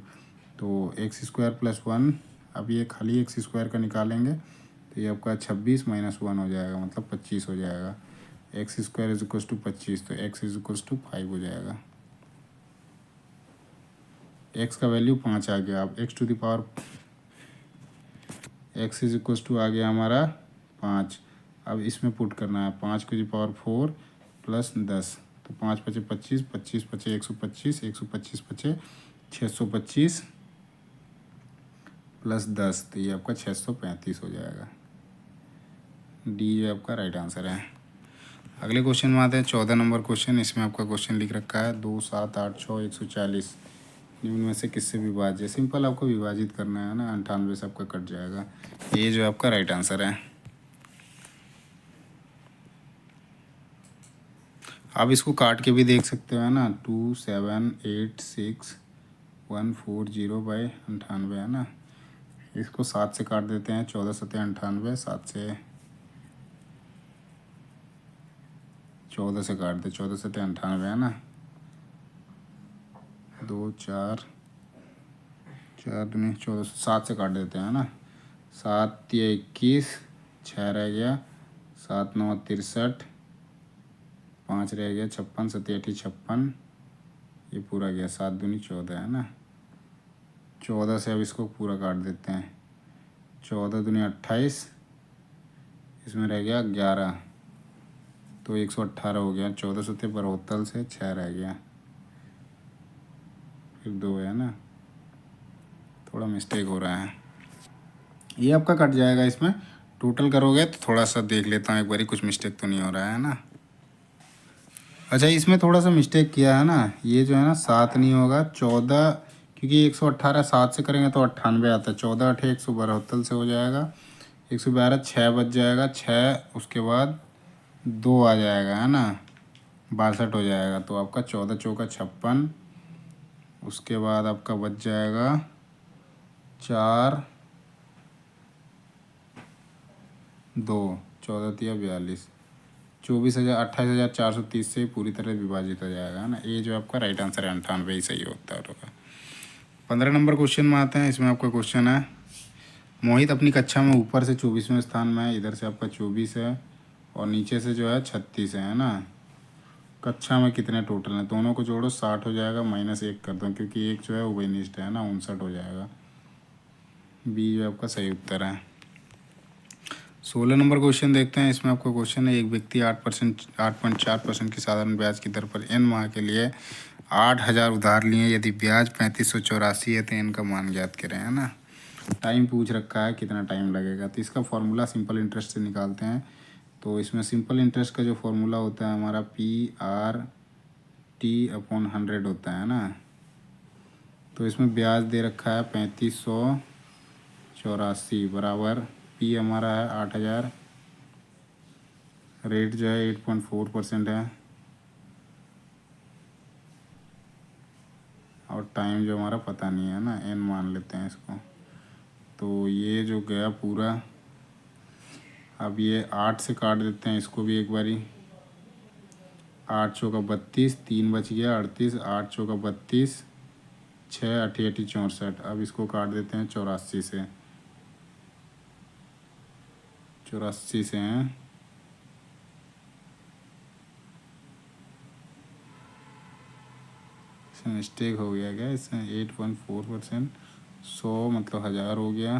तो x² प्लस 1, अब ये खाली x² का निकालेंगे तो ये आपका 26 माइनस 1 हो जाएगा, मतलब 25 हो जाएगा। x² इज इक्वल टू 25, तो x इज इक्वल टू 5 हो जाएगा। x का वैल्यू 5 आ गया। अब x to the power x is equal to आ गया हमारा 5। अब इसमें पुट करना है 5 की पावर 4 प्लस 10, तो 5 पचे 25, 25 पचे 125, 125 पचे 625 प्लस 10, तो ये आपका 635 हो जाएगा। डी जो आपका राइट आंसर है। अगले क्वेश्चन में आते हैं 14 नंबर क्वेश्चन। इसमें आपका क्वेश्चन लिख रखा है 2, 7, 8, 6, 140 निम्न में से किससे विभाज्य। सिंपल आपको विभाजित करना है ना, 98 से आपका कट जाएगा। ये जो आपका राइट आंसर है। आप इसको काट के भी देख सकते हो है ना, 2786140/98 है ना। इसको 7 से काट देते हैं, 14 सत्ते 98, 7 से 14 से काट दे, 14 सत्ते 98 है ना। 2 4 4 दूनी 14, 7 से काट देते हैं ना। 7 या 21, 6 रह गया, 7 9 63, 5 रह गया 56, 7 8 56, ये पूरा गया, 7 दूनी 14 है ना। 14 से अब इसको पूरा काट देते हैं, 14 दूनी 28, इसमें रह गया 11, तो 118 हो गया। 14 सत्ते 72 से 6 रह गया, फिर 2 है ना, थोड़ा मिस्टेक हो रहा है, ये आपका कट जाएगा। इसमें टोटल करोगे तो थोड़ा सा देख लेता हूँ एक बारी, कुछ मिस्टेक तो नहीं हो रहा है ना। अच्छा इसमें थोड़ा सा मिस्टेक किया है ना, ये जो है ना 7 नहीं होगा 14, क्योंकि 118 7 से करेंगे तो 98 आता है। 14 8 172 से हो जाएगा, 112 6 बच जाएगा, 6 उसके बाद 2 आ जाएगा है ना, 62 हो जाएगा। तो आपका 14 चौका 56, उसके बाद आपका बच जाएगा 4 2, 14 तिया 42, 28,430 से पूरी तरह विभाजित हो जाएगा ना। ये जो आपका राइट आंसर है 98 ही सही होता है। 15 नंबर क्वेश्चन में आते हैं। इसमें आपका क्वेश्चन है मोहित अपनी कक्षा में ऊपर से 24वें स्थान में है, इधर से आपका 24 है और नीचे से जो है 36 है ना। कक्षा में कितने टोटल हैं, दोनों को जोड़ो 60 हो जाएगा, -1 कर दो क्योंकि एक जो है उभयनिष्ठ है ना, 59 हो जाएगा। बी जो आपका सही उत्तर है। 16 नंबर क्वेश्चन देखते हैं। इसमें आपका क्वेश्चन है एक व्यक्ति 8.4% की साधारण ब्याज की दर पर n माह के लिए 8,000 उधार लिए, यदि ब्याज 3584 है तो n का मान ज्ञात करें है ना। टाइम पूछ रखा है कितना टाइम लगेगा, तो इसका फॉर्मूला सिंपल इंटरेस्ट से निकालते हैं। तो इसमें सिंपल इंटरेस्ट का जो फॉर्मूला होता है हमारा PRT/100 होता है ना। तो इसमें ब्याज दे रखा है 3584 बराबर P हमारा है 8,000, रेट जो है 8.4% है और टाइम जो हमारा पता नहीं है ना, n मान लेते हैं इसको। तो ये जो गया पूरा, अब ये 8 से काट देते हैं इसको भी एक बारी, 8 चौका 32, 3 बच गया 38, 8 चौका 32, 6 8 8 64। अब इसको काट देते हैं 84 से, 84 से हैं, इसमें मिस्टेक हो गया क्या, इसमें 8.4%, 100 मतलब 1000 हो गया,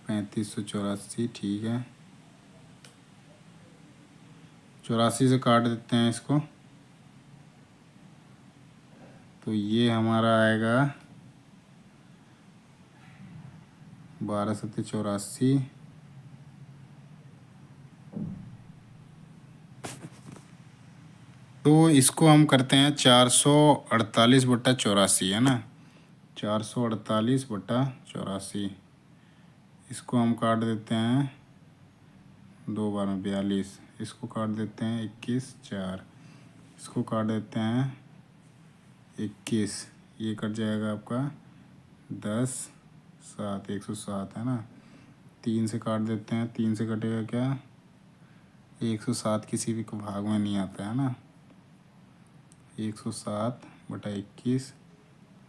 3584, ठीक है। 84 से काट देते हैं इसको, तो ये हमारा आएगा 12×7=84। तो इसको हम करते हैं 448/84, है ना, 448/84। इसको हम काट देते हैं 2 बार में 42, इसको काट देते हैं 21/4, इसको काट देते हैं 21, ये कट जाएगा आपका 10/7, 107, है ना। 3 से काट देते हैं, 3 से कटेगा क्या, 107 किसी भी को भाग में नहीं आता है ना, 107/21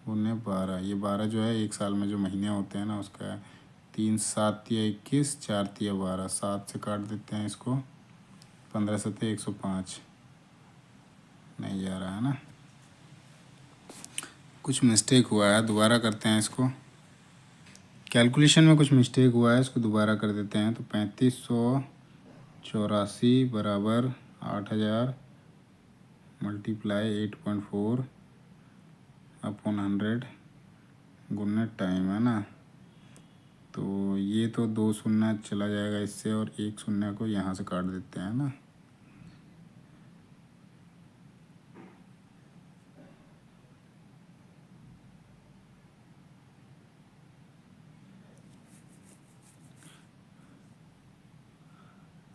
गुने 12, ये 12 जो है 1 साल में जो महीने होते हैं ना उसका है। 3×7=21, 4×3=12, 7 से काट देते हैं इसको, 15×7=105, नहीं जा रहा है ना, कुछ मिस्टेक हुआ है, दोबारा करते हैं इसको। कैलकुलेशन में कुछ मिस्टेक हुआ है, इसको दोबारा कर देते हैं। तो 3584 बराबर 8000 मल्टीप्लाई 8.4/100 गुने टाइम, है ना। तो ये तो 2 शून्य चला जाएगा इससे, और 1 शून्य को यहाँ से काट देते हैं ना।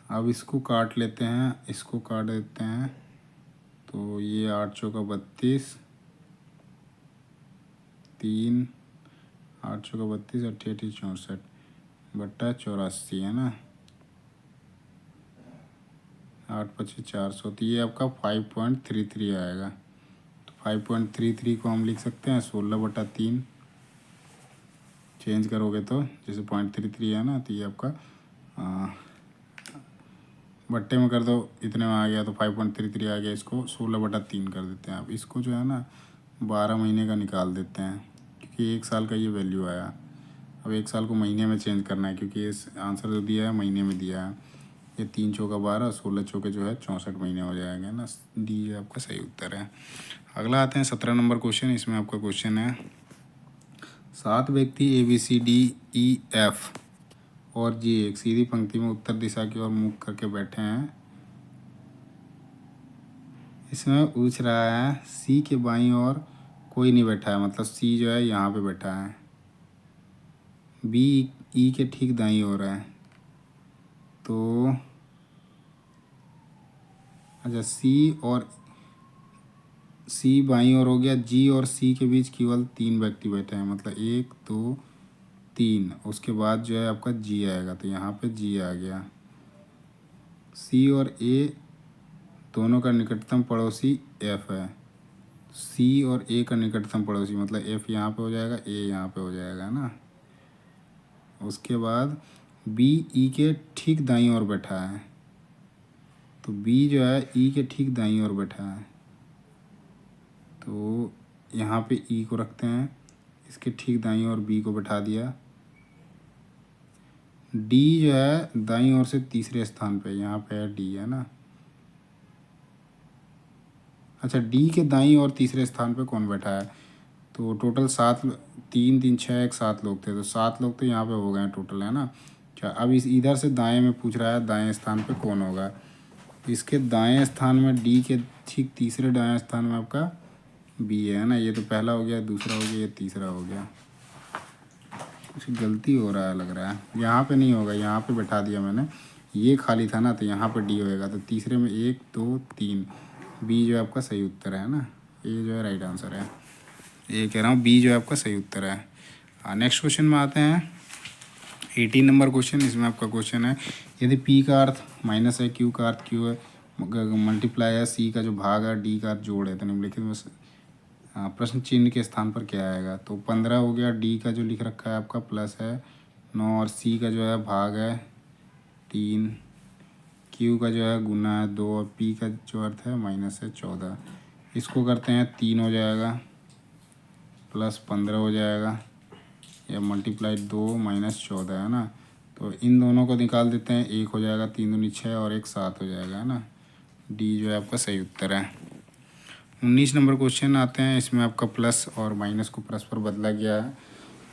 अब इसको काट लेते हैं, इसको काट देते हैं, तो ये 8×4=32, 3 8×4=32, 88/64/84, है ना। 8×5=400, तो ये आपका 5.33 आएगा। तो 5.33 को हम लिख सकते हैं 16/3, चेंज करोगे तो जैसे 0.33 है ना, तो ये आपका बट्टे में कर दो, इतने में आ गया, तो 5.33 आ गया। इसको 16/3 कर देते हैं। अब इसको जो है ना 12 महीने का निकाल देते हैं, क्योंकि 1 साल का ये वैल्यू आया। अब 1 साल को महीने में चेंज करना है, क्योंकि इस आंसर जो दिया है महीने में दिया है। ये 3×4=12, 16 जो है 64 महीने हो जाएंगे ना। डी ये आपका सही उत्तर है। अगला आते हैं 17 नंबर क्वेश्चन। इसमें आपका क्वेश्चन है 7 व्यक्ति ABCDEF और जी एक सीधी पंक्ति में उत्तर दिशा की ओर मुख करके बैठे हैं। इसमें पूछ रहा है सी के बाईं ओर कोई नहीं बैठा है, मतलब सी जो है यहाँ पे बैठा है। बी ई के ठीक दाईं ओर है, तो अच्छा सी बाईं ओर हो गया। जी और सी के बीच केवल 3 व्यक्ति बैठे हैं, मतलब 1 2 3, उसके बाद जो है आपका जी आएगा, तो यहाँ पे जी आ गया। सी और ए दोनों का निकटतम पड़ोसी एफ है। सी और ए का निकटतम पड़ोसी मतलब एफ यहाँ पे हो जाएगा, ए यहाँ पे हो जाएगा ना। उसके बाद बी ई के ठीक दाईं ओर बैठा है, तो बी जो है ई के ठीक दाईं ओर बैठा है, तो यहाँ पे ई को रखते हैं, इसके ठीक दाईं ओर बी को बैठा दिया। डी जो है दाईं ओर से तीसरे स्थान पे, यहाँ पे है डी, है ना। अच्छा, डी के दाईं ओर तीसरे स्थान पे कौन बैठा है, तो टोटल 7, 3 3 6 1 7 लोग थे, तो 7 लोग तो यहाँ पे हो गए टोटल, है ना। अच्छा, अब इस इधर से दाएं में पूछ रहा है दाएं स्थान पे कौन होगा। इसके दाएं स्थान में डी के ठीक तीसरे दाएं स्थान में आपका बी है ना। ये तो पहला हो गया, दूसरा हो गया, ये तीसरा हो गया। कुछ गलती हो रहा है लग रहा है, यहाँ पे नहीं होगा, यहाँ पे बैठा दिया मैंने, ये खाली था ना, तो यहाँ पे डी होएगा। तो तीसरे में 1 2 3, बी जो है आपका सही उत्तर है ना, ये जो है राइट आंसर है। ये कह रहा हूँ बी जो है आपका सही उत्तर है। नेक्स्ट क्वेश्चन में आते हैं 18 नंबर क्वेश्चन। इसमें आपका क्वेश्चन है यदि पी का अर्थ माइनस है, क्यू का अर्थ क्यू है, मल्टीप्लाई है, सी का जो भाग है, डी का अर्थ जोड़ है, तो निम्नलिखित में प्रश्न चिन्ह के स्थान पर क्या आएगा। तो 15 हो गया, डी का जो लिख रखा है आपका प्लस है 9, और सी का जो है भाग है 3, क्यू का जो है गुना है 2, और पी का जो अर्थ है माइनस है 14, इसको करते हैं 3 हो जाएगा प्लस 15 हो जाएगा या मल्टीप्लाई 2 माइनस 14 है ना। तो इन दोनों को निकाल देते हैं, 1 हो जाएगा, 3 दूनी 6 और 1 7 हो जाएगा है ना। डी जो है आपका सही उत्तर है। 19 नंबर क्वेश्चन आते हैं। इसमें आपका प्लस और माइनस को परस्पर बदला गया है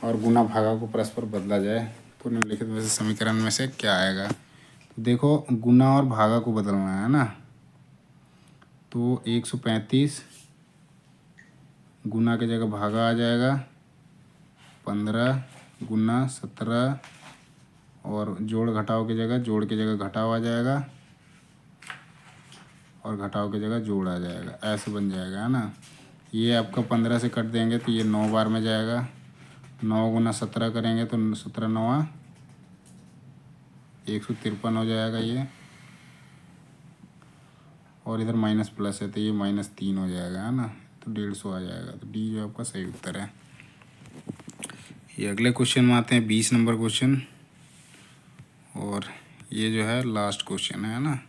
और गुना भागा को परस्पर बदला जाए तो निम्नलिखित में से समीकरण में से क्या आएगा। तो देखो गुना और भागा को बदलना है ना। तो 135 गुना की जगह भागा आ जाएगा, 15 गुना 17 और जोड़ घटाव की जगह घटाव आ जाएगा और घटाव की जगह जोड़ आ जाएगा, ऐसे बन जाएगा है ना। ये आपका 15 से कट देंगे तो ये 9 बार में जाएगा, 9 गुना 17 करेंगे तो 17 9 153 हो जाएगा ये, और इधर माइनस प्लस है तो ये -3 हो जाएगा है ना। तो 150 आ जाएगा। तो डी जो आपका सही उत्तर है। ये अगले क्वेश्चन में आते हैं, 20 नंबर क्वेश्चन, और ये जो है लास्ट क्वेश्चन है ना।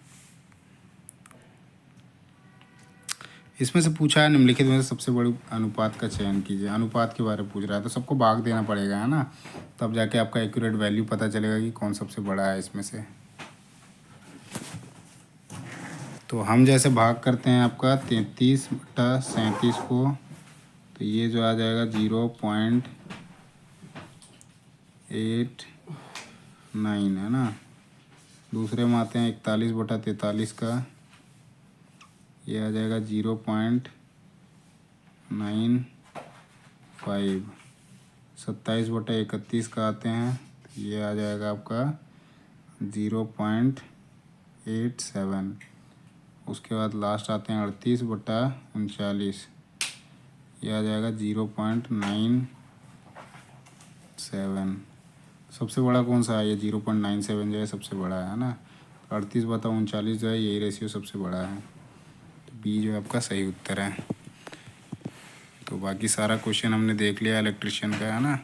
इसमें से पूछा है निम्नलिखित में से सबसे बड़ी अनुपात का चयन कीजिए। अनुपात के बारे में पूछ रहा है तो सबको भाग देना पड़ेगा है ना, तब जाके आपका एक्यूरेट वैल्यू पता चलेगा कि कौन सबसे बड़ा है इसमें से। तो हम जैसे भाग करते हैं आपका 33/37 को, तो ये जो आ जाएगा 0.89 है ना। दूसरे में आते हैं 41/43 का, ये आ जाएगा 0.95। 27/31 का आते हैं, तो ये आ जाएगा आपका 0.87। उसके बाद लास्ट आते हैं 38/39, ये आ जाएगा 0.97। सबसे बड़ा कौन सा है? ये 0.97 जो है सबसे बड़ा है ना। 38/39 जो है यही रेशियो सबसे बड़ा है। तो बी जो है आपका सही उत्तर है। तो बाकी सारा क्वेश्चन हमने देख लिया इलेक्ट्रिशियन का है ना।